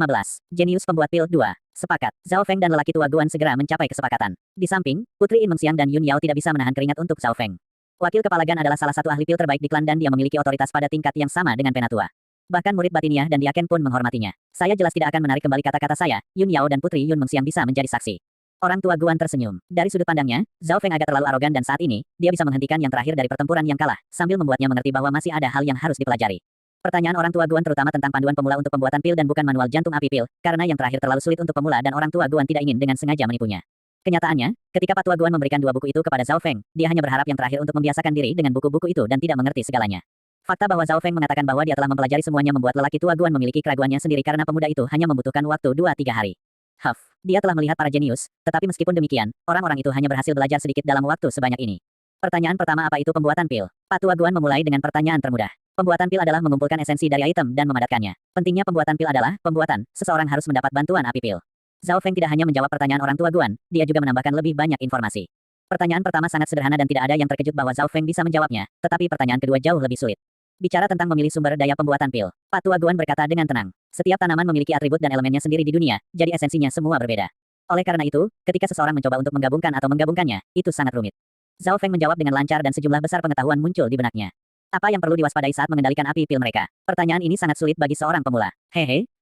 Jenius pembuat pil 2. Sepakat. Zhao Feng dan lelaki tua Guan segera mencapai kesepakatan. Di samping, Putri In Mengxiang dan Yun Yao tidak bisa menahan keringat untuk Zhao Feng. Wakil kepala Gan adalah salah satu ahli pil terbaik di klan dan dia memiliki otoritas pada tingkat yang sama dengan Penatua. Bahkan murid batiniah dan Diaken pun menghormatinya. Saya jelas tidak akan menarik kembali kata-kata saya. Yun Yao dan Putri Yun Mengxiang bisa menjadi saksi. Orang tua Guan tersenyum. Dari sudut pandangnya, Zhao Feng agak terlalu arogan dan saat ini, dia bisa menghentikan yang terakhir dari pertempuran yang kalah, sambil membuatnya mengerti bahwa masih ada hal yang harus dipelajari. Pertanyaan orang tua Guan terutama tentang panduan pemula untuk pembuatan pil dan bukan manual jantung api pil, karena yang terakhir terlalu sulit untuk pemula dan orang tua Guan tidak ingin dengan sengaja menipunya. Kenyataannya, ketika Patua Guan memberikan dua buku itu kepada Zhao Feng, dia hanya berharap yang terakhir untuk membiasakan diri dengan buku-buku itu dan tidak mengerti segalanya. Fakta bahwa Zhao Feng mengatakan bahwa dia telah mempelajari semuanya membuat lelaki tua Guan memiliki keraguannya sendiri karena pemuda itu hanya membutuhkan waktu 2-3 hari. Dia telah melihat para jenius, tetapi meskipun demikian, orang-orang itu hanya berhasil belajar sedikit dalam waktu sebanyak ini. Pertanyaan pertama, apa itu pembuatan pil? Patua Guan memulai dengan pertanyaan termudah. Pembuatan pil adalah mengumpulkan esensi dari item dan memadatkannya. Pentingnya pembuatan pil adalah, seseorang harus mendapat bantuan api pil. Zhao Feng tidak hanya menjawab pertanyaan orang tua Guan, dia juga menambahkan lebih banyak informasi. Pertanyaan pertama sangat sederhana dan tidak ada yang terkejut bahwa Zhao Feng bisa menjawabnya, tetapi pertanyaan kedua jauh lebih sulit. Bicara tentang memilih sumber daya pembuatan pil, Patua Guan berkata dengan tenang. Setiap tanaman memiliki atribut dan elemennya sendiri di dunia, jadi esensinya semua berbeda. Oleh karena itu, ketika seseorang mencoba untuk menggabungkan atau menggabungkannya, itu sangat rumit. Zhao Feng menjawab dengan lancar dan sejumlah besar pengetahuan muncul di benaknya. Apa yang perlu diwaspadai saat mengendalikan api pil mereka? Pertanyaan ini sangat sulit bagi seorang pemula.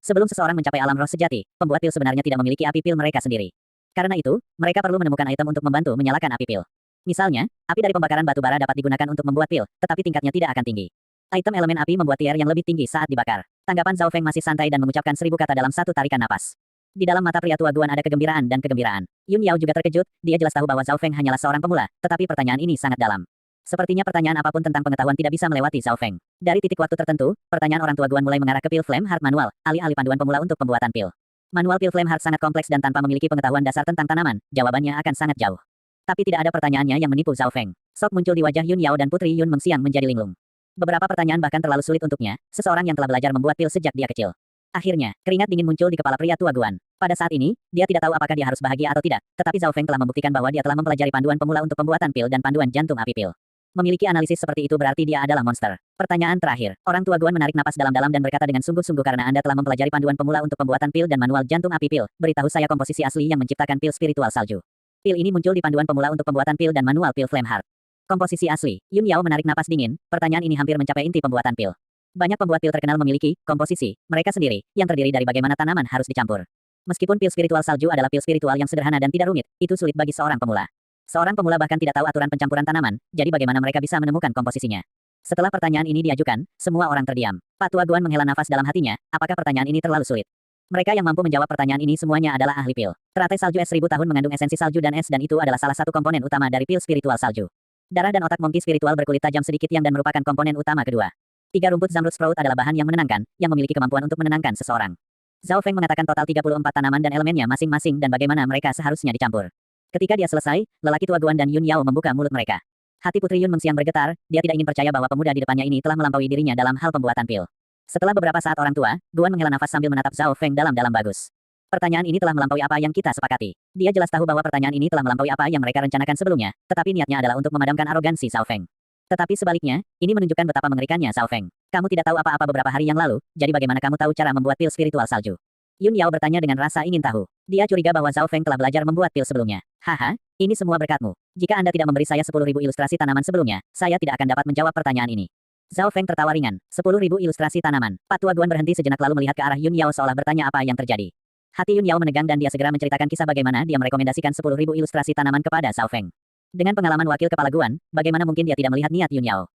Sebelum seseorang mencapai alam roh sejati, pembuat pil sebenarnya tidak memiliki api pil mereka sendiri. Karena itu, mereka perlu menemukan item untuk membantu menyalakan api pil. Misalnya, api dari pembakaran batu bara dapat digunakan untuk membuat pil, tetapi tingkatnya tidak akan tinggi. Item elemen api membuat tier yang lebih tinggi saat dibakar. Tanggapan Zhao Feng masih santai dan mengucapkan 1000 kata dalam satu tarikan napas. Di dalam mata pria tua Guan ada kegembiraan dan kegembiraan. Yun Yao juga terkejut, dia jelas tahu bahwa Zhao Feng hanyalah seorang pemula, tetapi pertanyaan ini sangat dalam. Sepertinya pertanyaan apapun tentang pengetahuan tidak bisa melewati Zhao Feng. Dari titik waktu tertentu, pertanyaan orang tua Guan mulai mengarah ke pil Flame Heart Manual, alih-alih panduan pemula untuk pembuatan pil. Manual pil Flame Heart sangat kompleks dan tanpa memiliki pengetahuan dasar tentang tanaman, jawabannya akan sangat jauh. Tapi tidak ada pertanyaannya yang menipu Zhao Feng. Sok muncul di wajah Yun Yao dan Putri Yun Mengxiang menjadi linglung. Beberapa pertanyaan bahkan terlalu sulit untuknya, seseorang yang telah belajar membuat pil sejak dia kecil. Akhirnya, keringat dingin muncul di kepala pria tua Guan. Pada saat ini, dia tidak tahu apakah dia harus bahagia atau tidak, tetapi Zhao Feng telah membuktikan bahwa dia telah mempelajari panduan pemula untuk pembuatan pil dan panduan jantung api pil. Memiliki analisis seperti itu berarti dia adalah monster. Pertanyaan terakhir, orang tua Guan menarik napas dalam-dalam dan berkata dengan sungguh-sungguh, karena Anda telah mempelajari panduan pemula untuk pembuatan pil dan manual jantung api pil, beritahu saya komposisi asli yang menciptakan pil spiritual salju. Pil ini muncul di panduan pemula untuk pembuatan pil dan manual pil Flame Heart. Komposisi asli, Yun Yao menarik napas dingin, pertanyaan ini hampir mencapai inti pembuatan pil. Banyak pembuat pil terkenal memiliki komposisi mereka sendiri, yang terdiri dari bagaimana tanaman harus dicampur. Meskipun pil spiritual salju adalah pil spiritual yang sederhana dan tidak rumit, itu sulit bagi seorang pemula. Seorang pemula bahkan tidak tahu aturan pencampuran tanaman, jadi bagaimana mereka bisa menemukan komposisinya? Setelah pertanyaan ini diajukan, semua orang terdiam. Patua Guan menghela nafas dalam hatinya, apakah pertanyaan ini terlalu sulit? Mereka yang mampu menjawab pertanyaan ini semuanya adalah ahli pil. Teratai salju es 1000 tahun mengandung esensi salju dan es dan itu adalah salah satu komponen utama dari pil spiritual salju. Darah dan otak monkey spiritual berkulit tajam sedikit yang dan merupakan komponen utama kedua. 3 rumput Zamrud Sprout adalah bahan yang menenangkan, yang memiliki kemampuan untuk menenangkan seseorang. Zhao Feng mengatakan total 34 tanaman dan elemennya masing-masing dan bagaimana mereka seharusnya dicampur. Ketika dia selesai, lelaki tua Guan dan Yun Yao membuka mulut mereka. Hati Putri Yun Mengxiang bergetar, dia tidak ingin percaya bahwa pemuda di depannya ini telah melampaui dirinya dalam hal pembuatan pil. Setelah beberapa saat orang tua, Guan menghela nafas sambil menatap Zhao Feng dalam-dalam bagus. Pertanyaan ini telah melampaui apa yang kita sepakati. Dia jelas tahu bahwa pertanyaan ini telah melampaui apa yang mereka rencanakan sebelumnya, tetapi niatnya adalah untuk memadamkan arogansi Zhao Feng. Tetapi sebaliknya, ini menunjukkan betapa mengerikannya Zhao Feng. Kamu tidak tahu apa-apa beberapa hari yang lalu, jadi bagaimana kamu tahu cara membuat pil spiritual salju? Yun Yao bertanya dengan rasa ingin tahu. Dia curiga bahwa Zhao Feng telah belajar membuat pil sebelumnya. Haha, ini semua berkatmu. Jika Anda tidak memberi saya 10.000 ilustrasi tanaman sebelumnya, saya tidak akan dapat menjawab pertanyaan ini. Zhao Feng tertawa ringan. 10.000 ilustrasi tanaman. Patua Guan berhenti sejenak lalu melihat ke arah Yun Yao seolah bertanya apa yang terjadi. Hati Yun Yao menegang dan dia segera menceritakan kisah bagaimana dia merekomendasikan 10.000 ilustrasi tanaman kepada Zhao Feng. Dengan pengalaman wakil kepala Guan, bagaimana mungkin dia tidak melihat niat Yun Yao?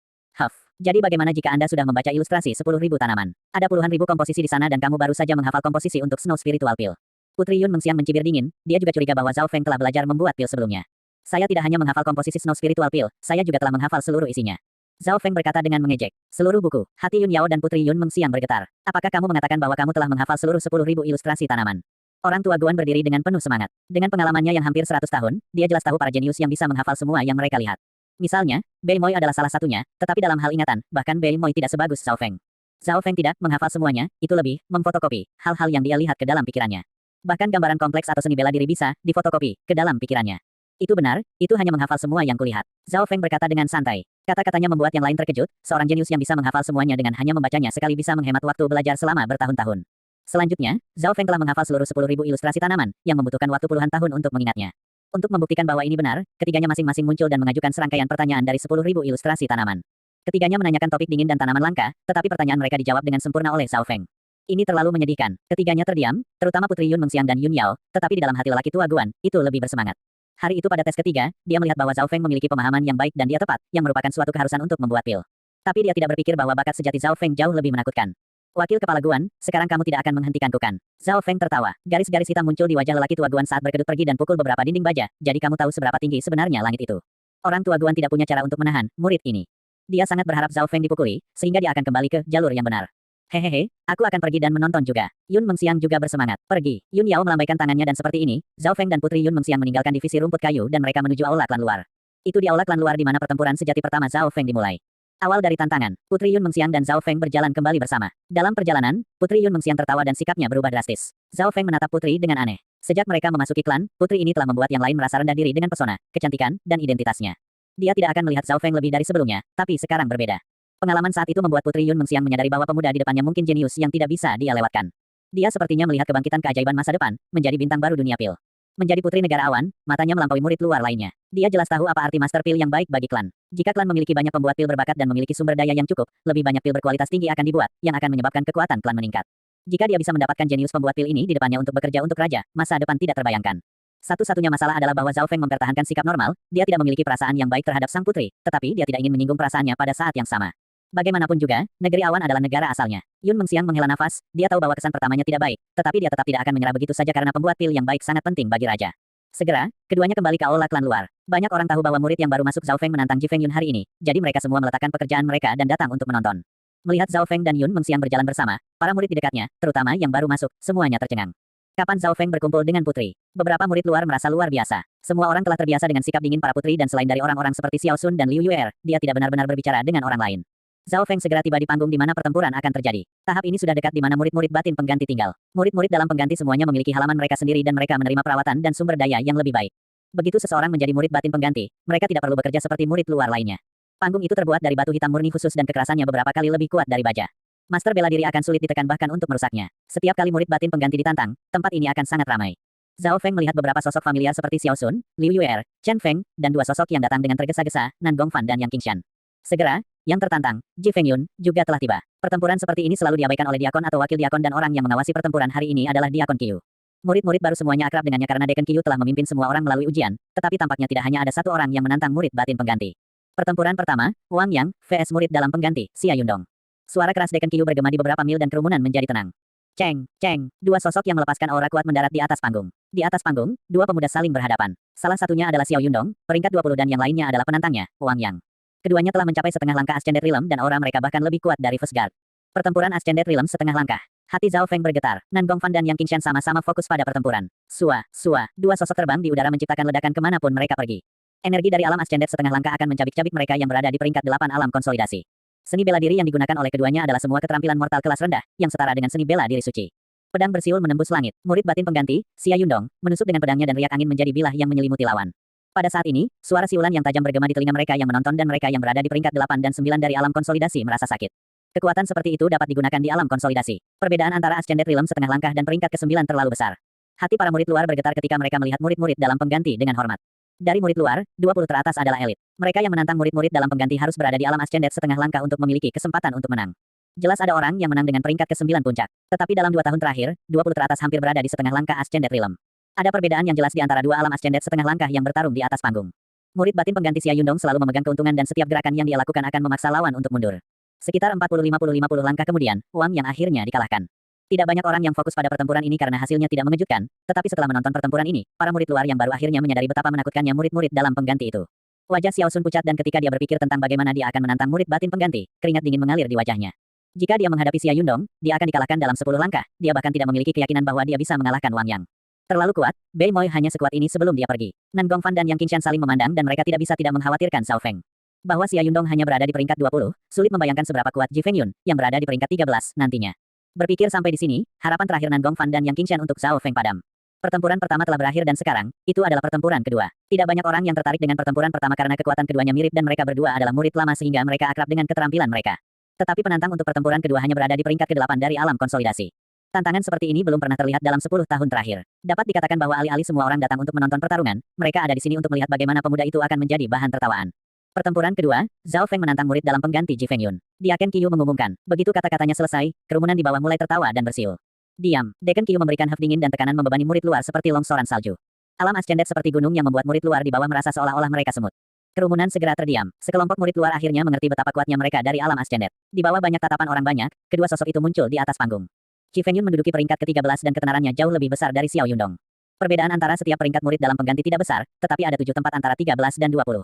Jadi bagaimana jika Anda sudah membaca ilustrasi 10.000 tanaman? Ada puluhan ribu komposisi di sana dan kamu baru saja menghafal komposisi untuk Snow Spiritual Peel. Putri Yun Mengxiang mencibir dingin, dia juga curiga bahwa Zhao Feng telah belajar membuat pil sebelumnya. Saya tidak hanya menghafal komposisi Snow Spiritual Peel, saya juga telah menghafal seluruh isinya. Zhao Feng berkata dengan mengejek. Seluruh buku. Hati Yun Yao dan Putri Yun Mengxiang bergetar. Apakah kamu mengatakan bahwa kamu telah menghafal seluruh 10.000 ilustrasi tanaman? Orang tua Guan berdiri dengan penuh semangat. Dengan pengalamannya yang hampir 100 tahun, dia jelas tahu para jenius yang bisa menghafal semua yang mereka lihat. Misalnya, Bei Moi adalah salah satunya, tetapi dalam hal ingatan, bahkan Bei Moi tidak sebagus Zhao Feng. Zhao Feng tidak menghafal semuanya, itu lebih memfotokopi hal-hal yang dia lihat ke dalam pikirannya. Bahkan gambaran kompleks atau seni bela diri bisa difotokopi ke dalam pikirannya. Itu benar, itu hanya menghafal semua yang kulihat. Zhao Feng berkata dengan santai. Kata-katanya membuat yang lain terkejut, seorang jenius yang bisa menghafal semuanya dengan hanya membacanya sekali bisa menghemat waktu belajar selama bertahun-tahun. Selanjutnya, Zhao Feng telah menghafal seluruh 10.000 ilustrasi tanaman, yang membutuhkan waktu puluhan tahun untuk mengingatnya. Untuk membuktikan bahwa ini benar, ketiganya masing-masing muncul dan mengajukan serangkaian pertanyaan dari 10.000 ilustrasi tanaman. Ketiganya menanyakan topik dingin dan tanaman langka, tetapi pertanyaan mereka dijawab dengan sempurna oleh Zhao Feng. Ini terlalu menyedihkan. Ketiganya terdiam, terutama Putri Yun Mengxiang dan Yun Yao, tetapi di dalam hati lelaki tua Guan, itu lebih bersemangat. Hari itu pada tes ketiga, dia melihat bahwa Zhao Feng memiliki pemahaman yang baik dan dia tepat, yang merupakan suatu keharusan untuk membuat pil. Tapi dia tidak berpikir bahwa bakat sejati Zhao Feng jauh lebih menakutkan. Wakil Kepala Guan, sekarang kamu tidak akan menghentikanku kan? Zhao Feng tertawa. Garis-garis hitam muncul di wajah lelaki tua Guan saat berkedut pergi dan pukul beberapa dinding baja, jadi kamu tahu seberapa tinggi sebenarnya langit itu. Orang tua Guan tidak punya cara untuk menahan murid ini. Dia sangat berharap Zhao Feng dipukuli, sehingga dia akan kembali ke jalur yang benar. Hehehe, aku akan pergi dan menonton juga. Yun Mengxiang juga bersemangat. Pergi. Yun Yao melambaikan tangannya dan seperti ini, Zhao Feng dan Putri Yun Mengxiang meninggalkan divisi rumput kayu dan mereka menuju aula klan luar. Itu di aula klan luar di mana pertempuran sejati pertama Zhao Feng dimulai. Awal dari tantangan, Putri Yun Mengxiang dan Zhao Feng berjalan kembali bersama. Dalam perjalanan, Putri Yun Mengxiang tertawa dan sikapnya berubah drastis. Zhao Feng menatap Putri dengan aneh. Sejak mereka memasuki klan, Putri ini telah membuat yang lain merasa rendah diri dengan pesona, kecantikan, dan identitasnya. Dia tidak akan melihat Zhao Feng lebih dari sebelumnya, tapi sekarang berbeda. Pengalaman saat itu membuat Putri Yun Mengxiang menyadari bahwa pemuda di depannya mungkin jenius yang tidak bisa dia lewatkan. Dia sepertinya melihat kebangkitan keajaiban masa depan, menjadi bintang baru dunia pil. Menjadi putri negara awan, matanya melampaui murid luar lainnya. Dia jelas tahu apa arti master pil yang baik bagi klan. Jika klan memiliki banyak pembuat pil berbakat dan memiliki sumber daya yang cukup, lebih banyak pil berkualitas tinggi akan dibuat, yang akan menyebabkan kekuatan klan meningkat. Jika dia bisa mendapatkan jenius pembuat pil ini di depannya untuk bekerja untuk raja, masa depan tidak terbayangkan. Satu-satunya masalah adalah bahwa Zhao Feng mempertahankan sikap normal, dia tidak memiliki perasaan yang baik terhadap sang putri, tetapi dia tidak ingin menyinggung perasaannya pada saat yang sama. Bagaimanapun juga, negeri awan adalah negara asalnya. Yun Mengxiang menghela nafas, dia tahu bahwa kesan pertamanya tidak baik, tetapi dia tetap tidak akan menyerah begitu saja karena pembuat pil yang baik sangat penting bagi raja. Segera, keduanya kembali ke aula klan luar. Banyak orang tahu bahwa murid yang baru masuk Zhao Feng menantang Ji Feng Yun hari ini, jadi mereka semua meletakkan pekerjaan mereka dan datang untuk menonton. Melihat Zhao Feng dan Yun Mengxiang berjalan bersama, para murid di dekatnya, terutama yang baru masuk, semuanya tercengang. Kapan Zhao Feng berkumpul dengan putri? Beberapa murid luar merasa luar biasa. Semua orang telah terbiasa dengan sikap dingin para putri dan selain dari orang-orang seperti Xiao Sun dan Liu Yuer, dia tidak benar-benar berbicara dengan orang lain. Zhao Feng segera tiba di panggung di mana pertempuran akan terjadi. Tahap ini sudah dekat di mana murid-murid batin pengganti tinggal. Murid-murid dalam pengganti semuanya memiliki halaman mereka sendiri dan mereka menerima perawatan dan sumber daya yang lebih baik. Begitu seseorang menjadi murid batin pengganti, mereka tidak perlu bekerja seperti murid luar lainnya. Panggung itu terbuat dari batu hitam murni khusus dan kekerasannya beberapa kali lebih kuat dari baja. Master bela diri akan sulit ditekan bahkan untuk merusaknya. Setiap kali murid batin pengganti ditantang, tempat ini akan sangat ramai. Zhao Feng melihat beberapa sosok familiar seperti Xiao Sun, Liu Yuer, Chen Feng, dan dua sosok yang datang dengan tergesa-gesa, Nan Gongfan dan Yang Qingshan. Segera, yang tertantang, Ji Feng Yun, juga telah tiba. Pertempuran seperti ini selalu diabaikan oleh diakon atau wakil diakon dan orang yang mengawasi pertempuran hari ini adalah diakon Qiu. Murid-murid baru semuanya akrab dengannya karena Dekan Qiu telah memimpin semua orang melalui ujian, tetapi tampaknya tidak hanya ada satu orang yang menantang murid batin pengganti. Pertempuran pertama, Wang Yang, vs murid dalam pengganti, Xia Yundong. Suara keras Dekan Qiu bergema di beberapa mil dan kerumunan menjadi tenang. Ceng, ceng, dua sosok yang melepaskan aura kuat mendarat di atas panggung. Di atas panggung, dua pemuda saling berhadapan. Salah satunya adalah Xiao Yundong, peringkat 20 dan yang lainnya adalah penantangnya, Wang Yang. Keduanya telah mencapai setengah langkah Ascended Realm dan aura mereka bahkan lebih kuat dari First Guard. Pertempuran Ascended Realm setengah langkah. Hati Zhao Feng bergetar. Nan Gongfan dan Yang Qingshan sama-sama fokus pada pertempuran. Sua, sua, dua sosok terbang di udara menciptakan ledakan kemanapun mereka pergi. Energi dari alam Ascended setengah langkah akan mencabik-cabik mereka yang berada di peringkat 8 alam konsolidasi. Seni bela diri yang digunakan oleh keduanya adalah semua keterampilan mortal kelas rendah, yang setara dengan seni bela diri suci. Pedang bersiul menembus langit. Murid batin pengganti, Xia Yundong, menusuk dengan pedangnya dan riak angin menjadi bilah yang menyelimuti lawan. Pada saat ini, suara siulan yang tajam bergema di telinga mereka yang menonton dan mereka yang berada di peringkat 8 dan 9 dari alam konsolidasi merasa sakit. Kekuatan seperti itu dapat digunakan di alam konsolidasi. Perbedaan antara Ascended Realm setengah langkah dan peringkat ke-9 terlalu besar. Hati para murid luar bergetar ketika mereka melihat murid-murid dalam pengganti dengan hormat. Dari murid luar, 20 teratas adalah elit. Mereka yang menantang murid-murid dalam pengganti harus berada di alam Ascended setengah langkah untuk memiliki kesempatan untuk menang. Jelas ada orang yang menang dengan peringkat ke-9 puncak. Tetapi dalam 2 tahun terakhir, 20 teratas hampir berada di setengah langkah Ascended Realm. Ada perbedaan yang jelas di antara dua alam Ascended setengah langkah yang bertarung di atas panggung. Murid batin pengganti Xia Yundong selalu memegang keuntungan dan setiap gerakan yang dia lakukan akan memaksa lawan untuk mundur. Sekitar 40-50-50 langkah kemudian, Wang Yang akhirnya dikalahkan. Tidak banyak orang yang fokus pada pertempuran ini karena hasilnya tidak mengejutkan, tetapi setelah menonton pertempuran ini, para murid luar yang baru akhirnya menyadari betapa menakutkannya murid-murid dalam pengganti itu. Wajah Xiao Sun pucat dan ketika dia berpikir tentang bagaimana dia akan menantang murid batin pengganti, keringat dingin mengalir di wajahnya. Jika dia menghadapi Xia Yundong, dia akan dikalahkan dalam 10 langkah, dia bahkan tidak memiliki keyakinan bahwa dia bisa mengalahkan Wang Yang. Terlalu kuat, Bei Moi hanya sekuat ini sebelum dia pergi. Nan Gongfan dan Yang Qingshan saling memandang dan mereka tidak bisa tidak mengkhawatirkan Zhao Feng. Bahwa Xia Yundong hanya berada di peringkat 20, sulit membayangkan seberapa kuat Ji Fengyun, yang berada di peringkat 13, nantinya. Berpikir sampai di sini, harapan terakhir Nan Gongfan dan Yang Qingshan untuk Zhao Feng padam. Pertempuran pertama telah berakhir dan sekarang, itu adalah pertempuran kedua. Tidak banyak orang yang tertarik dengan pertempuran pertama karena kekuatan keduanya mirip dan mereka berdua adalah murid lama sehingga mereka akrab dengan keterampilan mereka. Tetapi penantang untuk pertempuran kedua hanya berada di peringkat ke-8 dari alam konsolidasi. Tantangan seperti ini belum pernah terlihat dalam 10 tahun terakhir. Dapat dikatakan bahwa alih-alih semua orang datang untuk menonton pertarungan, mereka ada di sini untuk melihat bagaimana pemuda itu akan menjadi bahan tertawaan. Pertempuran kedua, Zhao Feng menantang murid dalam pengganti Ji Fengyun. Diaken Qiyu mengumumkan. Begitu kata-katanya selesai, kerumunan di bawah mulai tertawa dan bersiul. Diam, Deken Qiyu memberikan haf dingin dan tekanan membebani murid luar seperti longsoran salju. Alam ascendet seperti gunung yang membuat murid luar di bawah merasa seolah-olah mereka semut. Kerumunan segera terdiam. Sekelompok murid luar akhirnya mengerti betapa kuatnya mereka dari alam ascendet. Di bawah banyak tatapan orang banyak, kedua sosok itu muncul di atas panggung. Ji Fengyun menduduki peringkat ke-13 dan ketenarannya jauh lebih besar dari Xiao Yundong. Perbedaan antara setiap peringkat murid dalam pengganti tidak besar, tetapi ada 7 tempat antara 13 dan 20.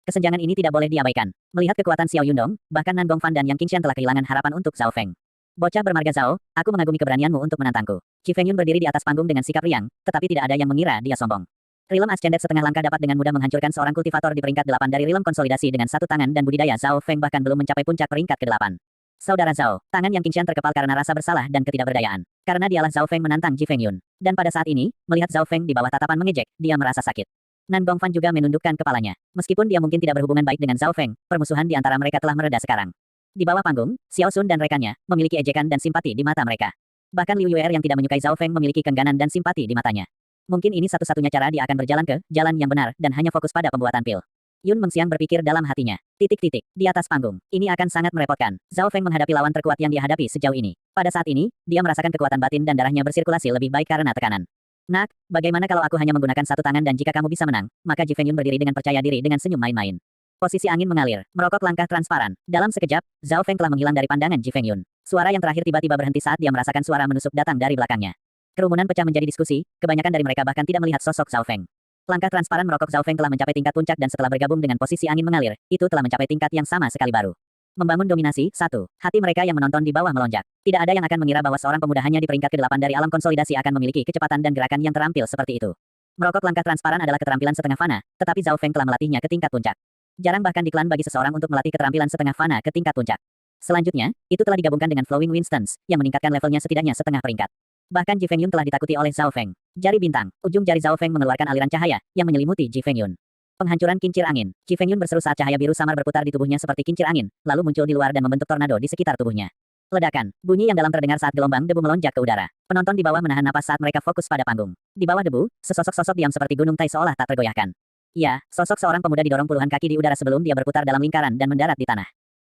Kesenjangan ini tidak boleh diabaikan. Melihat kekuatan Xiao Yundong, bahkan Nan Gongfan dan Yang Qingshan telah kehilangan harapan untuk Zhao Feng. Bocah bermarga Zhao, aku mengagumi keberanianmu untuk menantangku. Ji Fengyun berdiri di atas panggung dengan sikap riang, tetapi tidak ada yang mengira dia sombong. Rilem Ascendet setengah langkah dapat dengan mudah menghancurkan seorang kultivator di peringkat 8 dari Rilem konsolidasi dengan satu tangan dan budidaya Zhao Feng bahkan belum mencapai puncak peringkat ke-8. Saudara Zhao, tangan Yang Qingshan terkepal karena rasa bersalah dan ketidakberdayaan. Karena dialah Zhao Feng menantang Ji Fengyun. Dan pada saat ini, melihat Zhao Feng di bawah tatapan mengejek, dia merasa sakit. Nan Gongfan juga menundukkan kepalanya. Meskipun dia mungkin tidak berhubungan baik dengan Zhao Feng, permusuhan di antara mereka telah mereda sekarang. Di bawah panggung, Xiao Sun dan rekannya memiliki ejekan dan simpati di mata mereka. Bahkan Liu Yuer yang tidak menyukai Zhao Feng memiliki kengganan dan simpati di matanya. Mungkin ini satu-satunya cara dia akan berjalan ke jalan yang benar dan hanya fokus pada pembuatan pil. Yun Mengxiang berpikir dalam hatinya. Titik-titik, di atas panggung. Ini akan sangat merepotkan. Zhao Feng menghadapi lawan terkuat yang dihadapi sejauh ini. Pada saat ini, dia merasakan kekuatan batin dan darahnya bersirkulasi lebih baik karena tekanan. Nak, bagaimana kalau aku hanya menggunakan satu tangan dan jika kamu bisa menang, maka Ji Fengyun berdiri dengan percaya diri dengan senyum main-main. Posisi angin mengalir, merokok langkah transparan. Dalam sekejap, Zhao Feng telah menghilang dari pandangan Ji Fengyun. Suara yang terakhir tiba-tiba berhenti saat dia merasakan suara menusuk datang dari belakangnya. Kerumunan pecah menjadi diskusi, kebanyakan dari mereka bahkan tidak melihat sosok Zhao Feng. Langkah transparan merokok Zhao Feng telah mencapai tingkat puncak dan setelah bergabung dengan posisi angin mengalir, itu telah mencapai tingkat yang sama sekali baru. Membangun dominasi, 1. Hati mereka yang menonton di bawah melonjak. Tidak ada yang akan mengira bahwa seorang pemuda hanya di peringkat ke-8 dari alam konsolidasi akan memiliki kecepatan dan gerakan yang terampil seperti itu. Merokok langkah transparan adalah keterampilan setengah fana, tetapi Zhao Feng telah melatihnya ke tingkat puncak. Jarang bahkan di klan bagi seseorang untuk melatih keterampilan setengah fana ke tingkat puncak. Selanjutnya, itu telah digabungkan dengan Flowing Winstons, yang meningkatkan levelnya setidaknya setengah peringkat. Bahkan Ji Fengyun telah ditakuti oleh Zhao Feng. Jari bintang, ujung jari Zhao Feng mengeluarkan aliran cahaya, yang menyelimuti Ji Fengyun. Penghancuran kincir angin. Ji Fengyun berseru saat cahaya biru samar berputar di tubuhnya seperti kincir angin, lalu muncul di luar dan membentuk tornado di sekitar tubuhnya. Ledakan, bunyi yang dalam terdengar saat gelombang debu melonjak ke udara. Penonton di bawah menahan napas saat mereka fokus pada panggung. Di bawah debu, sesosok sosok diam seperti gunung Tai seolah tak tergoyahkan. Ya, sosok seorang pemuda didorong puluhan kaki di udara sebelum dia berputar dalam lingkaran dan mendarat di tanah.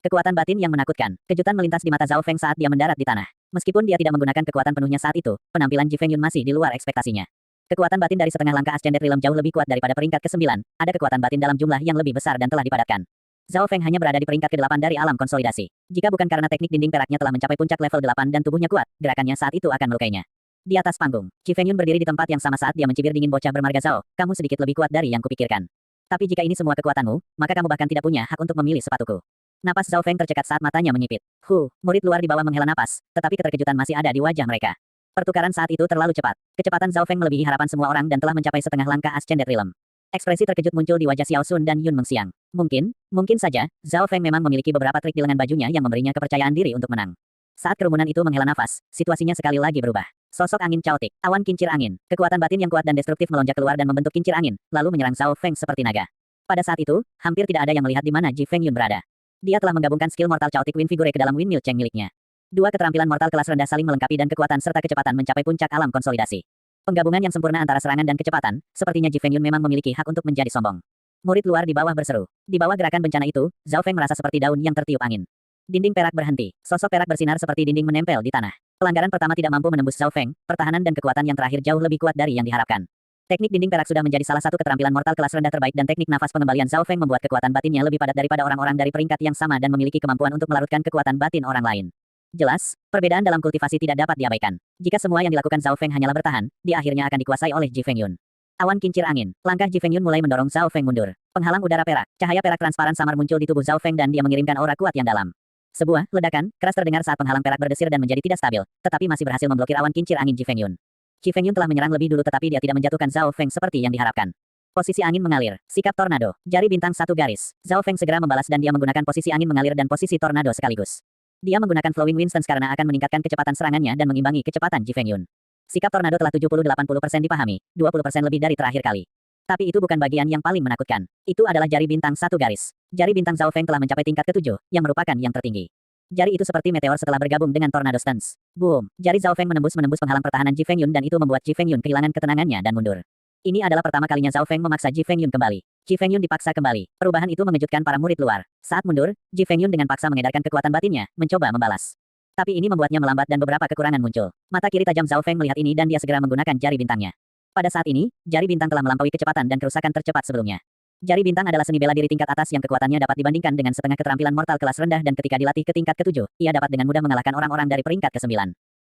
Kekuatan batin yang menakutkan. Kejutan melintas di mata Zhao Feng saat dia mendarat di tanah. Meskipun dia tidak menggunakan kekuatan penuhnya saat itu, penampilan Ji Fengyun masih di luar ekspektasinya. Kekuatan batin dari setengah langkah Ascended Realm jauh lebih kuat daripada peringkat ke-9. Ada kekuatan batin dalam jumlah yang lebih besar dan telah dipadatkan. Zhao Feng hanya berada di peringkat ke-8 dari alam konsolidasi. Jika bukan karena teknik dinding peraknya telah mencapai puncak level 8 dan tubuhnya kuat, gerakannya saat itu akan melukainya. Di atas panggung, Ji Fengyun berdiri di tempat yang sama saat dia mencibir dingin bocah bermarga Zhao. Kamu sedikit lebih kuat dari yang kupikirkan. Tapi jika ini semua kekuatanmu, maka kamu bahkan tidak punya hak untuk memilih sepatuku. Napas Zhao Feng tercekat saat matanya menyipit. Murid luar di bawah menghela napas, tetapi keterkejutan masih ada di wajah mereka. Pertukaran saat itu terlalu cepat. Kecepatan Zhao Feng melebihi harapan semua orang dan telah mencapai setengah langkah Ascended Realm. Ekspresi terkejut muncul di wajah Xiao Sun dan Yun Mengxiang. Mungkin saja, Zhao Feng memang memiliki beberapa trik di lengan bajunya yang memberinya kepercayaan diri untuk menang. Saat kerumunan itu menghela nafas, situasinya sekali lagi berubah. Sosok angin caotik, awan kincir angin, kekuatan batin yang kuat dan destruktif melonjak keluar dan membentuk kincir angin, lalu menyerang Zhao Feng seperti naga. Pada saat itu, hampir tidak ada yang melihat di mana Ji Fengyun berada. Dia telah menggabungkan skill Mortal Chaotic Wind Figure ke dalam Windmill Cheng miliknya. Dua keterampilan mortal kelas rendah saling melengkapi dan kekuatan serta kecepatan mencapai puncak alam konsolidasi. Penggabungan yang sempurna antara serangan dan kecepatan, sepertinya Ji Fengyun memang memiliki hak untuk menjadi sombong. Murid luar di bawah berseru. Di bawah gerakan bencana itu, Zhao Feng merasa seperti daun yang tertiup angin. Dinding perak berhenti. Sosok perak bersinar seperti dinding menempel di tanah. Pelanggaran pertama tidak mampu menembus Zhao Feng, pertahanan dan kekuatan yang terakhir jauh lebih kuat dari yang diharapkan. Teknik dinding perak sudah menjadi salah satu keterampilan mortal kelas rendah terbaik dan teknik nafas pengembalian Zhao Feng membuat kekuatan batinnya lebih padat daripada orang-orang dari peringkat yang sama dan memiliki kemampuan untuk melarutkan kekuatan batin orang lain. Jelas, perbedaan dalam kultivasi tidak dapat diabaikan. Jika semua yang dilakukan Zhao Feng hanyalah bertahan, dia akhirnya akan dikuasai oleh Ji Fengyun. Awan kincir angin. Langkah Ji Fengyun mulai mendorong Zhao Feng mundur. Penghalang udara perak. Cahaya perak transparan samar muncul di tubuh Zhao Feng dan dia mengirimkan aura kuat yang dalam. Sebuah ledakan keras terdengar saat penghalang perak berdesir dan menjadi tidak stabil, tetapi masih berhasil memblokir awan kincir angin Ji Fengyun. Ji Fengyun telah menyerang lebih dulu tetapi dia tidak menjatuhkan Zhao Feng seperti yang diharapkan. Posisi angin mengalir. Sikap tornado. Jari bintang satu garis. Zhao Feng segera membalas dan dia menggunakan posisi angin mengalir dan posisi tornado sekaligus. Dia menggunakan Flowing Winds karena akan meningkatkan kecepatan serangannya dan mengimbangi kecepatan Ji Fengyun. Sikap tornado telah 70-80% dipahami, 20% lebih dari terakhir kali. Tapi itu bukan bagian yang paling menakutkan. Itu adalah jari bintang satu garis. Jari bintang Zhao Feng telah mencapai tingkat ke-7, yang merupakan yang tertinggi. Jari itu seperti meteor setelah bergabung dengan tornado stance. Boom! Jari Zhao Feng menembus penghalang pertahanan Ji Fengyun dan itu membuat Ji Fengyun kehilangan ketenangannya dan mundur. Ini adalah pertama kalinya Zhao Feng memaksa Ji Fengyun kembali. Ji Fengyun dipaksa kembali. Perubahan itu mengejutkan para murid luar. Saat mundur, Ji Fengyun dengan paksa mengedarkan kekuatan batinnya, mencoba membalas. Tapi ini membuatnya melambat dan beberapa kekurangan muncul. Mata kiri tajam Zhao Feng melihat ini dan dia segera menggunakan jari bintangnya. Pada saat ini, jari bintang telah melampaui kecepatan dan kerusakan tercepat sebelumnya. Jari bintang adalah seni bela diri tingkat atas yang kekuatannya dapat dibandingkan dengan setengah keterampilan mortal kelas rendah dan ketika dilatih ke tingkat ke-7, ia dapat dengan mudah mengalahkan orang-orang dari peringkat ke-9.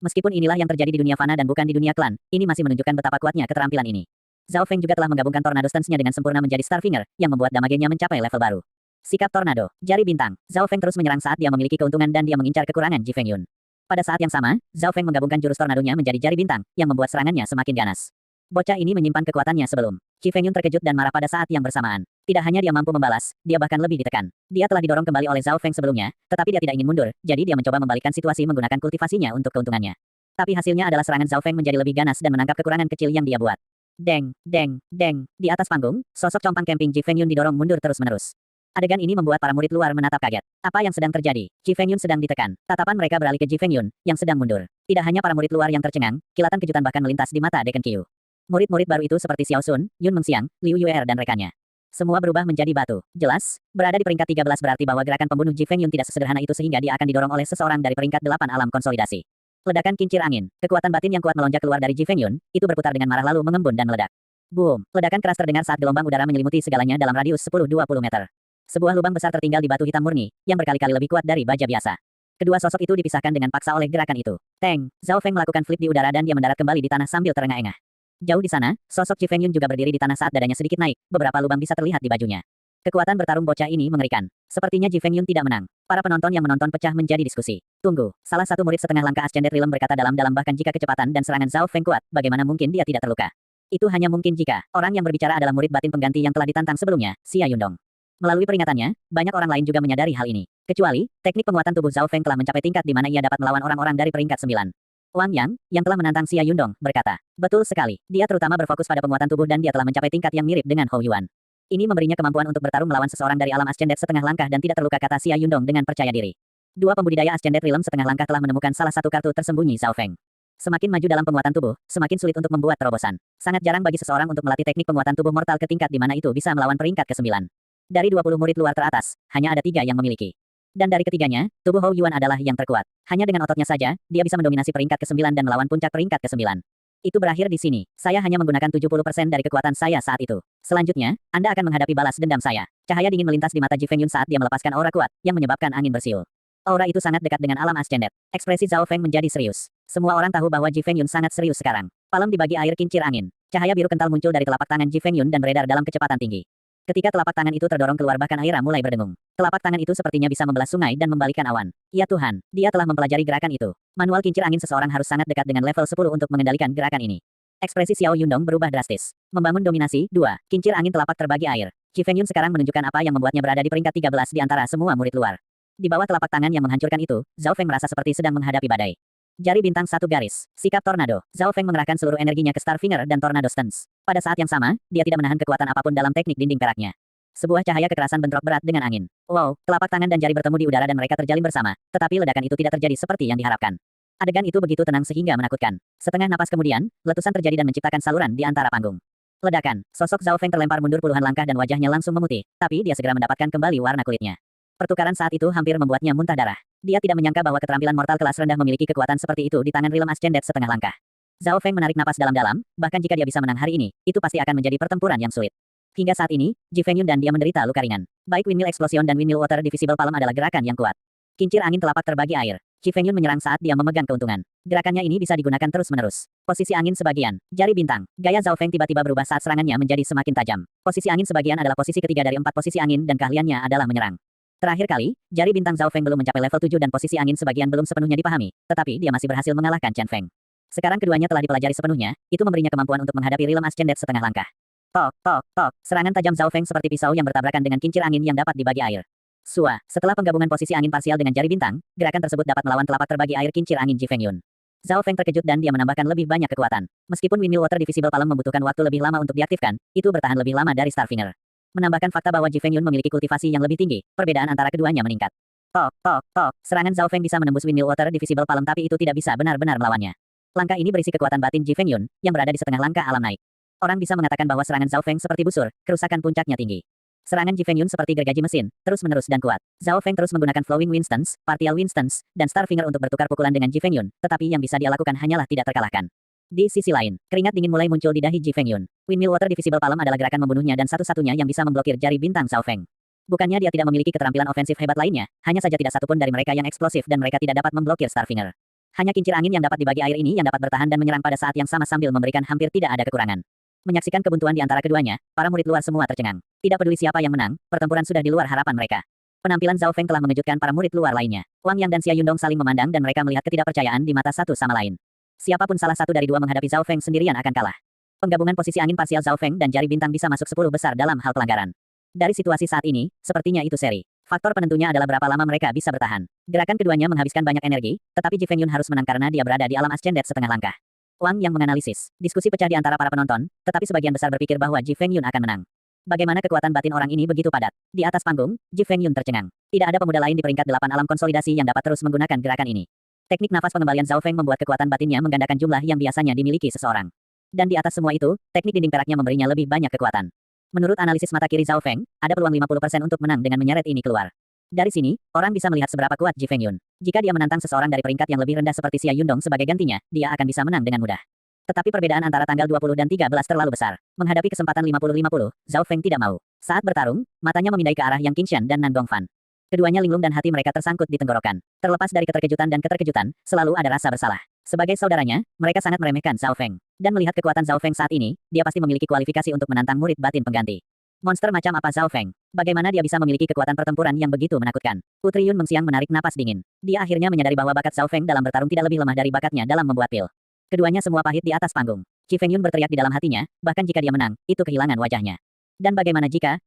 Meskipun inilah yang terjadi di dunia fana dan bukan di dunia klan, ini masih menunjukkan betapa kuatnya keterampilan ini. Zhao Feng juga telah menggabungkan tornado stance-nya dengan sempurna menjadi Starfinger, yang membuat damage-nya mencapai level baru. Sikap tornado, jari bintang. Zhao Feng terus menyerang saat dia memiliki keuntungan dan dia mengincar kekurangan Ji Fengyun. Pada saat yang sama, Zhao Feng menggabungkan jurus tornadonya menjadi jari bintang, yang membuat serangannya semakin ganas. Bocah ini menyimpan kekuatannya sebelum. Ji Fengyun terkejut dan marah pada saat yang bersamaan. Tidak hanya dia mampu membalas, dia bahkan lebih ditekan. Dia telah didorong kembali oleh Zhao Feng sebelumnya, tetapi dia tidak ingin mundur, jadi dia mencoba membalikkan situasi menggunakan kultivasinya untuk keuntungannya. Tapi hasilnya adalah serangan Zhao Feng menjadi lebih ganas dan menangkap kekurangan kecil yang dia buat. Deng, deng, deng. Di atas panggung, sosok compang camping Ji Fengyun didorong mundur terus-menerus. Adegan ini membuat para murid luar menatap kaget. Apa yang sedang terjadi? Ji Fengyun sedang ditekan. Tatapan mereka beralih ke Ji Fengyun, yang sedang mundur. Tidak hanya para murid luar yang tercengang, kilatan kejutan bahkan melintas di mata Dekan Qiu. Murid-murid baru itu seperti Xiao Sun, Yun Mengxiang, Liu Yuer dan rekannya. Semua berubah menjadi batu. Jelas, berada di peringkat 13 berarti bahwa gerakan pembunuh Ji Fengyun tidak sesederhana itu sehingga dia akan didorong oleh seseorang dari peringkat 8 alam konsolidasi. Ledakan kincir angin. Kekuatan batin yang kuat melonjak keluar dari Ji Fengyun, itu berputar dengan marah lalu mengembun dan meledak. Boom! Ledakan keras terdengar saat gelombang udara menyelimuti segalanya dalam radius 10-20 meter. Sebuah lubang besar tertinggal di batu hitam murni, yang berkali-kali lebih kuat dari baja biasa. Kedua sosok itu dipisahkan dengan paksa oleh gerakan itu. Teng! Zhao Feng melakukan flip di udara dan dia mendarat kembali di tanah sambil terengah-engah. Jauh di sana, sosok Ji Fengyun juga berdiri di tanah saat dadanya sedikit naik, beberapa lubang bisa terlihat di bajunya. Kekuatan bertarung bocah ini mengerikan. Sepertinya Ji Fengyun tidak menang. Para penonton yang menonton pecah menjadi diskusi. Tunggu, salah satu murid setengah langkah Ascended Realm berkata dalam-dalam bahkan jika kecepatan dan serangan Zhao Feng kuat, bagaimana mungkin dia tidak terluka? Itu hanya mungkin jika orang yang berbicara adalah murid batin pengganti yang telah ditantang sebelumnya, Xia Yundong. Melalui peringatannya, banyak orang lain juga menyadari hal ini. Kecuali, teknik penguatan tubuh Zhao Feng telah mencapai tingkat di mana ia dapat melawan orang-orang dari peringkat 9. Wang Yang, yang telah menantang Xia Yundong, berkata, betul sekali, dia terutama berfokus pada penguatan tubuh dan dia telah mencapai tingkat yang mirip dengan Hou Yuan. Ini memberinya kemampuan untuk bertarung melawan seseorang dari alam Ascended setengah langkah dan tidak terluka kata Xia Yundong dengan percaya diri. Dua pembudidaya Ascended Realm setengah langkah telah menemukan salah satu kartu tersembunyi Zhao Feng. Semakin maju dalam penguatan tubuh, semakin sulit untuk membuat terobosan. Sangat jarang bagi seseorang untuk melatih teknik penguatan tubuh mortal ke tingkat di mana itu bisa melawan peringkat ke-9. Dari 20 murid luar teratas, hanya ada 3 yang memiliki. Dan dari ketiganya, tubuh Hou Yuan adalah yang terkuat. Hanya dengan ototnya saja, dia bisa mendominasi peringkat ke-9 dan melawan puncak peringkat ke-9. Itu berakhir di sini. Saya hanya menggunakan 70% dari kekuatan saya saat itu. Selanjutnya, Anda akan menghadapi balas dendam saya. Cahaya dingin melintas di mata Ji Fengyun saat dia melepaskan aura kuat, yang menyebabkan angin bersiul. Aura itu sangat dekat dengan alam Ascended. Ekspresi Zhao Feng menjadi serius. Semua orang tahu bahwa Ji Fengyun sangat serius sekarang. Palem dibagi air kincir angin. Cahaya biru kental muncul dari telapak tangan Ji Fengyun dan beredar dalam kecepatan tinggi. Ketika telapak tangan itu terdorong keluar bahkan aira mulai berdengung. Telapak tangan itu sepertinya bisa membelah sungai dan membalikkan awan. Ya Tuhan, dia telah mempelajari gerakan itu. Manual kincir angin seseorang harus sangat dekat dengan level 10 untuk mengendalikan gerakan ini. Ekspresi Xiao Yundong berubah drastis. Membangun dominasi, 2. Kincir angin telapak terbagi air. Ji Fengyun sekarang menunjukkan apa yang membuatnya berada di peringkat 13 di antara semua murid luar. Di bawah telapak tangan yang menghancurkan itu, Zhao Feng merasa seperti sedang menghadapi badai. Jari bintang satu garis. Sikap tornado. Zhao Feng mengerahkan seluruh energinya ke Starfinger dan Tornado Stance. Pada saat yang sama, dia tidak menahan kekuatan apapun dalam teknik dinding peraknya. Sebuah cahaya kekerasan bentrok berat dengan angin. Wow, telapak tangan dan jari bertemu di udara dan mereka terjalin bersama, tetapi ledakan itu tidak terjadi seperti yang diharapkan. Adegan itu begitu tenang sehingga menakutkan. Setengah napas kemudian, letusan terjadi dan menciptakan saluran di antara panggung. Ledakan. Sosok Zhao Feng terlempar mundur puluhan langkah dan wajahnya langsung memutih, tapi dia segera mendapatkan kembali warna kulitnya. Pertukaran saat itu hampir membuatnya muntah darah. Dia tidak menyangka bahwa keterampilan mortal kelas rendah memiliki kekuatan seperti itu di tangan Realm Ascended setengah langkah. Zhao Feng menarik napas dalam-dalam, bahkan jika dia bisa menang hari ini, itu pasti akan menjadi pertempuran yang sulit. Hingga saat ini, Ji Fengyun dan dia menderita luka ringan. Baik Windmill Explosion dan Windmill Water Divisible Palm adalah gerakan yang kuat. Kincir angin telapak terbagi air. Ji Fengyun menyerang saat dia memegang keuntungan. Gerakannya ini bisa digunakan terus-menerus. Posisi angin sebagian. Jari bintang. Gaya Zhao Feng tiba-tiba berubah saat serangannya menjadi semakin tajam. Posisi angin sebagian adalah posisi ketiga dari 4 posisi angin dan keahliannya adalah menyerang. Terakhir kali, jari bintang Zhao Feng belum mencapai level 7 dan posisi angin sebagian belum sepenuhnya dipahami, tetapi dia masih berhasil mengalahkan Chen Feng. Sekarang keduanya telah dipelajari sepenuhnya, itu memberinya kemampuan untuk menghadapi Realm Ascended setengah langkah. Tok, tok, tok. Serangan tajam Zhao Feng seperti pisau yang bertabrakan dengan kincir angin yang dapat dibagi air. Sua, setelah penggabungan posisi angin parsial dengan jari bintang, gerakan tersebut dapat melawan telapak terbagi air kincir angin Ji Fengyun. Zhao Feng terkejut dan dia menambahkan lebih banyak kekuatan. Meskipun Windmill Water Divisible Palm membutuhkan waktu lebih lama untuk diaktifkan, itu bertahan lebih lama dari Starfinger. Menambahkan fakta bahwa Ji Fengyun memiliki kultivasi yang lebih tinggi, perbedaan antara keduanya meningkat. Tok, tok, tok. Serangan Zhao Feng bisa menembus Windmill Water Divisible Palm tapi itu tidak bisa benar-benar melawannya. Langkah ini berisi kekuatan batin Ji Fengyun, yang berada di setengah langkah alam naik. Orang bisa mengatakan bahwa serangan Zhao Feng seperti busur, kerusakan puncaknya tinggi. Serangan Ji Fengyun seperti gergaji mesin, terus-menerus dan kuat. Zhao Feng terus menggunakan Flowing Winstons, Partial Winstons, dan Starfinger untuk bertukar pukulan dengan Ji Fengyun, tetapi yang bisa dia lakukan hanyalah tidak terkalahkan. Di sisi lain, keringat dingin mulai muncul di dahi Ji Fengyun. Windmill Water Divisible Palm adalah gerakan membunuhnya dan satu-satunya yang bisa memblokir jari bintang Zhao Feng. Bukannya dia tidak memiliki keterampilan ofensif hebat lainnya, hanya saja tidak satupun dari mereka yang eksplosif dan mereka tidak dapat memblokir Starfinger. Hanya kincir angin yang dapat dibagi air ini yang dapat bertahan dan menyerang pada saat yang sama sambil memberikan hampir tidak ada kekurangan. Menyaksikan kebuntuan di antara keduanya, para murid luar semua tercengang. Tidak peduli siapa yang menang, pertempuran sudah di luar harapan mereka. Penampilan Zhao Feng telah mengejutkan para murid luar lainnya. Wang Yang dan Xia Yundong saling memandang dan mereka melihat ketidakpercayaan di mata satu sama lain. Siapapun salah satu dari dua menghadapi Zhao Feng sendirian akan kalah. Penggabungan posisi angin parsial Zhao Feng dan jari bintang bisa masuk 10 besar dalam hal pelanggaran. Dari situasi saat ini, sepertinya itu seri. Faktor penentunya adalah berapa lama mereka bisa bertahan. Gerakan keduanya menghabiskan banyak energi, tetapi Ji Fengyun harus menang karena dia berada di alam ascended setengah langkah. Wang yang menganalisis. Diskusi pecah di antara para penonton, tetapi sebagian besar berpikir bahwa Ji Fengyun akan menang. Bagaimana kekuatan batin orang ini begitu padat? Di atas panggung, Ji Fengyun tercengang. Tidak ada pemuda lain di peringkat 8 alam konsolidasi yang dapat terus menggunakan gerakan ini. Teknik nafas pengembalian Zhao Feng membuat kekuatan batinnya menggandakan jumlah yang biasanya dimiliki seseorang. Dan di atas semua itu, teknik dinding peraknya memberinya lebih banyak kekuatan. Menurut analisis mata kiri Zhao Feng, ada peluang 50% untuk menang dengan menyeret ini keluar. Dari sini, orang bisa melihat seberapa kuat Ji Fengyun. Jika dia menantang seseorang dari peringkat yang lebih rendah seperti Xia Yundong sebagai gantinya, dia akan bisa menang dengan mudah. Tetapi perbedaan antara tanggal 20 dan 13 terlalu besar. Menghadapi kesempatan 50-50, Zhao Feng tidak mau. Saat bertarung, matanya memindai ke arah Yang Qingshan dan Nan Gongfan. Keduanya linglung dan hati mereka tersangkut di tenggorokan. Terlepas dari keterkejutan dan keterkejutan, selalu ada rasa bersalah. Sebagai saudaranya, mereka sangat meremehkan Zhao Feng. Dan melihat kekuatan Zhao Feng saat ini, dia pasti memiliki kualifikasi untuk menantang murid batin pengganti. Monster macam apa Zhao Feng? Bagaimana dia bisa memiliki kekuatan pertempuran yang begitu menakutkan? Putri Yun Mengxiang menarik napas dingin. Dia akhirnya menyadari bahwa bakat Zhao Feng dalam bertarung tidak lebih lemah dari bakatnya dalam membuat pil. Keduanya semua pahit di atas panggung. Ji Fengyun berteriak di dalam hatinya, bahkan jika dia menang, itu kehilangan wajahnya. Dan bagaimana jika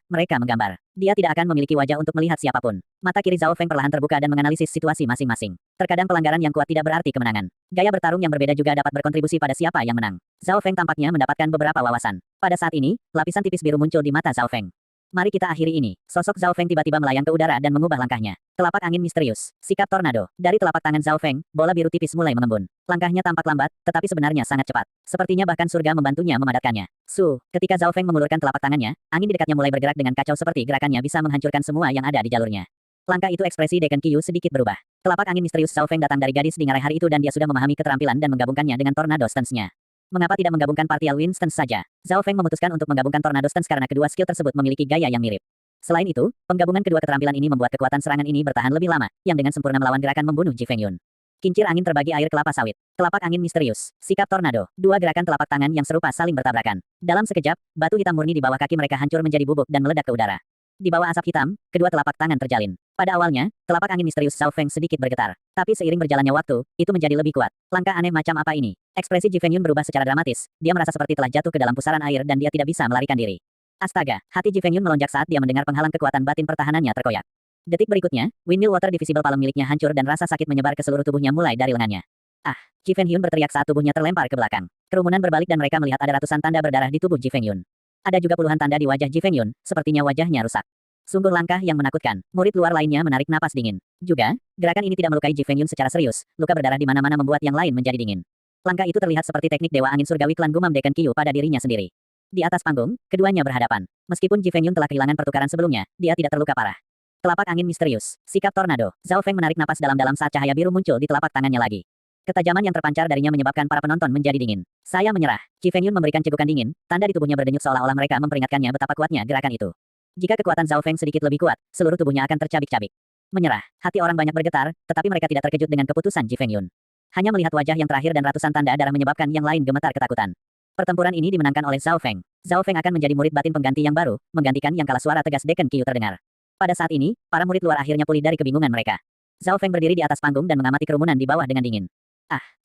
mereka menggambar? Dia tidak akan memiliki wajah untuk melihat siapapun. Mata kiri Zhao Feng perlahan terbuka dan menganalisis situasi masing-masing. Terkadang pelanggaran yang kuat tidak berarti kemenangan. Gaya bertarung yang berbeda juga dapat berkontribusi pada siapa yang menang. Zhao Feng tampaknya mendapatkan beberapa wawasan. Pada saat ini, lapisan tipis biru muncul di mata Zhao Feng. Mari kita akhiri ini. Sosok Zhao Feng tiba-tiba melayang ke udara dan mengubah langkahnya. Telapak angin misterius. Sikap tornado. Dari telapak tangan Zhao Feng, bola biru tipis mulai mengembun. Langkahnya tampak lambat, tetapi sebenarnya sangat cepat. Sepertinya bahkan surga membantunya memadatkannya. Ketika Zhao Feng mengulurkan telapak tangannya, angin di dekatnya mulai bergerak dengan kacau seperti gerakannya bisa menghancurkan semua yang ada di jalurnya. Langkah itu ekspresi Dekan Qiyu sedikit berubah. Telapak angin misterius Zhao Feng datang dari gadis di ngarai hari itu dan dia sudah memahami keterampilan dan menggabungkannya dengan tornado stance-nya. Mengapa tidak menggabungkan partial wind stance saja? Zhao Feng memutuskan untuk menggabungkan tornado stance karena kedua skill tersebut memiliki gaya yang mirip. Selain itu, penggabungan kedua keterampilan ini membuat kekuatan serangan ini bertahan lebih lama, yang dengan sempurna melawan gerakan membunuh Ji Fengyun. Kincir angin terbagi air kelapa sawit. Telapak angin misterius. Sikap tornado. Dua gerakan telapak tangan yang serupa saling bertabrakan. Dalam sekejap, batu hitam murni di bawah kaki mereka hancur menjadi bubuk dan meledak ke udara. Di bawah asap hitam, kedua telapak tangan terjalin. Pada awalnya, telapak angin misterius Zhao Feng sedikit bergetar. Tapi seiring berjalannya waktu, itu menjadi lebih kuat. Langkah aneh macam apa ini? Ekspresi Ji Fengyun berubah secara dramatis. Dia merasa seperti telah jatuh ke dalam pusaran air dan dia tidak bisa melarikan diri. Astaga, hati Ji Fengyun melonjak saat dia mendengar penghalang kekuatan batin pertahanannya terkoyak. Detik berikutnya, Windmill Water Divisible Palm miliknya hancur dan rasa sakit menyebar ke seluruh tubuhnya mulai dari lengannya. Ah, Ji Fengyun berteriak saat tubuhnya terlempar ke belakang. Kerumunan berbalik dan mereka melihat ada ratusan tanda berdarah di tubuh Ji Fengyun. Ada juga puluhan tanda di wajah Ji Fengyun, sepertinya wajahnya rusak. Sungguh langkah yang menakutkan. Murid luar lainnya menarik napas dingin. Juga, gerakan ini tidak melukai Ji Fengyun secara serius. Luka berdarah di mana-mana membuat yang lain menjadi dingin. Langkah itu terlihat seperti teknik Dewa Angin Surgawi klan gumam Dekan Qiyu pada dirinya sendiri. Di atas panggung, keduanya berhadapan. Meskipun Ji Fengyun telah kehilangan pertukaran sebelumnya, dia tidak terluka parah. Telapak angin misterius. Sikap tornado. Zhao Feng menarik napas dalam-dalam saat cahaya biru muncul di telapak tangannya lagi. Ketajaman yang terpancar darinya menyebabkan para penonton menjadi dingin. Saya menyerah. Qi Fengyun memberikan cegukan dingin, tanda di tubuhnya berdenyut seolah-olah mereka memperingatkannya betapa kuatnya gerakan itu. Jika kekuatan Zhao Feng sedikit lebih kuat, seluruh tubuhnya akan tercabik-cabik. Menyerah. Hati orang banyak bergetar, tetapi mereka tidak terkejut dengan keputusan Qi Fengyun. Hanya melihat wajah yang terakhir dan ratusan tanda darah menyebabkan yang lain gemetar ketakutan. Pertempuran ini dimenangkan oleh Zhao Feng. Zhao Feng akan menjadi murid batin pengganti yang baru, menggantikan yang kala suara tegas Dekan Qiu terdengar. Pada saat ini, para murid luar akhirnya pulih dari kebingungan mereka. Zhao Feng berdiri di atas panggung dan mengamati kerumunan di bawah dengan dingin.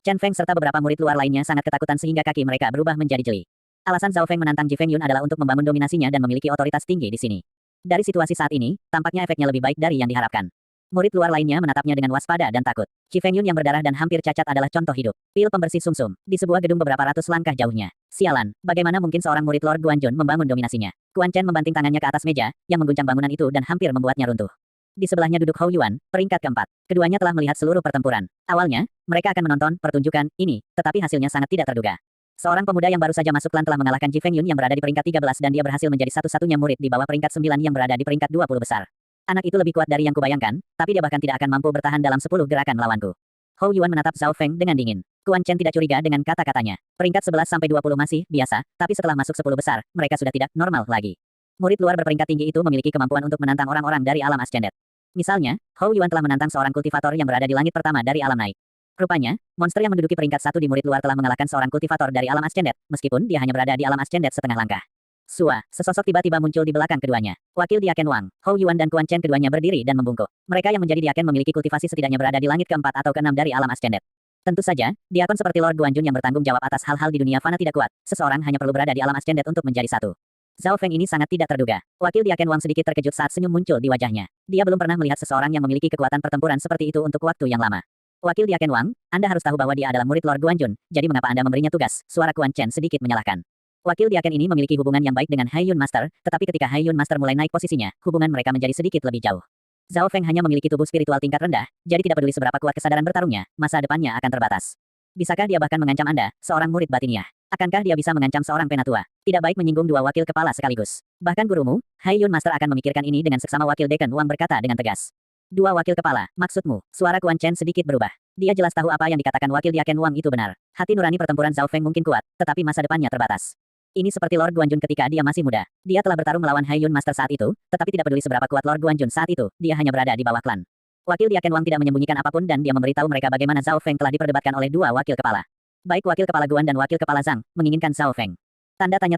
Chen Feng serta beberapa murid luar lainnya sangat ketakutan sehingga kaki mereka berubah menjadi jeli. Alasan Zhao Feng menantang Qi Fengyun adalah untuk membangun dominasinya dan memiliki otoritas tinggi di sini. Dari situasi saat ini, tampaknya efeknya lebih baik dari yang diharapkan. Murid luar lainnya menatapnya dengan waspada dan takut. Qi Fengyun yang berdarah dan hampir cacat adalah contoh hidup. Pil pembersih sumsum di sebuah gedung beberapa ratus langkah jauhnya. Sialan, bagaimana mungkin seorang murid Lord Guanjun membangun dominasinya? Quan Chen membanting tangannya ke atas meja, yang mengguncang bangunan itu dan hampir membuatnya runtuh. Di sebelahnya duduk Hou Yuan, peringkat keempat. Keduanya telah melihat seluruh pertempuran. Awalnya, mereka akan menonton pertunjukan ini, tetapi hasilnya sangat tidak terduga. Seorang pemuda yang baru saja masuk klan telah mengalahkan Qi Fengyun yang berada di peringkat 13 dan dia berhasil menjadi satu-satunya murid di bawah peringkat 9 yang berada di peringkat 20 besar. Anak itu lebih kuat dari yang kubayangkan, tapi dia bahkan tidak akan mampu bertahan dalam 10 gerakan melawanku. Hou Yuan menatap Zhao Feng dengan dingin. Quan Chen tidak curiga dengan kata-katanya. Peringkat 11-20 masih biasa, tapi setelah masuk 10 besar, mereka sudah tidak normal lagi. Murid luar berperingkat tinggi itu memiliki kemampuan untuk menantang orang-orang dari alam ascendet. Misalnya, Hou Yuan telah menantang seorang kultivator yang berada di langit pertama dari alam naik. Rupanya, monster yang menduduki peringkat 1 di murid luar telah mengalahkan seorang kultivator dari alam ascendet, meskipun dia hanya berada di alam ascendet setengah langkah. Sua, sesosok tiba-tiba muncul di belakang keduanya. Wakil Diaken Wang, Hou Yuan dan Quan Chen keduanya berdiri dan membungkuk. Mereka yang menjadi diaken memiliki kultivasi setidaknya berada di langit keempat atau keenam dari alam ascendet. Tentu saja, diakon seperti Lord Guanjun yang bertanggung jawab atas hal-hal di dunia fana tidak kuat. Seseorang hanya perlu berada di alam ascendet untuk menjadi satu. Zhao Feng ini sangat tidak terduga. Wakil Diaken Wang sedikit terkejut saat senyum muncul di wajahnya. Dia belum pernah melihat seseorang yang memiliki kekuatan pertempuran seperti itu untuk waktu yang lama. Wakil Diaken Wang, Anda harus tahu bahwa dia adalah murid Lord Guanjun, jadi mengapa Anda memberinya tugas? Suara Quan Chen sedikit menyalahkan. Wakil Diaken ini memiliki hubungan yang baik dengan Hai Yun Master, tetapi ketika Hai Yun Master mulai naik posisinya, hubungan mereka menjadi sedikit lebih jauh. Zhao Feng hanya memiliki tubuh spiritual tingkat rendah, jadi tidak peduli seberapa kuat kesadaran bertarungnya, masa depannya akan terbatas. Bisakah dia bahkan mengancam Anda, seorang murid batiniah? Akankah dia bisa mengancam seorang penatua? Tidak baik menyinggung dua wakil kepala sekaligus. Bahkan gurumu, Hai Yun Master akan memikirkan ini dengan seksama. Wakil Dekan Wang berkata dengan tegas. Dua wakil kepala, maksudmu? Suara Quan Chen sedikit berubah. Dia jelas tahu apa yang dikatakan wakil Diaken Wang itu benar. Hati nurani pertempuran Zhao Feng mungkin kuat, tetapi masa depannya terbatas. Ini seperti Lord Guanjun ketika dia masih muda. Dia telah bertarung melawan Hai Yun Master saat itu, tetapi tidak peduli seberapa kuat Lord Guanjun saat itu, dia hanya berada di bawah klan. Wakil Diaken Wang tidak menyembunyikan apapun dan dia memberitahu mereka bagaimana Zhao Feng telah diperdebatkan oleh dua wakil kepala. Baik wakil kepala Guan dan wakil kepala Zhang, menginginkan Zhao Feng. Tanda tanya.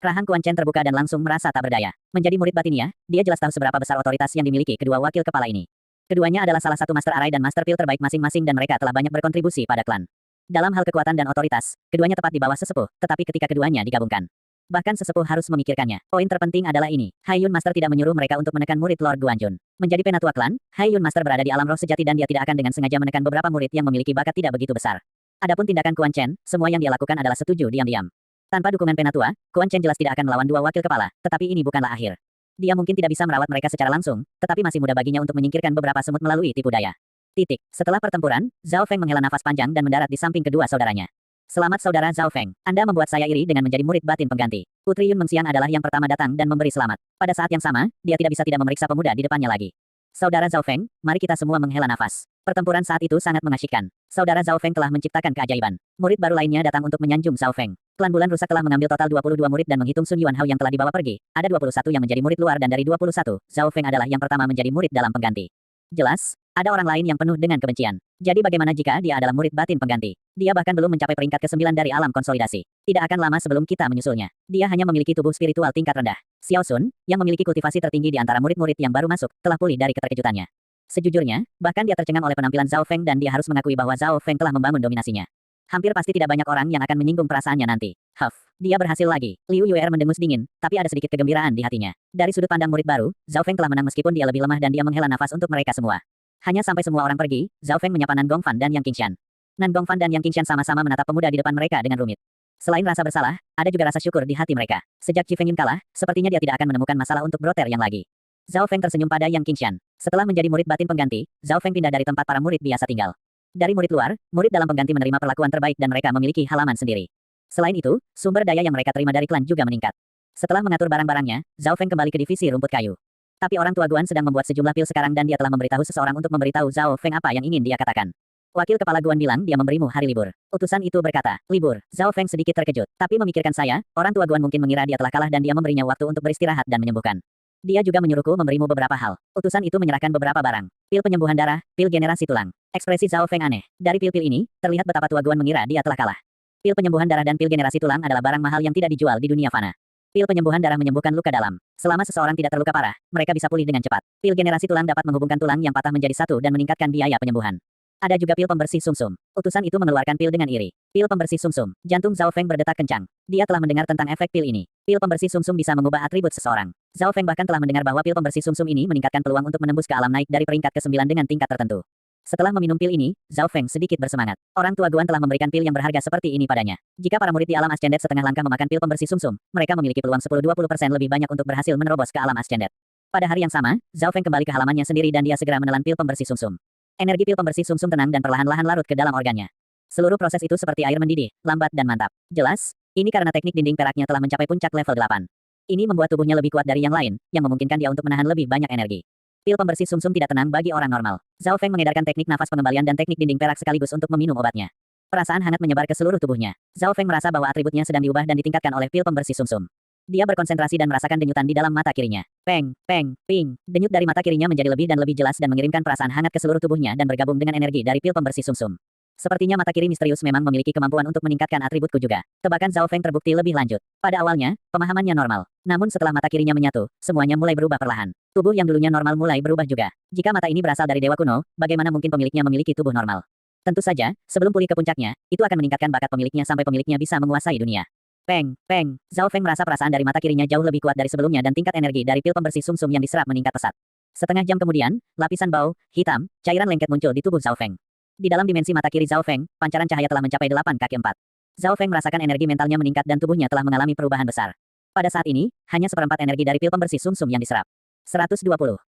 Rahang Quan Chen terbuka dan langsung merasa tak berdaya. Menjadi murid batinia, dia jelas tahu seberapa besar otoritas yang dimiliki kedua wakil kepala ini. Keduanya adalah salah satu Master Arai dan Master Pil terbaik masing-masing dan mereka telah banyak berkontribusi pada klan. Dalam hal kekuatan dan otoritas, keduanya tepat di bawah sesepuh, tetapi ketika keduanya digabungkan, bahkan sesepuh harus memikirkannya. Poin terpenting adalah ini, Hai Yun Master tidak menyuruh mereka untuk menekan murid Lord Guanjun. Menjadi penatua klan, Hai Yun Master berada di alam roh sejati dan dia tidak akan dengan sengaja menekan beberapa murid yang memiliki bakat tidak begitu besar. Adapun tindakan Quan Chen, semua yang dia lakukan adalah setuju diam-diam. Tanpa dukungan penatua, Quan Chen jelas tidak akan melawan dua wakil kepala, tetapi ini bukanlah akhir. Dia mungkin tidak bisa merawat mereka secara langsung, tetapi masih mudah baginya untuk menyingkirkan beberapa semut melalui tipu daya. Setelah pertempuran, Zhao Feng menghela nafas panjang dan mendarat di samping kedua saudaranya. Selamat saudara Zhao Feng, Anda membuat saya iri dengan menjadi murid batin pengganti. Putri Yun Mengxian adalah yang pertama datang dan memberi selamat. Pada saat yang sama, dia tidak bisa tidak memeriksa pemuda di depannya lagi. Saudara Zhao Feng, mari kita semua menghela nafas. Pertempuran saat itu sangat mengasyikkan. Saudara Zhao Feng telah menciptakan keajaiban. Murid baru lainnya datang untuk menyanjung Zhao Feng. Klan Bulan Rusak telah mengambil total 22 murid dan menghitung Sun Yuan Hao yang telah dibawa pergi. Ada 21 yang menjadi murid luar dan dari 21, Zhao Feng adalah yang pertama menjadi murid dalam pengganti. Jelas, ada orang lain yang penuh dengan kebencian. Jadi bagaimana jika dia adalah murid batin pengganti? Dia bahkan belum mencapai peringkat ke-9 dari alam konsolidasi. Tidak akan lama sebelum kita menyusulnya. Dia hanya memiliki tubuh spiritual tingkat rendah. Xiao Sun, yang memiliki kultivasi tertinggi di antara murid-murid yang baru masuk, telah pulih dari keterkejutannya. Sejujurnya, bahkan dia tercengang oleh penampilan Zhao Feng dan dia harus mengakui bahwa Zhao Feng telah membangun dominasinya. Hampir pasti tidak banyak orang yang akan menyinggung perasaannya nanti. Dia berhasil lagi. Liu Yuer mendengus dingin, tapi ada sedikit kegembiraan di hatinya. Dari sudut pandang murid baru, Zhao Feng telah menang meskipun dia lebih lemah dan dia menghela nafas untuk mereka semua. Hanya sampai semua orang pergi, Zhao Feng menyapa Nan Gongfan dan Yang Qingshan. Nan Gongfan dan Yang Qingshan sama-sama menatap pemuda di depan mereka dengan rumit. Selain rasa bersalah, ada juga rasa syukur di hati mereka. Sejak Qi Fengyun kalah, sepertinya dia tidak akan menemukan masalah untuk broter yang lagi. Zhao Feng tersenyum pada Yang Qingshan. Setelah menjadi murid batin pengganti, Zhao Feng pindah dari tempat para murid biasa tinggal. Dari murid luar, murid dalam pengganti menerima perlakuan terbaik dan mereka memiliki halaman sendiri. Selain itu, sumber daya yang mereka terima dari klan juga meningkat. Setelah mengatur barang-barangnya, Zhao Feng kembali ke divisi rumput kayu. Tapi orang tua Guan sedang membuat sejumlah pil sekarang dan dia telah memberitahu seseorang untuk memberitahu Zhao Feng apa yang ingin dia katakan. Wakil kepala Guan bilang dia memberimu hari libur. Utusan itu berkata, libur. Zhao Feng sedikit terkejut. Tapi memikirkan saya, orang tua Guan mungkin mengira dia telah kalah dan dia memberinya waktu untuk beristirahat dan menyembuhkan. Dia juga menyuruhku memberimu beberapa hal. Utusan itu menyerahkan beberapa barang. Pil penyembuhan darah, pil generasi tulang. Ekspresi Zhao Feng aneh. Dari pil-pil ini, terlihat betapa tua Guan mengira dia telah kalah. Pil penyembuhan darah dan pil generasi tulang adalah barang mahal yang tidak dijual di dunia fana. Pil penyembuhan darah menyembuhkan luka dalam. Selama seseorang tidak terluka parah, mereka bisa pulih dengan cepat. Pil generasi tulang dapat menghubungkan tulang yang patah menjadi satu dan meningkatkan biaya penyembuhan. Ada juga pil pembersih sumsum. Utusan itu mengeluarkan pil dengan iri. Pil pembersih sumsum. Jantung Zhao Feng berdetak kencang. Dia telah mendengar tentang efek pil ini. Pil pembersih sumsum bisa mengubah atribut seseorang. Zhao Feng bahkan telah mendengar bahwa pil pembersih sumsum ini meningkatkan peluang untuk menembus ke alam naik dari peringkat ke-9 dengan tingkat tertentu. Setelah meminum pil ini, Zhao Feng sedikit bersemangat. Orang tua Guan telah memberikan pil yang berharga seperti ini padanya. Jika para murid di alam ascendet setengah langkah memakan pil pembersih sumsum, mereka memiliki peluang 10-20% lebih banyak untuk berhasil menerobos ke alam ascendet. Pada hari yang sama, Zhao Feng kembali ke halamannya sendiri dan dia segera menelan pil pembersih sumsum. Energi pil pembersih sumsum tenang dan perlahan-lahan larut ke dalam organnya. Seluruh proses itu seperti air mendidih, lambat dan mantap. Jelas, ini karena teknik dinding peraknya telah mencapai puncak level 8. Ini membuat tubuhnya lebih kuat dari yang lain, yang memungkinkan dia untuk menahan lebih banyak energi. Pil pembersih sumsum tidak tenang bagi orang normal. Zhao Feng mengedarkan teknik nafas pengembalian dan teknik dinding perak sekaligus untuk meminum obatnya. Perasaan hangat menyebar ke seluruh tubuhnya. Zhao Feng merasa bahwa atributnya sedang diubah dan ditingkatkan oleh pil pembersih sumsum. Dia berkonsentrasi dan merasakan denyutan di dalam mata kirinya. Peng, peng, ping. Denyut dari mata kirinya menjadi lebih dan lebih jelas dan mengirimkan perasaan hangat ke seluruh tubuhnya dan bergabung dengan energi dari pil pembersih sumsum. Sepertinya mata kiri misterius memang memiliki kemampuan untuk meningkatkan atributku juga. Tebakan Zhao Feng terbukti lebih lanjut. Pada awalnya, pemahamannya normal. Namun setelah mata kirinya menyatu, semuanya mulai berubah perlahan. Tubuh yang dulunya normal mulai berubah juga. Jika mata ini berasal dari dewa kuno, bagaimana mungkin pemiliknya memiliki tubuh normal? Tentu saja, sebelum pulih ke puncaknya, itu akan meningkatkan bakat pemiliknya sampai pemiliknya bisa menguasai dunia. Peng, peng. Zhao Feng merasa perasaan dari mata kirinya jauh lebih kuat dari sebelumnya dan tingkat energi dari pil pembersih sumsum yang diserap meningkat pesat. Setengah jam kemudian, lapisan bau, hitam, cairan lengket muncul di tubuh Zhao Feng. Di dalam dimensi mata kiri Zhao Feng, pancaran cahaya telah mencapai 8 kaki 4. Zhao Feng merasakan energi mentalnya meningkat dan tubuhnya telah mengalami perubahan besar. Pada saat ini, hanya seperempat energi dari pil pembersih sumsum yang diserap. 120.